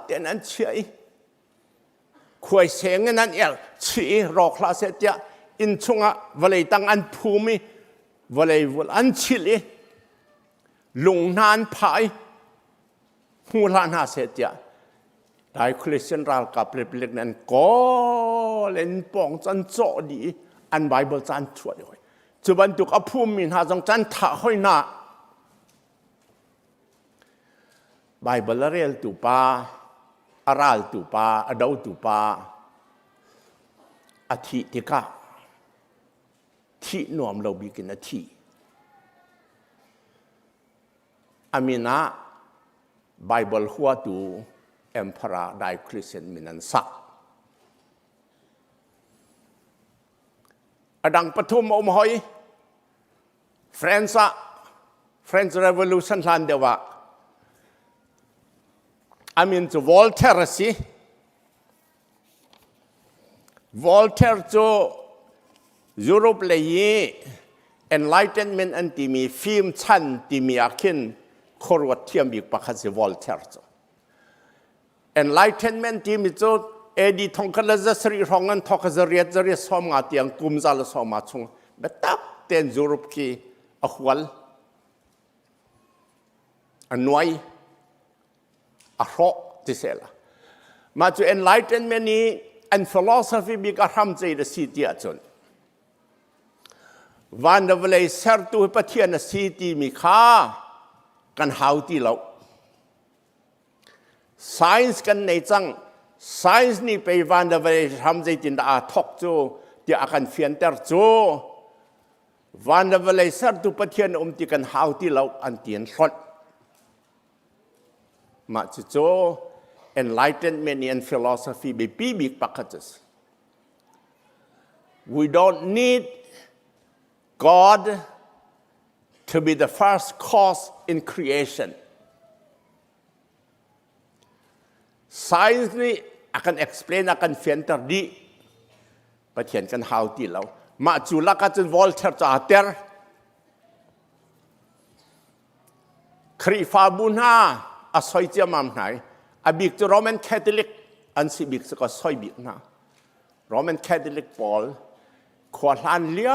เตียนอันเฉยขวยเสียงนั้นเอลชีรอกลาเสตียอินชงอาเวลัยตั้งอันภูมิเวลัยอันชิลีลงนานพายหูลานหาเสตียได้คริสเตียนรัลกับเล็กๆนั้นก็เล่นปองจันโจดีอันไบเบิลจันช่วยด้วยจุบันตุกอภูมิหาจังจันท่าห้อยหน้าไบเบิลเรียลตุปาอารัลตุปาอดาวตุปาอธิติกาที่นวมเราบิกินอธิอามินะไบเบิลหัวตูเอ็มพระได้คริสเตียนมินันสักอดังปฐุมอมหอยเฟรนซ์เรวิลูชันลันเดวะอามินจูวอลเทอร์สิวอลเทอร์จูยุโรปเลยenlightenment อันที่มีฟิล์มชันที่มีอาคินคอร์วัตเทียมบิกปะคัสวอลเทอร์จูenlightenment ที่มีจุดเอดีทองคันละจะสรีรองนั้นทอกจะเรียดสอมงาเตียงกุมซาลสอมมาชงเบตักเต็นยุโรปกีอขวัลอันนวยอรอกที่เสละมาจุ enlightenment นี้อัน philosophy บิกอารมณ์ใจ的สิทธิจนวันเดวเลยเสร์ตุปะเทียนสิทธิมีค่ากันหาวที่เรา science กันในจัง science นี่ไปวันเดวเลยทำใจจินตาทอกโจที่อาการเฟียนเตอร์โจวันเดวเลยเสร์ตุปะเทียนที่กันหาวที่เราอันเตียนสดมาจุโจ enlightenment and philosophy ไปปีบิกปักขัด we don't need God to be the first cause in creation. Science ni akan explain akan fienter di pathian kan how ti lo ma chula ka chun voltaire cha ter khri fa buna a soi chia mam nai a big to Roman Catholic an si big so ko soi big na Roman Catholic Paul ขวดล้านเลี้ย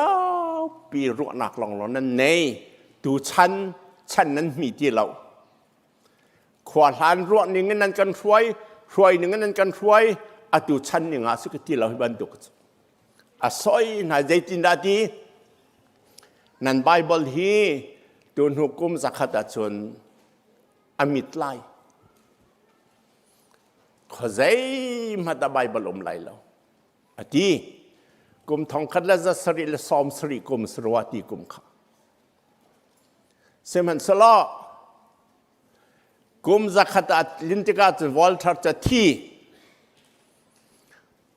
วปีรุ่นักลองหลอนนั้นในดูชั้นนั้นมีที่เราขวดล้านรุ่นหนึ่งนั้นกันช่วยหนึ่งนั้นกันช่วยอาดูชั้นหนึ่งอาสุกที่เราให้บรรดุอาซอยน่าใจตินดาดีนั่นไบเบิลฮีตูนหุกุมสักขัดชนอามิตไลขอใจมาตาไบเบิลอมไลแล้วอาทีกุมทองคัดและจะสริและซอมสริกุมสรวติกุมข้าเสมันสละกุมจะขัดลินติกาจะวอลทาร์จะที่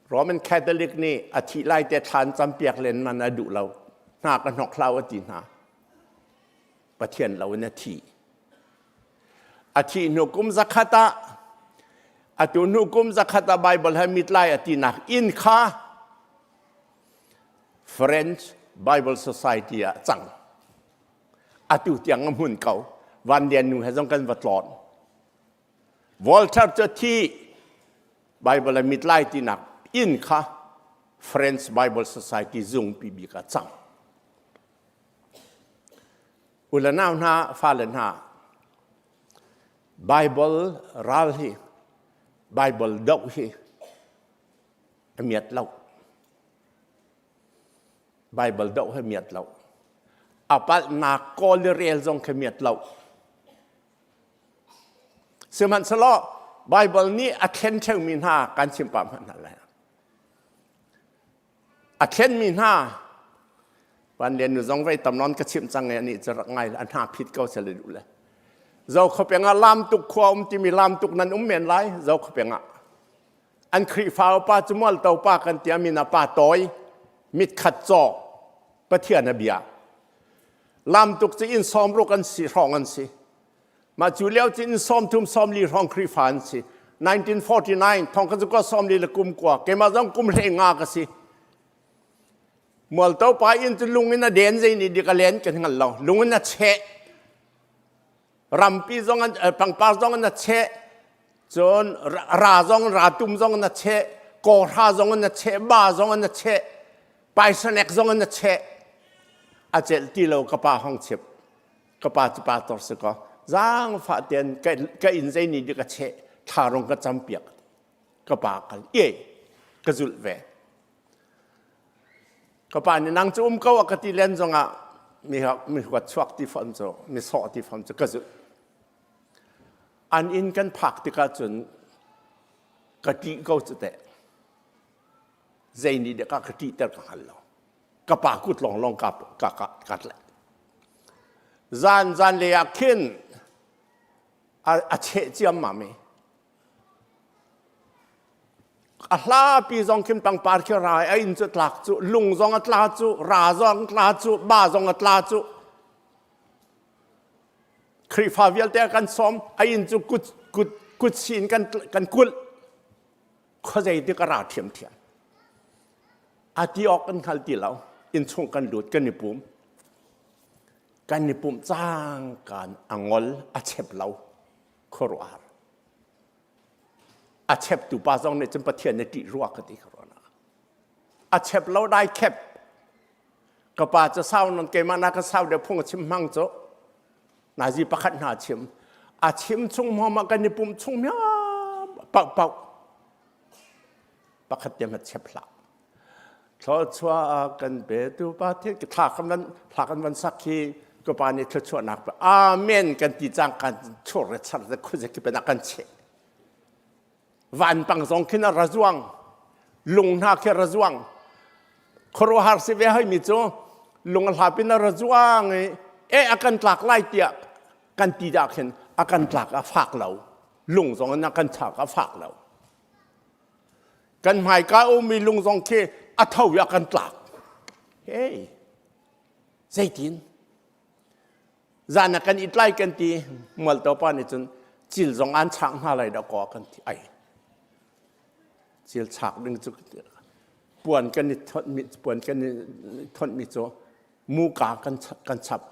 โรมันคาทอลิกนี่อธิไลแต่ทานจำเปียกเลนมันอดุเราหน้ากันหอกเราอดีนาประเทศเราเนี่ยที่อธินุกุมจะขัดอตุนุกุมจะขัดไบเบิลให้มิดไลอดีนักอินข้าFrench Bible Society จังอาตุเตียงหุ่นเก่าวันเดียนหนูให้ต้องกันวัดหลอนวอลเทอร์จะที่ Bible มิดไลที่นักอินค่ะ French Bible Society ซุงปีบีกจังอุลนาหน้าฟาเลนหน้า Bible รัลฮี Bible ดอกฮีเมียดเล่าไบเบิลดอกให้เมียดเราอาปัลนักกอลเรียลจงให้เมียดเราสมันสละไบเบิลนี้อัคเคนเชงมินฮาการชิมปามนั่นแหละอัคเคนมินฮาวันเรียนอยู่จงไว้ตำนานกระชิมจังไงนี่จะรักไงอันหาผิดก็จะเลยดูเลยเราเขาเป็นลามตุกความที่มีลามตุกนั้นเมียนไรเราเขาเป็นอันครีฟ้าป้าจมวลเตาป้ากันเตียมินาป้าตอยมิดขัดจอกประเทศนเบียลำตุกจะอินซอมโรกันสิรองกันสิมาจูเลียวจะอินซอมทุ่มซอมลีรองครีฟานสิ1949ทองกันจะก็ซอมลีละกุมกว่าเกมาจ้องกุมเรงากันสิเมื่อเต้าไปอินจะลุงอินน่ะเดนใจนี่ดีกันเล่นกันงั้นเราลุงอินน่ะเชะรำปีจ้องกันปังปาจ้องกันน่ะเชะจนราจ้องราตุมจ้องกันน่ะเชะกอราจ้องกันน่ะเชะบ้าจ้องกันน่ะเชะไปสนักจงอันนั้นเชะอาเจลที่เรากระป๋าห้องเช็บกระป๋าจุปาตอสก็ร่างฝาเตียนก็อินใจนี่ดีก็เชะทารงก็จำเปียกกระป๋ากันก็จุดแหวกระป๋านี่นางจะก็ว่ากติเลนจงอ่ะมีหัวชวักที่ฟันโจมีสอที่ฟันโจก็จุดอันอินกันผักที่ก็จนกติก็จุดแต่ใจนี่เด็กก็ตีเตอร์กันเรากระปากุดลองกัดเลยจานเลยอาคินอาเชจิมมามีอาลาปีจงคิมปังปาร์คิรายไอ้อินจุดหลักจุลุงจงอัตลาจุราจงอัตลาจุบ้าจงอัตลาจุครีฟาวิลเตอร์กันซ้อมไอ้อินจุกุดชินกันกุลเขาใจที่กระราเทียมอาทิออกกันขัลตีเราอินชงกันดูดกันนิปุ่มจ้างกันอังอลอาเชบเราขรวาร์อาเชบตุปาซองในจังประเทศในติรัวกันที่ขรวนาอาเชบเราได้แคบกบปาจะเศร้านนเกมานาก็เศร้าเดี๋ยวพงชิมมังโจนาจีประคัดนาชิมอาชิมชงมอมากันนิปุ่มชงเมียเป่าประคัดเดียมเชบเราเขาชัวกันเปิดประเทศถากันวันสักทีก็ปานี่ชัวนักอาเมนกันที่จ้างกันชัวร์ชัดจะคุยจะเป็นนักกันเชวันปังสองขึ้นระจวงลุงนาแค่ระจวงครัวหาสิเวให้มิโจลุงหาเป็นระจวงอากันหลักไล่เตียกันตีจากเห็นอากันหลักฝากเราลุงสองนักกันฉากฝากเรากันหมายก้าวมีลุงสองเคอัฐวิกันตลักเฮ้ยใจดิน จานักกันอิดไล่กันทีมวลตัวป้านี่จนจิลจงอันฉากอะไรดอกกอกันที่ไอจิลฉากดึงจุกปวนกันนี่ทนมีปวนกันนี่ทนมีโจมูกากันฉับ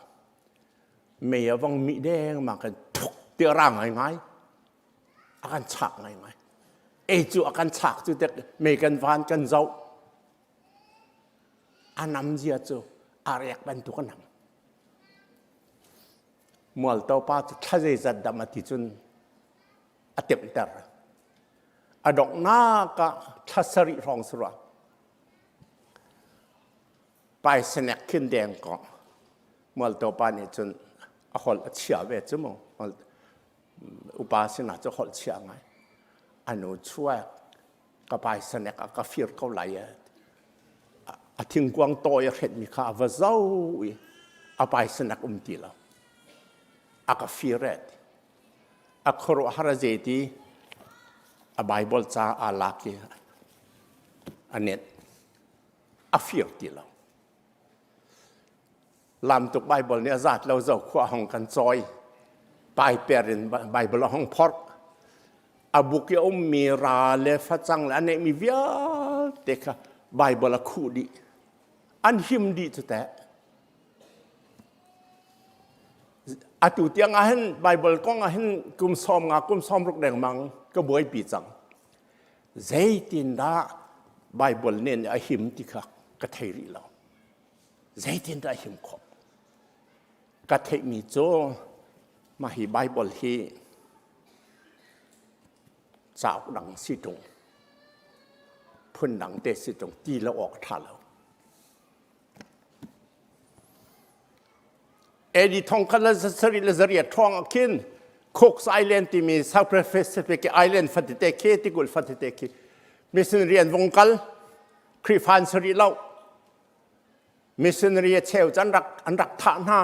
เมียวังมีแดงมากันทุกเตียร่างไงอาการฉากไงจูอาการฉากจุดเด็กเมกันวานกันเจ้าอันนำเจียจูอาเรียกเป็นตัวกันนำมัวตัวป้าจะท้าใจจัดดำมาที่จุนอเต็มเตอร์อดอกหน้าก็ทัศริรองสุระไปสนักขึ้นแดงก่อนมัวตัวป้าเนี่ยจนอหอลเชียเวจมั้งอุปาสนาจะหอลเชียไงอันนู้ช่วยก็ไปสนักก็ฟิร์เขาไหลทิ้งกวางโตยเห็นมีข้าวเจ้าเอาไปสนักตีแล้วก็ฟิร์เรตครอฮาราเจตีไบเบิลจ้าอาลักอันนี้ฟิร์ตีแล้วลำตุกไบเบิลเนี่ยจัดเราจะขวาห้องกันซอยไปเปลี่ยนไบเบิลห้องพอร์อบุกยอมมีราเลฟัจังและเนี่ยมีวิาเด็กไบเบิลคู่ดีอันหิมดีจุดแต่อาตุเตียงอาเห็นไบเบิลก็อาเห็นกุมซ้อมรุกแดงมังก็บวยปีจังใจตินดาไบเบิลเนี่ยอาหิมติค่ะก็เทรีเราใจตินดาหิมขบก็เทมีโจมาฮีไบเบิลฮีสาวดังสิตรงพุ่นดังเตสิตรงตีแล้วออกท่าแล้วดีทองคันละสริละสริยทองขินโคกไอแลนด์ที่มีซาอุแปซิฟิกไอแลนด์ฟัดเตเคที่กุลฟัดเตเคมิสเนเรียนวงกัลคริฟันสริเล่ามิสเนเรียเชลจันรักฐานหา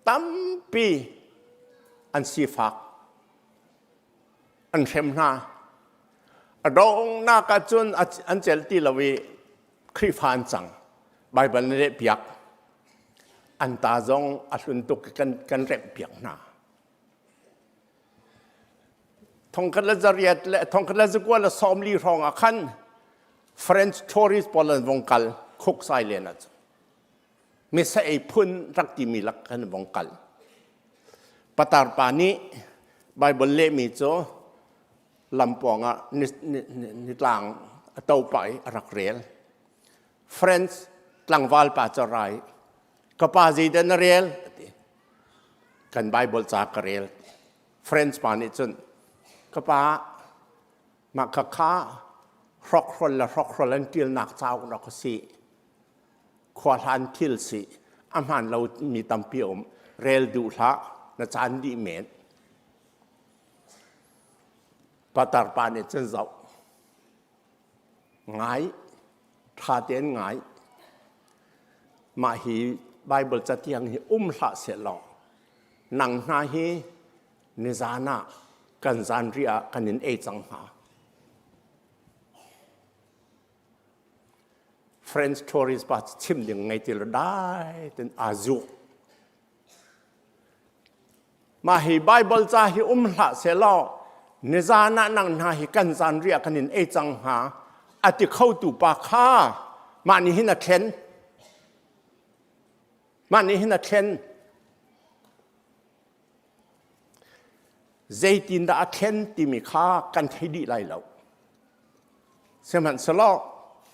ตั้มปีอันซีฟักอันเข็มหน้าดองหน้ากระจุนอันเจลตีละวีคริฟันจังไบเบิลเรเปียกอันตาจงอัศวินตุกกันเรเปียกหน้าทองคันละจริยและทองคันละจกว่าละสอมลีรองอันเฟรนช์ทอริสปอลันวงกัลคุกไซเลนัสไม่ใช่พุ่นรักที่มีลักกันวงกัลปัตตาร์ปานีไบเบิลเล่มีโจลำปองอ่ะนิตลางเต้าไปรักเรียลเฟรนช์ตลังวาลปาจารายก็ปาจีเดนเรียลกันไบเบิลจากเรียลเฟรนช์ปานิจนก็ปามาค้ารอกคนละรอกคนละกิลนักเจ้าเราก็สิขวานทิลสิอาหารเรามีตำเปียมเรลดูละนะจานดีเมนปัตตาร์ปานิจนเจ้าไงท่าเต้นไงมาฮีไบเบิลจะเตียงฮีละเสลอนังนาฮีนิจานะกันจานเรียกันนินจังหาเฟรนช์ทอริสปัตชิมยังไงที่เราได้เป็นอาจุมาฮีไบเบิลจะฮีละเสลอนิจานะนังนาฮีกันจานเรียกันนินจังหาอาทิเข้าตูปาคามานี่หินักเข็นมันนี่เห็นเช่นใจตินดาเช่นที่มีค่ากันให้ดีไรแล้วเสมันสลอ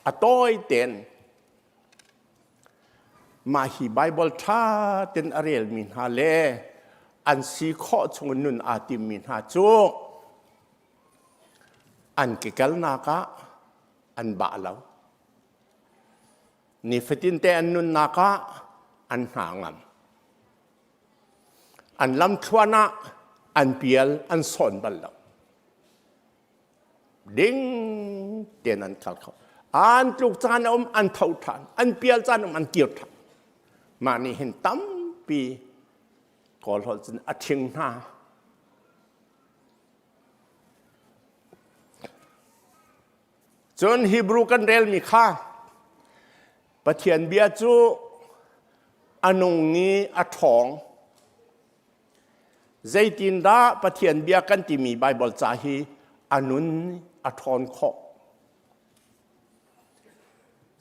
อต้อยเต็นมาฮีไบเบิลท่าเต็นอาเรลมินฮาเลอันสีข้อชงนุนอาติมินฮาจูอันเกลนากะอันบาแล้วนี่ฟตินเตอันนุนนากะอันหางามอันลำทวนะอันเปียลอันสอนบัลลังดิ้งเตียนันขัดเขาอันลูกจานอันเท่าทานอันเปียลจานอันเกี่ยวทานมานี่เห็นตั้มปีก่อนเราจะอธิงหน้าจนฮีบรูกันเรลมีค่าปะเทียนเบียจู อันงนี้อัดทองใจตินดาปะเทียนเบียกันที่มีไบเบิลจาฮีอันนุนอัดทอนขอ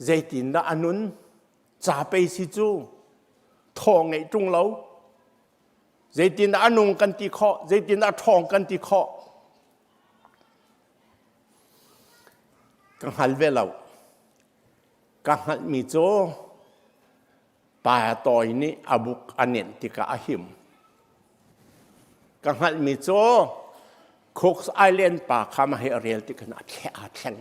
ใจตินดาอันนุนจ่าไปสิจูทองไงจุงเราใจตินดาอันงกันที่ขอใจตินดาทองกันที่ขอกังหันเวลากังหันมีโจป่าตอยนี้อบุกอันเนติกาอหิมกังหันมีโจคุกไอแลนด์ป่าคามาเฮเรียลติกนาแค่อาเทน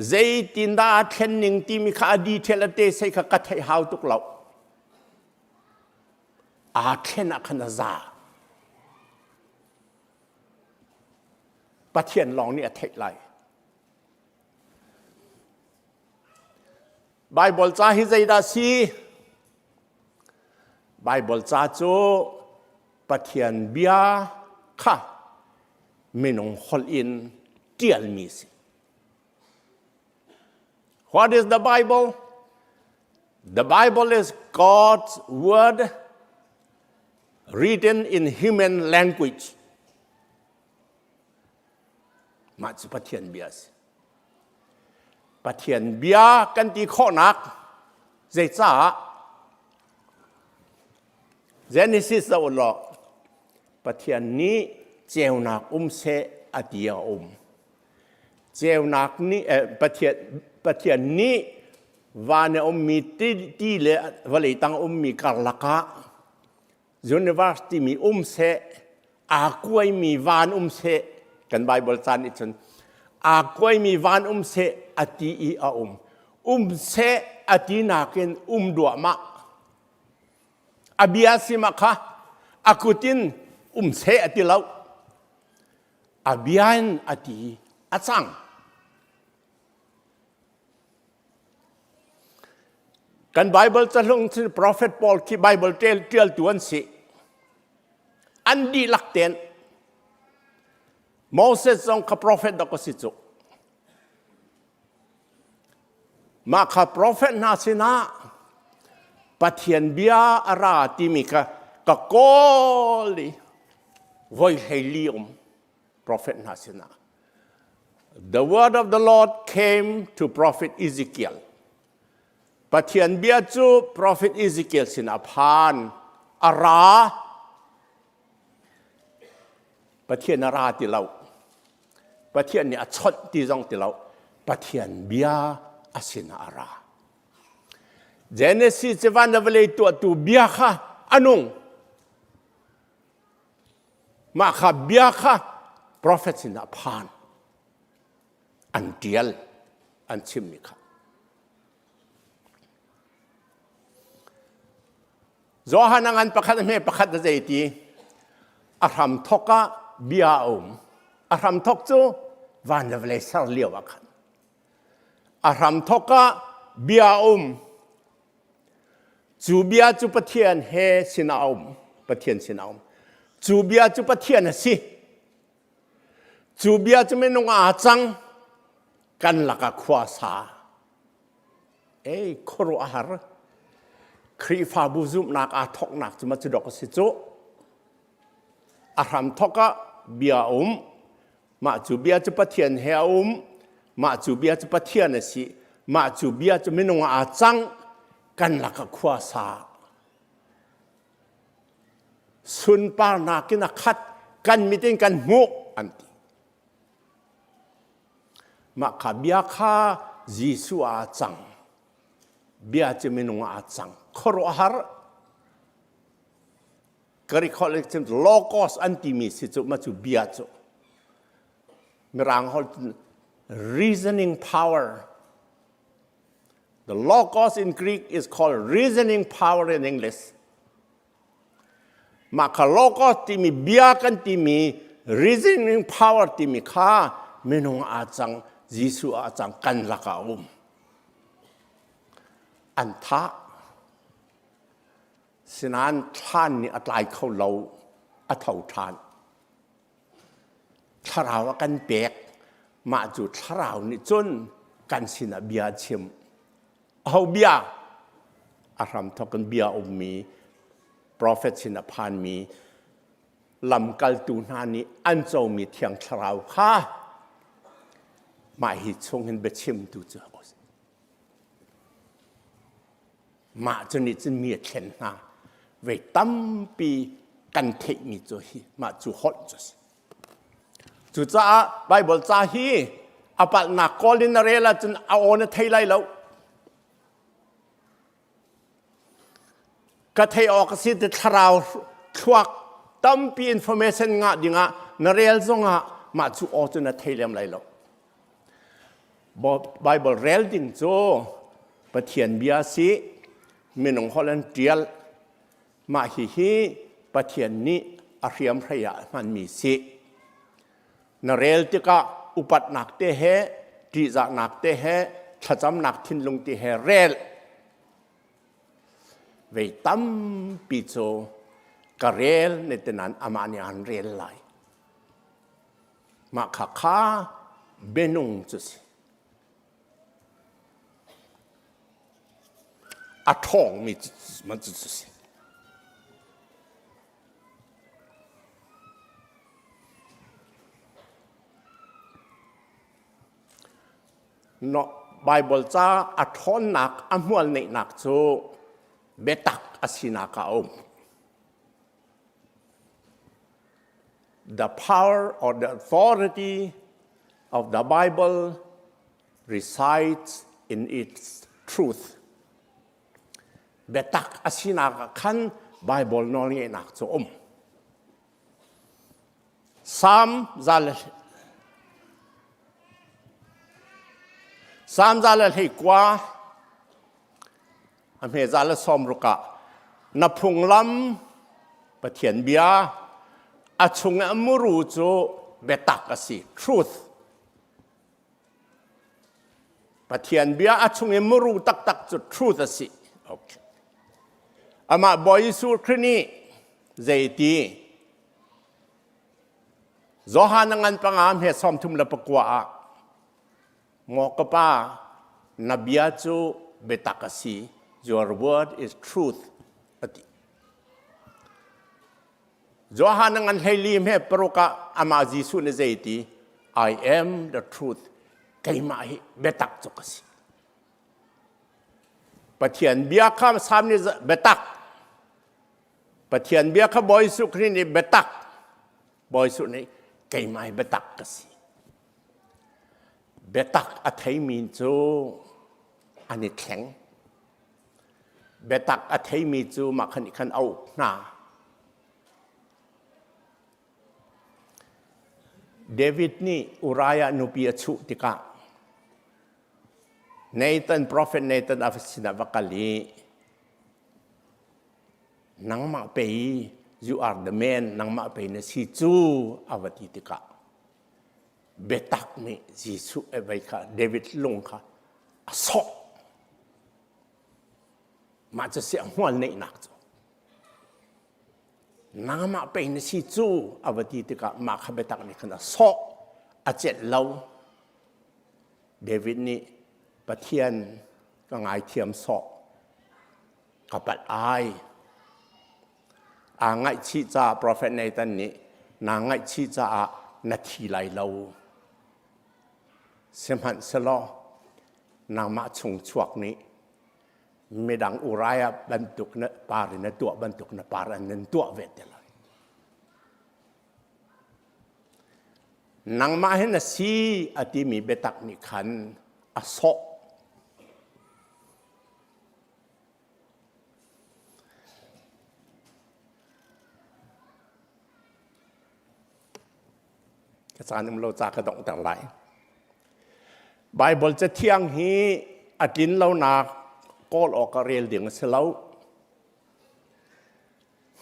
ใจตินดาเทนนิงที่มีข้าดีเทลเตใส่ข้ากัดให้หาวตุกเหล่าอาเทนอักนาซาปะเทียนลองนี่เทกไลไบเบิลจ้าฮิใจดาซีไบเบิลจ้าโจปะเทียนเบียค่ะไม่นงฮอลอินเทียลมีสิ What is the Bible? The Bible is God's word written in human language. มาจากปะเทียนเบียสิปะเทียนเบียกันที่ข้อนักใจจ้า Genesis จะอุลล์ปะเทียนนี้เจ้านักเสอดียเจ้านักนี้ปะเทียนนี้วันมีที่เลวันเลยตั้งมีการลักะ University มีเสอากวยมีวันเสกันไบเบิลจานอีกฉันอากวยมีวันเสอตีอีเสอตีนักเนดัวมะอาบิอาสิมะค่ะอากุตินเสอตีเล่าอาบิอันอตีอาจังกันไบเบิลจะลงที่ Prophet Paul ที่ไบเบิลเทลตัวนี้อันดีลักเต็นโมเสสองข้า Prophet ดอกสิจุมาข้า Prophet นาสินะปะเทียนเบียอาราติมิกะกะโกลีไว้ให้ลิม Prophet นาสินะ The word of the Lord came to Prophet Ezekiel ปะเทียนเบียจู Prophet Ezekiel สินะพานอาราปะเทียนอาราติเราปะเทียนเนี่ยชดที่จงติเราปะเทียนเบียอาสินาอารา Genesis จะวันเวลาตัวเบียค่ะอันุงมาค่ะเบียค่ะ Prophet สินาพานอันเดียลอันชิมมิค่ะโจฮานังอันประคัดเมประคัดใจตีอารามทกะเบียอารามทกจูวันเวลาสักเลี้ยวกันอารามทกะเบียจูเบียจูปะเทียนเฮสินาปะเทียนสินาจูเบียจูปะเทียนสิจูเบียจูไม่นงอาจังกันลักขวาสาครัวอาหารครีฟาบูซุมนักอาทอกนักจะมาจุดอกสิโจอารามทกะเบียมาจูเบียจูปะเทียนเฮมาจูเบียจูปะเทียนสิมาจูเบียจูไม่นงอาจังกันลักขวาสาสุนปานากินักขัดกันมิติกันมุกอันตีมาขบียข้ายิสุอาจังเบียจะไม่นงอาจังครัวอาหารกริคอลเลกชันโลกอสอันติมิสิจุมาจูเบียจูมีรางฮอล reasoning power the logos in Greek is called reasoning power in English มาคาโลกอสที่มีเบียกันที่มี reasoning power ที่มีข้าไม่นงอาจังยิสุอาจังกันลักอาอันท้าสนานท่านนี่อัตไลเขาเราอัตเท่าท่านถ้าเรากันเปียกมาจุดถ้าเรานี่จนกันสินะเบียชิมเอาเบีย อารัมทกันเบียอมมี prophet สินพานมีลำกัลตูนานี้อันโจมีเทียงชราวค่ะมาหิชงเห็นเบชิมตูเจ้ามาจนิจมีเช่นนะเวตั้มปีกันเทมีจุฮีมาจูฮอตจุสจูจ้าไบเบิลจ้าฮีอาปัลนักกอลินเรลจนเอาโอนเทไลแล้วก็เทออกสิทธิ์ราวชวักตั้มปีอินโฟเมชันงะดิงะนเรลซงะมาจูออจนเทเลมไลแล้วไบเบิลเรลดิงโจปะเทียนเบียซีมีนงฮอลแลนด์เดียลมาฮีปะเทียนนี้อาเรียมพระยามันมีสินเรลติกะอุปัตนักเตเหดีจากนักเตเหขจำนักทินลงเตเหเรลเวตัมปิโจกะเรลในตนั้นอามานีอันเรลไลมาขะข้าเบนุงจุสิอาทองมีมันจุสิเนาะไบเบิลจ้าอัทอนนักอัมวลในนักโจเบตักอสินากาอม The power or the authority of the Bible resides in its truth เบตักอสินากาขันไบเบิลนอนี่นักโจอมSalm สามจาลให้กว่าอเมจาลสอมรุกะนับพุงลำปะเทียนเบียอาชุงอมรูจูเบตักสิ truth ปะเทียนเบียอาชุงอมรูตักจู truth สิโอเคอามาบอยสูครีเจตีโจฮานังันปังอามเฮสอมทุมละปะกว่างอกป้านบียจูเบตักสี your word is truth จอฮานังันเฮลีมเฮปรุกะอามาจิสุนเจตี I am the truth ไกมาฮิเบตักจุกสีปะเทียนเบียข้ามสามนี่เบตักปะเทียนเบียข้าบอยสุครีนี่เบตักบอยสุนี่ไกมาฮิเบตักกสีเบตักอัฐยมีจูอันนี้แข็งเบตักอัฐยมีจูมาขันขันเอาหน้าเดวิดนี่อุรายานุปียชุติกะเนตัน prophet เนตันอัฟสินาบักลีนังมาเปย์ you are the man นังมาเปย์นสิจูอวติติกะเบตักนี่ยิสุเอเวค่ะเดวิดลงค่ะสอบมาจะเสียหัวในนักจ้ะน้ำมาเป็นสิจูอวติติกะมาขเบตักนี่ขนาดสอบอาเจ็ดเราเดวิดนี่ปะเทียนก็ง่ายเทียมสอบกับปัดอายง่ายชีจ่า prophet ในตันนี้นางง่ายชีจ่านาทีไหลเราเสมันสลอนางมาชงชวกนี้ไม่ดังอุรายบรรทุกนะปารินตัวบรรทุกนะปารันนันตัวเวทเลยนางมาเห็นสีอติมีเบตักนิขันอโศกษาหนึ่งเราจากกระดองต่างหลายไบเบิลจะเที่ยงฮีอาทินเราหนักก็ออกเรียลเดียงเสลา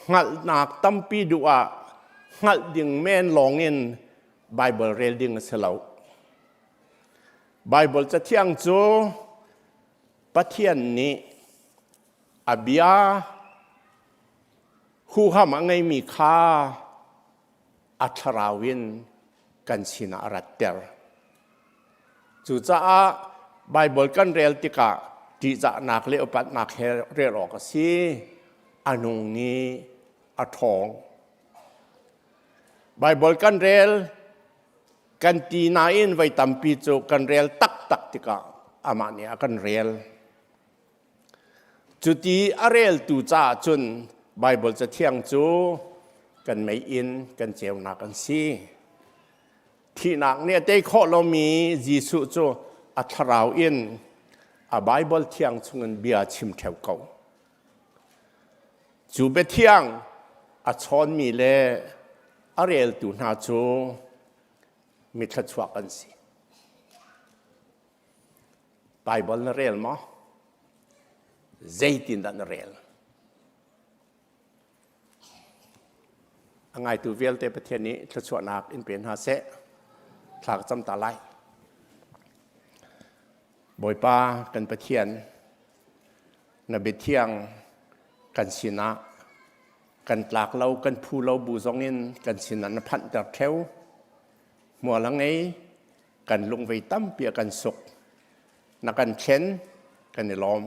หัดหนักตั้มปีดูอ่ะหัดเดียงแม่นลองเงินไบเบิลเรียลเดียงเสลาไบเบิลจะเที่ยงจูปะเทียนนี้อาเบียคู่ห้ามไงมีค่าอัชราวินกันชินารัตเตอร์จู่จ้าไบเบิลกันเรียลติกะ จีจะนักเลี้ยวปัดนักเรียรอกสิอนุงี้อทองไบเบิลกันเรลกันตีนาอินไว้ตำปีจูกันเรลตักติกาอามาเนี่ยกันเรลจุดที่อเรลตูจ่าจนไบเบิลจะเที่ยงจูกันไม่อินกันเจียวนักกันสิที่นักเนี่ยได้ข้อเรามียิสุจูอัทราวอินไบเบิลเที่ยงชงเบียชิมแถวเก่าจูเบเที่ยงชอนมีเล่อเรลตูนาจูมิทชวกันสิไบเบิลนเรลมั้งใจตินดันเรลไงตัวเวลเตประเทศนี้ทชวนักอินเป็นหาเสถากจำตาไลบอยป้ากันประเทียนนเบเทียงกันสินะกันตากเรากันผู้เราบูซองอินกันสินันพันตะเทวมัวละไงกันลงไปตั้มเปียกันสุกนักกันเข็นกันในล้อม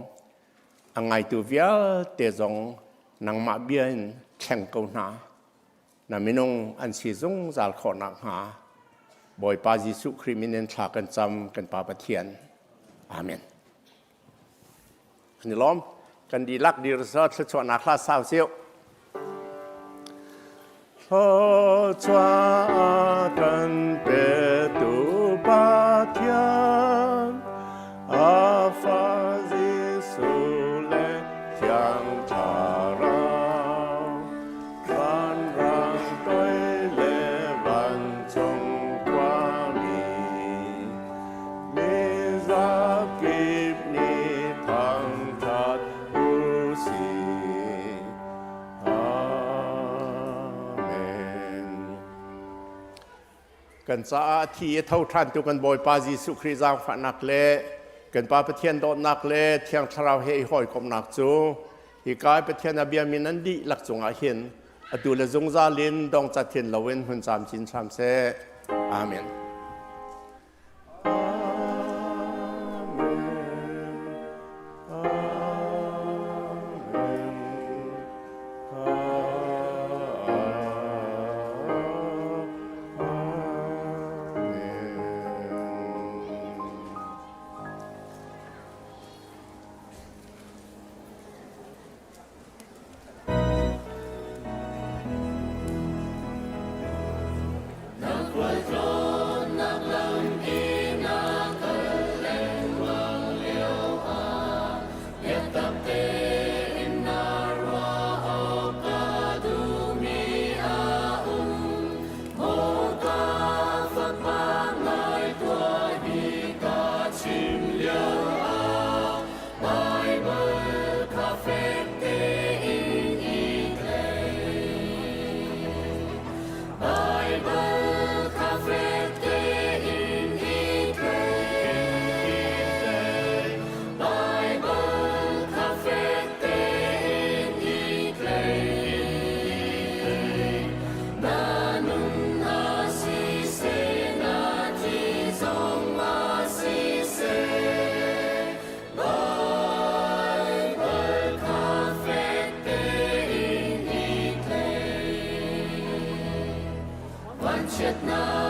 ไงตัวเวลเตจงนางมาเบียนแข่งเกาหนานามินงอันสีจงจาลขอนักหาบอยปาจิสุคริมินเนนทากันจำกันปาปะเทียนอาเมนอันนี้ล้อมกันดีลักดีรสชชวนาคลาสาวเซียวโอชวากันเปตุปาเทียนอาฟาจิสุเลเทียงทาราวันรังต้อยเลวันจงกว่ามีซากิบนิทังทัดอุสีอาเมนกันสาที่เท่าทันตุกันบอยปาจิสุคริจางฝันนักเล่กันปาประเทียนโดนนักเล่เที่ยงทราวเฮหอยกมนักจูอีกายประเทียนอเบียมินันดีหลักจงอาเห็นอดูเลจงซาลินดองจัดเทียนละเวนหุ่นจามจินชามเซอาเมนเช็ดน้ำ